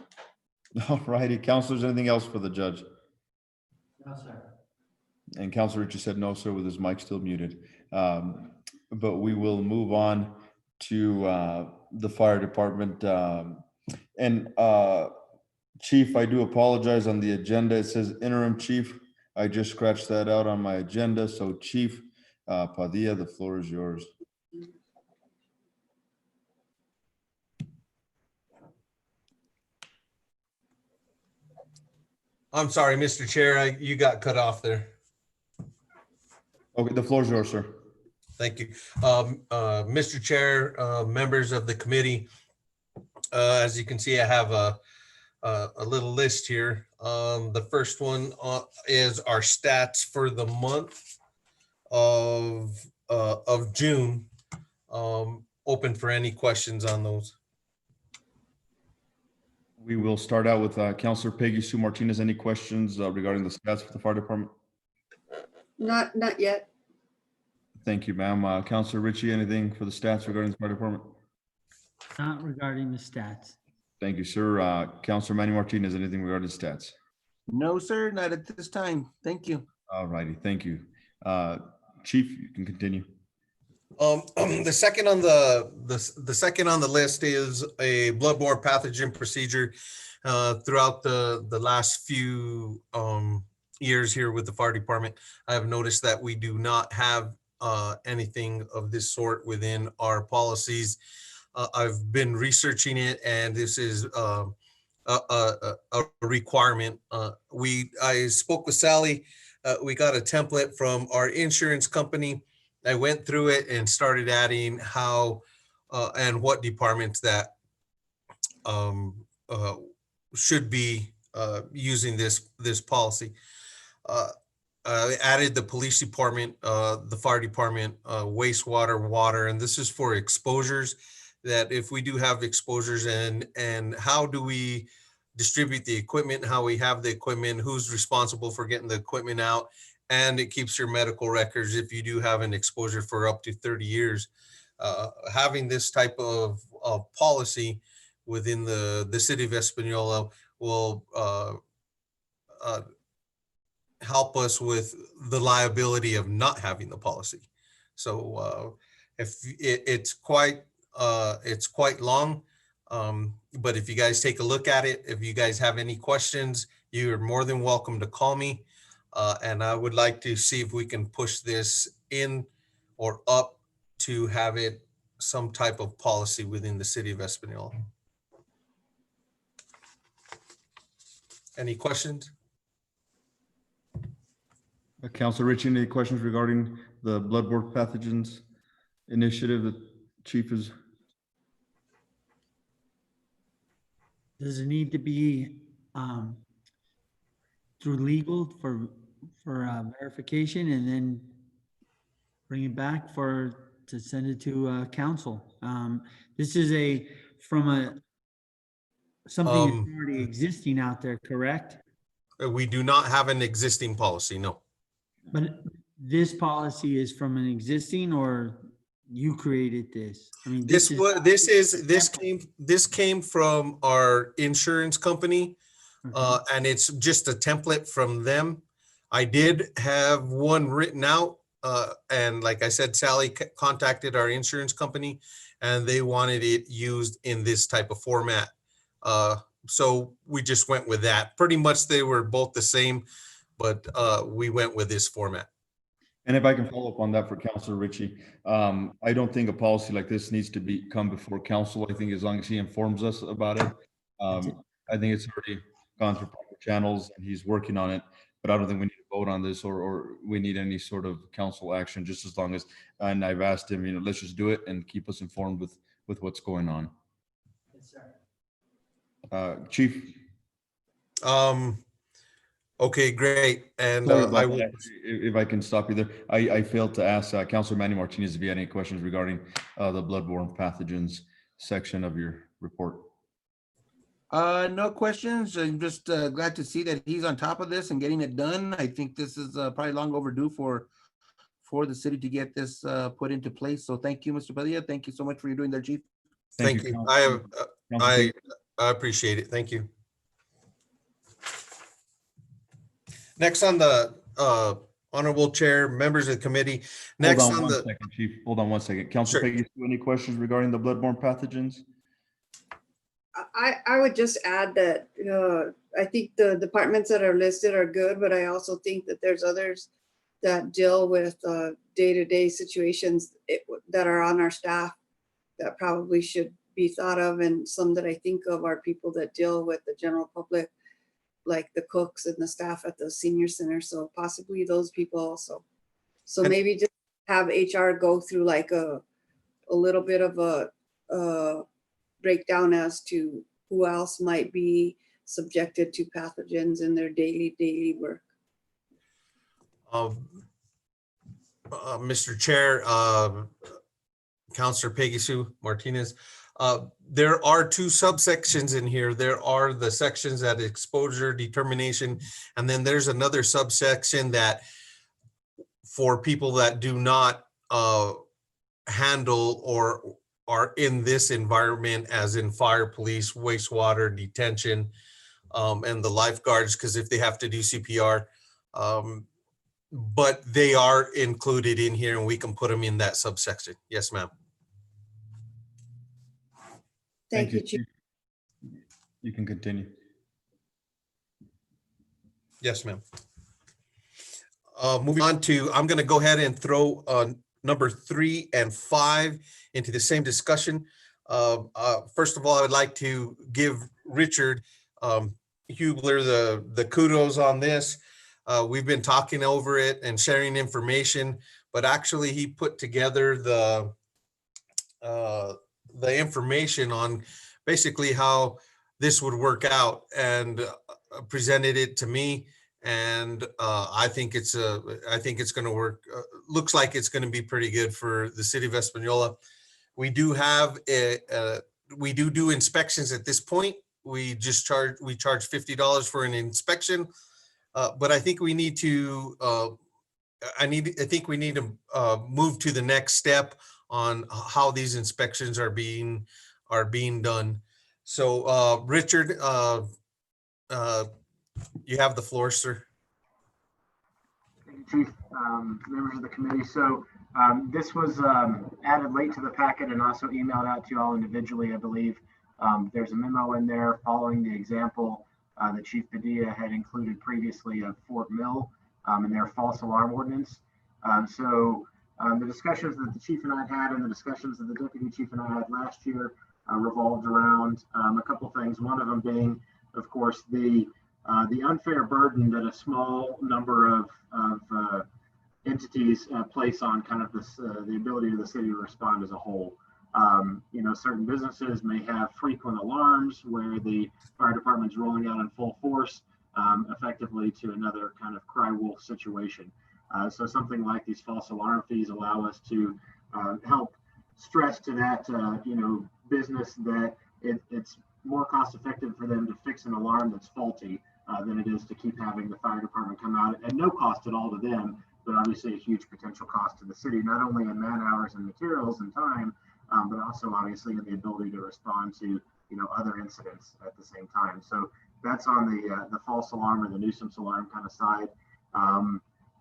All righty, councilors, anything else for the judge? No, sir. And Councilor Richie said no, sir, with his mic still muted. But we will move on to the fire department. And Chief, I do apologize on the agenda. It says interim chief. I just scratched that out on my agenda. So Chief Padilla, the floor is yours. I'm sorry, Mr. Chair, you got cut off there. Okay, the floor is yours, sir. Thank you. Mr. Chair, members of the committee, as you can see, I have a little list here. The first one is our stats for the month of June. Open for any questions on those. We will start out with Councilor Peggy Sue Martinez. Any questions regarding the stats for the fire department? Not yet. Thank you, ma'am. Councilor Richie, anything for the stats regarding the fire department? Not regarding the stats. Thank you, sir. Councilor Manny Martinez, anything regarding the stats? No, sir, not at this time. Thank you. All righty, thank you. Chief, you can continue. The second on the list is a blood-borne pathogen procedure. Throughout the last few years here with the fire department, I have noticed that we do not have anything of this sort within our policies. I've been researching it, and this is a requirement. I spoke with Sally. We got a template from our insurance company. I went through it and started adding how and what departments that should be using this policy. I added the police department, the fire department, wastewater, water, and this is for exposures. That if we do have exposures, and how do we distribute the equipment, how we have the equipment, who's responsible for getting the equipment out, and it keeps your medical records if you do have an exposure for up to 30 years. Having this type of policy within the city of Espanola will help us with the liability of not having the policy. So if it's quite long, but if you guys take a look at it, if you guys have any questions, you're more than welcome to call me. And I would like to see if we can push this in or up to have it some type of policy within the city of Espanola. Any questions? Councilor Richie, any questions regarding the blood-borne pathogens initiative that Chief is? Does it need to be through legal for verification and then bring it back to send it to council? This is something that's already existing out there, correct? We do not have an existing policy, no. But this policy is from an existing, or you created this? I mean, this came from our insurance company, and it's just a template from them. I did have one written out, and like I said, Sally contacted our insurance company, and they wanted it used in this type of format. So we just went with that. Pretty much they were both the same, but we went with this format. And if I can follow up on that for Councilor Richie, I don't think a policy like this needs to come before council. I think as long as he informs us about it, I think it's already gone through proper channels and he's working on it. But I don't think we need to vote on this or we need any sort of council action, just as long as, and I've asked him, let's just do it and keep us informed with what's going on. Yes, sir. Chief. Okay, great. And Sorry about that. If I can stop you there, I failed to ask Councilor Manny Martinez if you had any questions regarding the blood-borne pathogens section of your report. No questions. I'm just glad to see that he's on top of this and getting it done. I think this is probably long overdue for for the city to get this put into place. So thank you, Mr. Padilla. Thank you so much for doing that, Chief. Thank you. I appreciate it. Thank you. Next on the honorable chair, members of the committee. Next Hold on on one the second, Chief. Hold on one second. Councilor Sure. Peggy, any questions regarding the blood-borne pathogens? I would just add that I think the departments that are listed are good, but I also think that there's others that deal with day-to-day situations that are on our staff that probably should be thought of. And some that I think of are people that deal with the general public, like the cooks and the staff at the senior center. So possibly those people also. So maybe just have HR go through like a little bit of a breakdown as to who else might be subjected to pathogens in their daily work. Mr. Chair, Councillor Peggy Sue Martinez, there are two subsections in here. There are the sections that exposure determination, and then there's another subsection that for people that do not handle or are in this environment, as in fire, police, wastewater, detention, and the lifeguards, because if they have to do CPR, but they are included in here and we can put them in that subsection. Yes, ma'am. Thank you, Chief. You can continue. Yes, ma'am. Moving on to, I'm going to go ahead and throw number 3 and 5 into the same discussion. First of all, I would like to give Richard Hubler the kudos on this. We've been talking over it and sharing information, but actually he put together the information on basically how this would work out and presented it to me. And I think it's going to work. Looks like it's going to be pretty good for the city of Espanola. We do have we do inspections at this point. We charge $50 for an inspection, but I think we need to. I think we need to move to the next step on how these inspections are being done. So, Richard, you have the floor, sir. Thank you, Chief, members of the committee. So this was added late to the packet and also emailed out to you all individually, I believe. There's a memo in there following the example that Chief Padilla had included previously of Fort Mill and their false alarm ordinance. The discussions that the chief and I had and the discussions that the deputy chief and I had last year revolved around a couple things. One of them being, of course, the unfair burden that a small number of entities place on kind of this, the ability of the city to respond as a whole. Certain businesses may have frequent alarms where the fire department's rolling out in full force, effectively to another kind of cry wolf situation. So something like these false alarm fees allow us to help stress to that, business that it's more cost effective for them to fix an alarm that's faulty than it is to keep having the fire department come out at no cost at all to them, but obviously a huge potential cost to the city, not only in man hours and materials and time, but also obviously in the ability to respond to, other incidents at the same time. So that's on the false alarm or the nuisance alarm kind of side.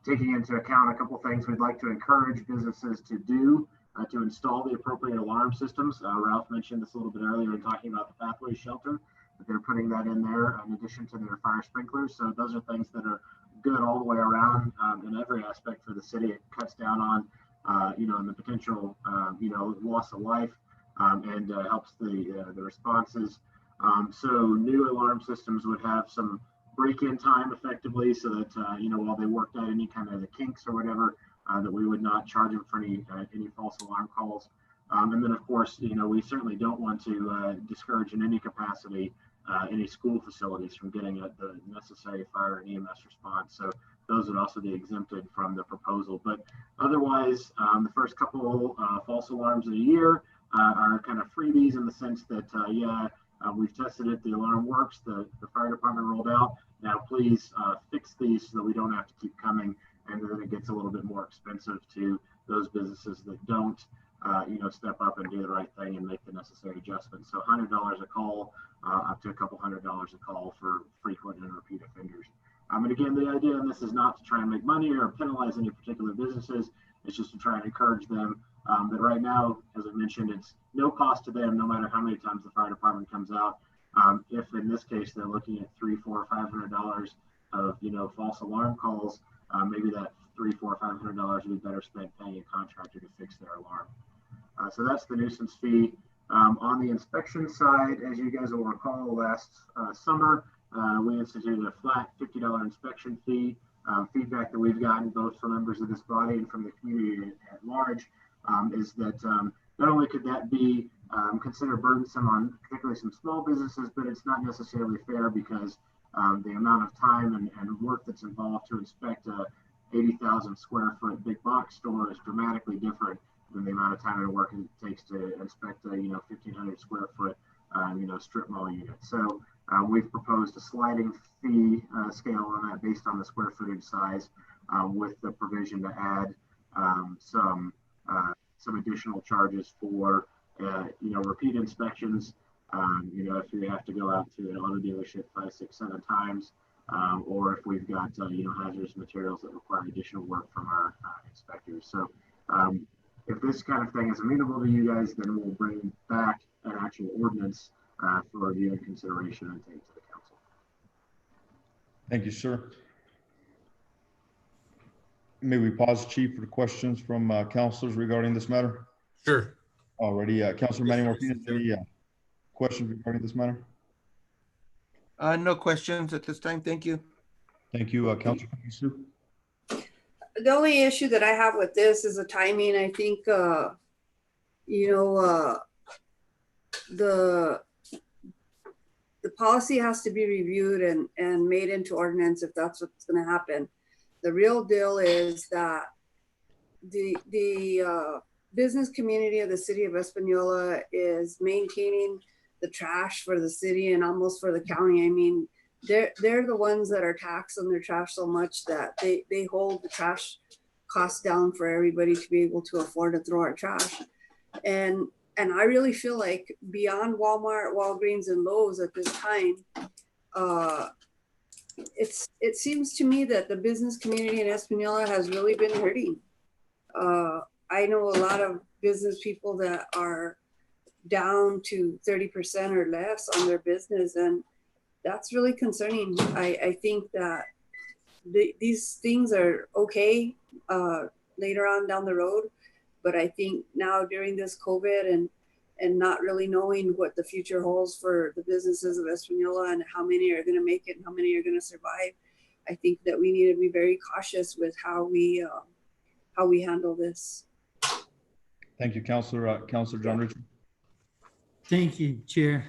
Taking into account a couple things we'd like to encourage businesses to do to install the appropriate alarm systems. Ralph mentioned this a little bit earlier in talking about the pathway shelter, that they're putting that in there in addition to their fire sprinklers. So those are things that are good all the way around in every aspect for the city. It cuts down on, the potential, loss of life and helps the responses. So new alarm systems would have some break-in time effectively so that, while they worked out any kind of the kinks or whatever, that we would not charge them for any false alarm calls. And then, of course, we certainly don't want to discourage in any capacity any school facilities from getting the necessary fire and EMS response. So those would also be exempted from the proposal. But otherwise, the first couple false alarms of the year are kind of freebies in the sense that, we've tested it, the alarm works, the fire department rolled out. Now, please fix these so that we don't have to keep coming and then it gets a little bit more expensive to those businesses that don't, step up and do the right thing and make the necessary adjustments. So $100 a call, up to a couple $100 a call for frequent and repeat offenders. And again, the idea in this is not to try and make money or penalize any particular businesses. It's just to try and encourage them. That right now, as I mentioned, it's no cost to them, no matter how many times the fire department comes out. If in this case they're looking at $300, $400, $500 of false alarm calls, maybe that $300, $400, $500 would be better spent paying a contractor to fix their alarm. So that's the nuisance fee. On the inspection side, as you guys will recall, last summer we instituted a flat $50 inspection fee. Feedback that we've gotten both from members of this body and from the community at large is that not only could that be considered burdensome on particularly some small businesses, but it's not necessarily fair because the amount of time and work that's involved to inspect a 80,000 square foot big box store is dramatically different than the amount of time and work it takes to inspect a 1,500 square foot strip mall unit. So we've proposed a sliding fee scale on that based on the square footage size, with the provision to add some additional charges for repeat inspections. If you have to go out to an auto dealership 5, 6, 7 times, or if we've got hazardous materials that require additional work from our inspectors. So if this kind of thing is amenable to you guys, then we'll bring back an actual ordinance for review and consideration and take to the council. Thank you, sir. May we pause, Chief, for the questions from councilors regarding this matter? Sure. Already, Councillor Manny Martinez, any questions regarding this matter? No questions at this time. Thank you. Thank you, Councillor Sue. The only issue that I have with this is the timing. I think, the policy has to be reviewed and made into ordinance if that's what's going to happen. The real deal is that the business community of the city of Espanola is maintaining the trash for the city and almost for the county. I mean, they're the ones that are taxed on their trash so much that they hold the trash costs down for everybody to be able to afford to throw our trash. And I really feel like beyond Walmart, Walgreens, and Lowe's at this time, it seems to me that the business community in Espanola has really been hurting. I know a lot of business people that are down to 30% or less on their business, and that's really concerning. I think that these things are okay later on down the road, but I think now during this COVID and not really knowing what the future holds for the businesses of Espanola and how many are going to make it and how many are going to survive, I think that we need to be very cautious with how we handle this. Thank you, Councillor. Councillor John Richard. Thank you, Chair.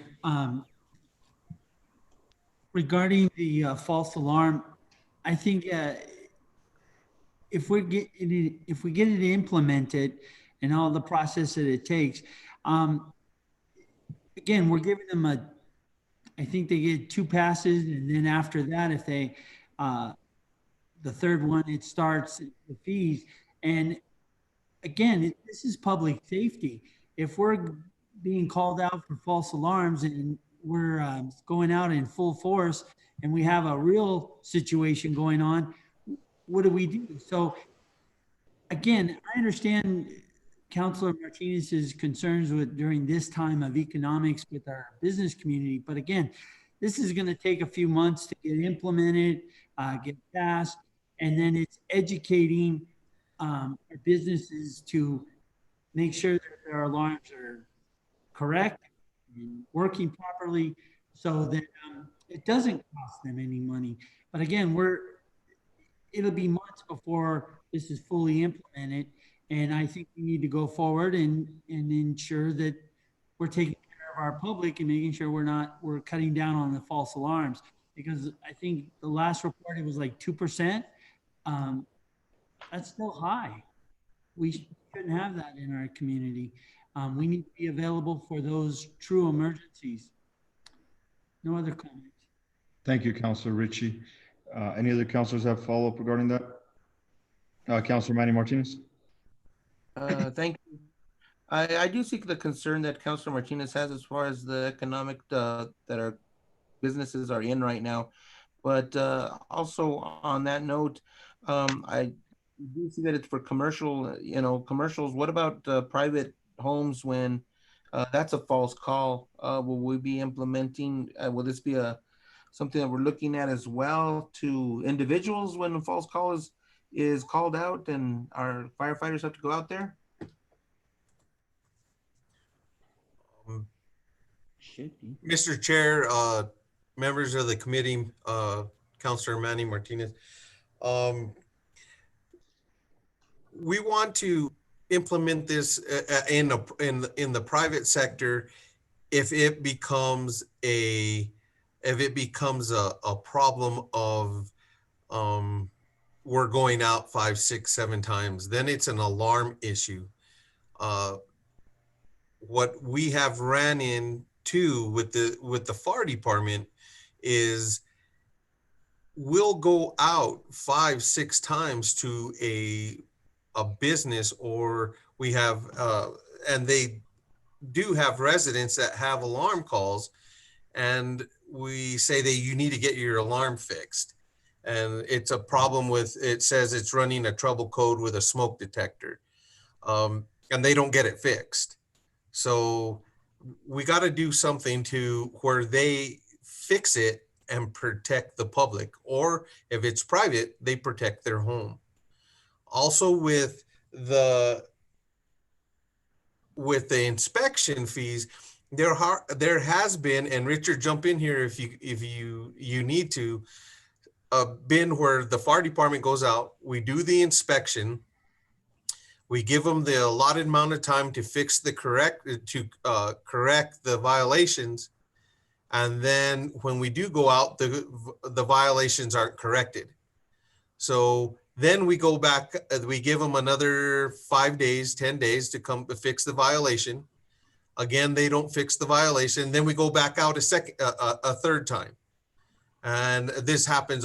Regarding the false alarm, I think if we get it implemented and all the process that it takes, again, we're giving them I think they get 2 passes, and then after that, if they, the third one, it starts the fees. And again, this is public safety. If we're being called out for false alarms and we're going out in full force and we have a real situation going on, what do we do? So again, I understand Councillor Martinez's concerns with during this time of economics with our business community. But again, this is going to take a few months to get implemented, get passed, and then it's educating our businesses to make sure that their alarms are correct and working properly so that it doesn't cost them any money. But again, it'll be months before this is fully implemented. And I think we need to go forward and ensure that we're taking care of our public and making sure we're cutting down on the false alarms. Because I think the last report, it was like 2%. That's still high. We shouldn't have that in our community. We need to be available for those true emergencies. No other comments. Thank you, Councillor Ritchie. Any other councillors have follow-up regarding that? Councillor Manny Martinez. Thank you. I do see the concern that Councillor Martinez has as far as the economic that our businesses are in right now. But also on that note, I do see that it's for commercial, commercials. What about private homes when that's a false call? Will we be implementing, will this be something that we're looking at as well to individuals when a false call is called out and our firefighters have to go out there? Mr. Chair, members of the committee, Councillor Manny Martinez, we want to implement this in the private sector if it becomes a problem of we're going out 5, 6, 7 times, then it's an alarm issue. What we have ran into with the fire department is we'll go out 5, 6 times to a business, or we have and they do have residents that have alarm calls, and we say that you need to get your alarm fixed, and it's a problem with, it says it's running a trouble code with a smoke detector, and they don't get it fixed. So we got to do something to where they fix it and protect the public, or if it's private, they protect their home. Also with the inspection fees, there has been, and Richard, jump in here if you need to, been where the fire department goes out, we do the inspection, we give them the allotted amount of time to fix correct the violations, and then when we do go out, the violations aren't corrected. So then we go back, we give them another 5 days, 10 days to come to fix the violation. Again, they don't fix the violation. Then we go back out a third time. And this happens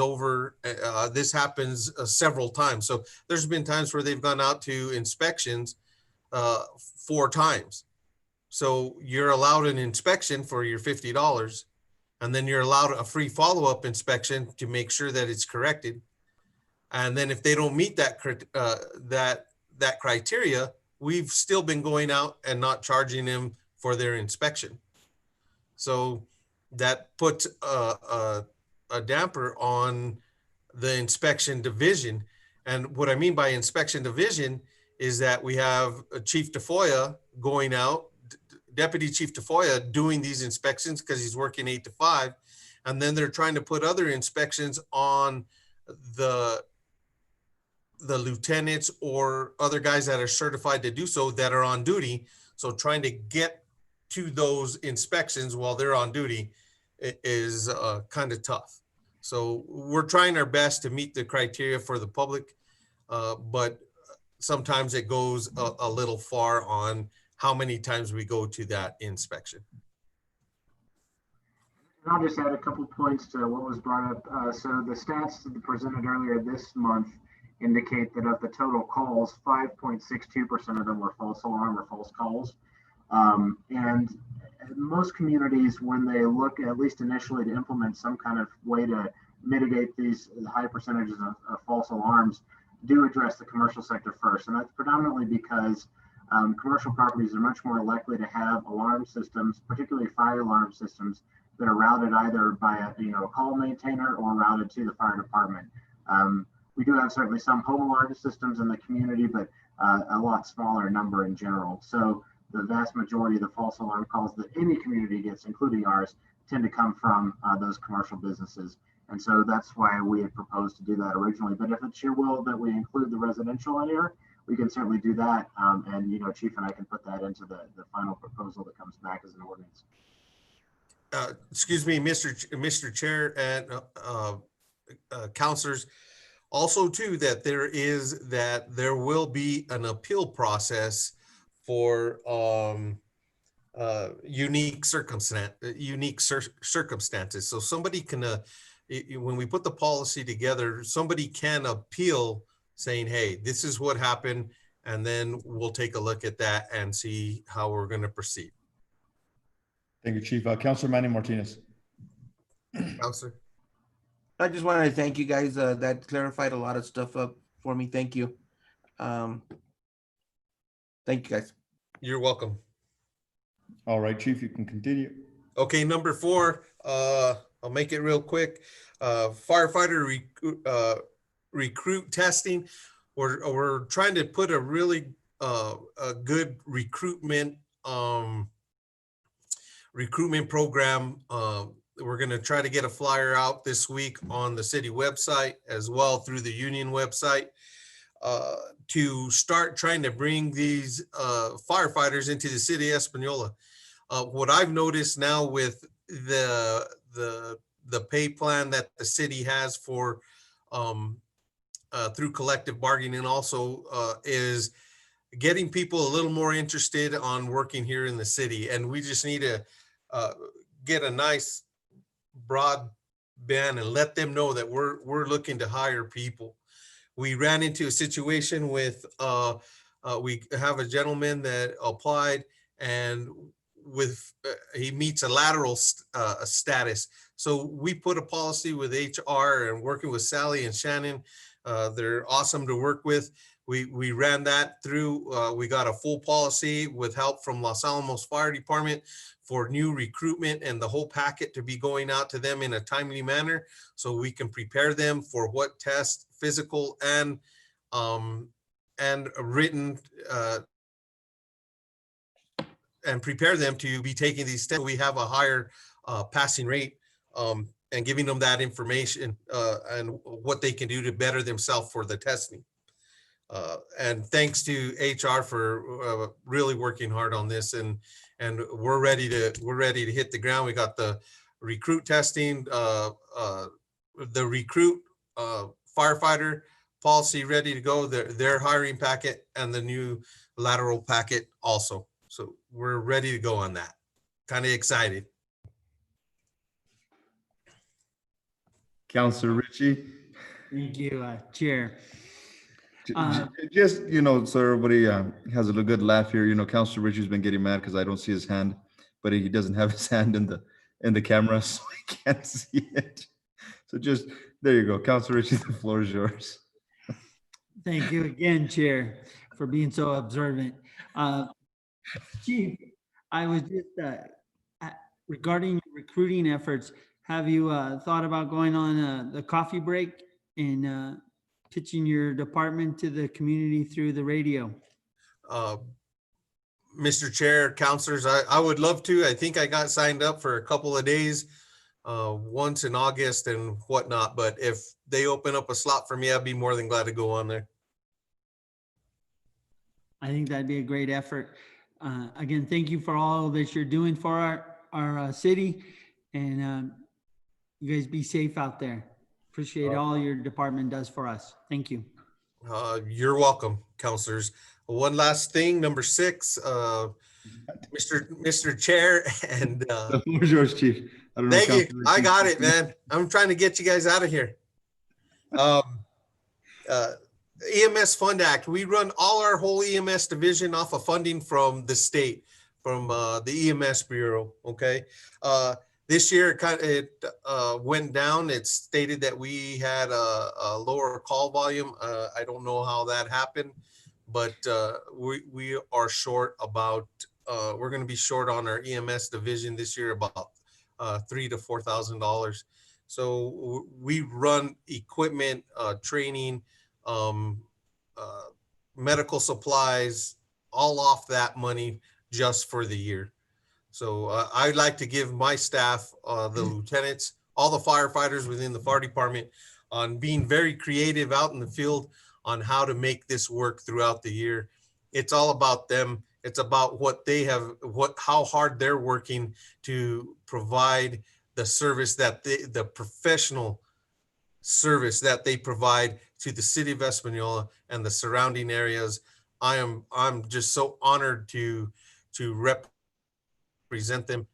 several times. So there's been times where they've gone out to inspections 4 times. So you're allowed an inspection for your $50, and then you're allowed a free follow-up inspection to make sure that it's corrected. And then if they don't meet that criteria, we've still been going out and not charging them for their inspection. So that puts a damper on the inspection division. And what I mean by inspection division is that we have Chief Tafoya going out, Deputy Chief Tafoya doing these inspections because he's working 8 to 5. And then they're trying to put other inspections on the lieutenants or other guys that are certified to do so that are on duty. So trying to get to those inspections while they're on duty is kind of tough. So we're trying our best to meet the criteria for the public, but sometimes it goes a little far on how many times we go to that inspection. And I'll just add a couple points to what was brought up. So the stats presented earlier this month indicate that of the total calls, 5.62% of them were false alarm or false calls. And most communities, when they look, at least initially, to implement some kind of way to mitigate these high percentages of false alarms, do address the commercial sector first. And that's predominantly because commercial properties are much more likely to have alarm systems, particularly fire alarm systems, that are routed either by a call maintainer or routed to the fire department. We do have certainly some home alarm systems in the community, but a lot smaller number in general. So the vast majority of the false alarm calls that any community gets, including ours, tend to come from those commercial businesses. And so that's why we had proposed to do that originally. But if it's your will that we include the residential in here, we can certainly do that. And, Chief and I can put that into the final proposal that comes back as an ordinance. Excuse me, Mr. Chair and councilors. Also, too, that there will be an appeal process for unique circumstances. So somebody can, when we put the policy together, somebody can appeal saying, hey, this is what happened. And then we'll take a look at that and see how we're going to proceed. Thank you, Chief. Councillor Manny Martinez. Councillor. I just wanted to thank you guys. That clarified a lot of stuff up for me. Thank you. Thank you, guys. You're welcome. All right, Chief, you can continue. Okay, number 4, I'll make it real quick. Firefighter recruit testing. We're trying to put a really a good recruitment program. We're going to try to get a flyer out this week on the city website as well through the union website to start trying to bring these firefighters into the city of Espanola. What I've noticed now with the pay plan that the city has for through collective bargaining also is getting people a little more interested on working here in the city. And we just need to get a nice broad band and let them know that we're looking to hire people. We ran into a situation with, we have a gentleman that applied and with he meets a lateral status. So we put a policy with HR and working with Sally and Shannon. They're awesome to work with. We ran that through. We got a full policy with help from Los Alamos Fire Department for new recruitment and the whole packet to be going out to them in a timely manner so we can prepare them for what test, physical and written, and prepare them to be taking these steps. We have a higher passing rate and giving them that information and what they can do to better themselves for the testing. And thanks to HR for really working hard on this, and we're ready to hit the ground. We got the recruit testing, the recruit firefighter policy ready to go, their hiring packet, and the new lateral packet also. So we're ready to go on that. Kind of excited. Councillor Ritchie. Thank you, Chair. Just, so everybody has a good laugh here. Councillor Ritchie's been getting mad because I don't see his hand, but he doesn't have his hand in the camera, so I can't see it. So just, there you go. Councillor Ritchie, the floor is yours. Thank you again, Chair, for being so observant. Chief, I was just, regarding recruiting efforts, have you thought about going on the coffee break and pitching your department to the community through the radio? Mr. Chair, councilors, I would love to. I think I got signed up for a couple of days, once in August and whatnot, but if they open up a slot for me, I'd be more than glad to go on there. I think that'd be a great effort. Again, thank you for all that you're doing for our city, and you guys be safe out there. Appreciate all your department does for us. Thank you. You're welcome, councilors. One last thing, number 6, Mr. Chair, and The floor is yours, Chief. I don't know, thank you. I got it, man. I'm trying to get you guys out of here. EMS Fund Act. We run all our whole EMS division off of funding from the state, from the EMS Bureau. Okay. This year it went down. It stated that we had a lower call volume. I don't know how that happened, but we are short about, we're going to be short on our EMS division this year about $3,000 to $4,000. So we run equipment, training, medical supplies, all off that money just for the year. So I'd like to give my staff, the lieutenants, all the firefighters within the fire department on being very creative out in the field on how to make this work throughout the year. It's all about them. It's about what they have, how hard they're working to provide the service that the professional service that they provide to the city of Espanola and the surrounding areas. I'm just so honored to represent them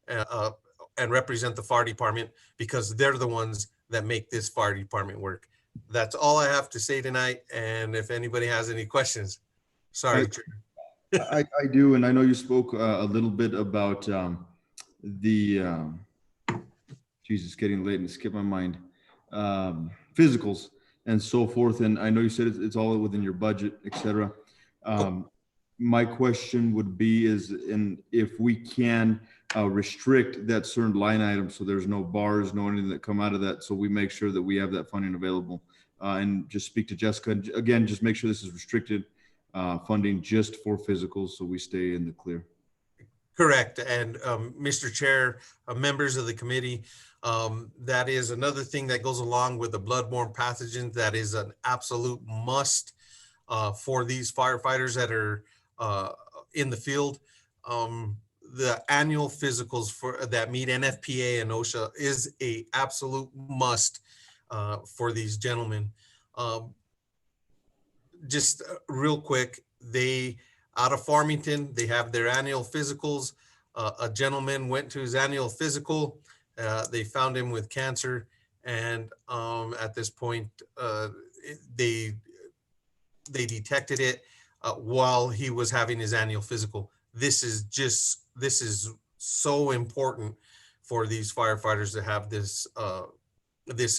and represent the fire department, because they're the ones that make this fire department work. That's all I have to say tonight. And if anybody has any questions, sorry. I do, and I know you spoke a little bit about the, Jesus, getting late and it skipped my mind, physicals and so forth. And I know you said it's all within your budget, et cetera. My question would be if we can restrict that certain line item so there's no bars, no anything that come out of that, so we make sure that we have that funding available. And just speak to Jessica. And again, just make sure this is restricted funding just for physicals so we stay in the clear. Correct. And Mr. Chair, members of the committee, that is another thing that goes along with the blood-borne pathogens. That is an absolute must for these firefighters that are in the field. The annual physicals that meet NFPA and OSHA is a absolute must for these gentlemen. Just real quick, out of Farmington, they have their annual physicals. A gentleman went to his annual physical. They found him with cancer, and at this point, they detected it while he was having his annual physical. This is so important for these firefighters to have this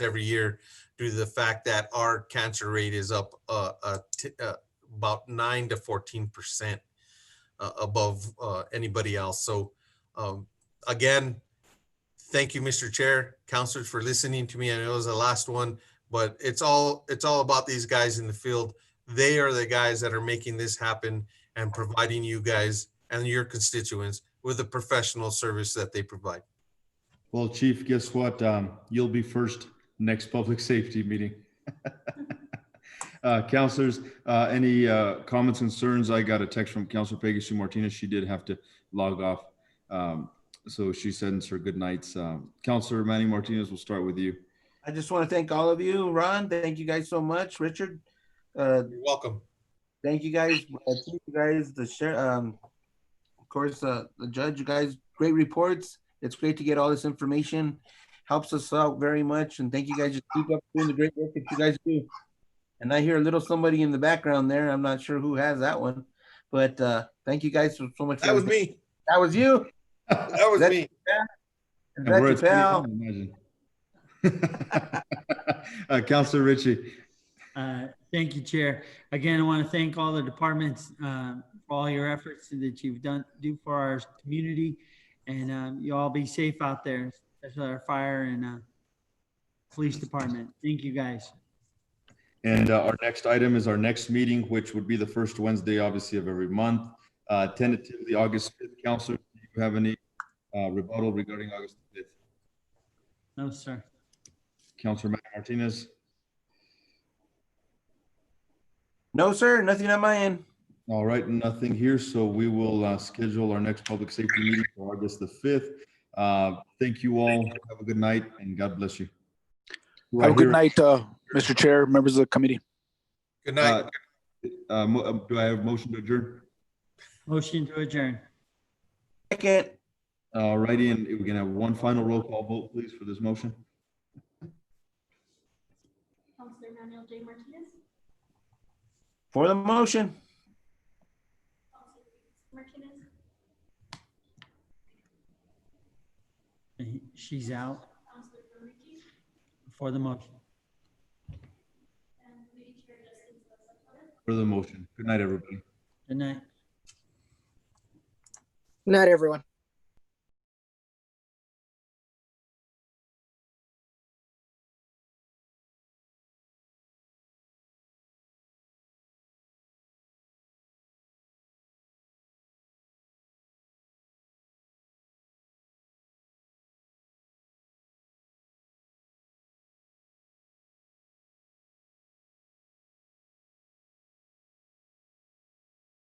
every year, due to the fact that our cancer rate is up about 9 to 14% above anybody else. So again, thank you, Mr. Chair, councilors, for listening to me. I know it was the last one, but it's all about these guys in the field. They are the guys that are making this happen and providing you guys and your constituents with the professional service that they provide. Well, Chief, guess what? You'll be first next public safety meeting. Councilors, any comments, concerns? I got a text from Councillor Peggy Sue Martinez. She did have to log off. So she sends her good nights. Councillor Manny Martinez, we'll start with you. I just want to thank all of you. Ron, thank you guys so much. Richard. You're welcome. Thank you guys. Thank you guys, the sheriff, of course, the judge, you guys, great reports. It's great to get all this information. Helps us out very much. And thank you guys. Just keep up doing the great work that you guys do. And I hear a little somebody in the background there. I'm not sure who has that one, but thank you guys so much. That was me. That was you. That was me. That's your pal. Councillor Ritchie. Thank you, Chair. Again, I want to thank all the departments for all your efforts that you've do for our community, and you all be safe out there, especially our fire and police department. Thank you, guys. And our next item is our next meeting, which would be the first Wednesday, obviously, of every month. Tentatively August 5th. Councillor, do you have any rebuttal regarding August 5th? No, sir. Councillor Martinez? No, sir. Nothing on my end. All right, nothing here. So we will schedule our next public safety meeting for August the 5th. Thank you all. Have a good night and God bless you. Have a good night, Mr. Chair, members of the committee. Good night. Do I have a motion to adjourn? Motion to adjourn. Second. All righty, and we can have one final roll call vote, please, for this motion. Councillor Manuel J. Martinez. For the motion. Martinez. She's out Councillor John Ritchie. for the motion. And Committee Chair Justin Salazar. For the motion. Good night, everybody. Good night. Not everyone.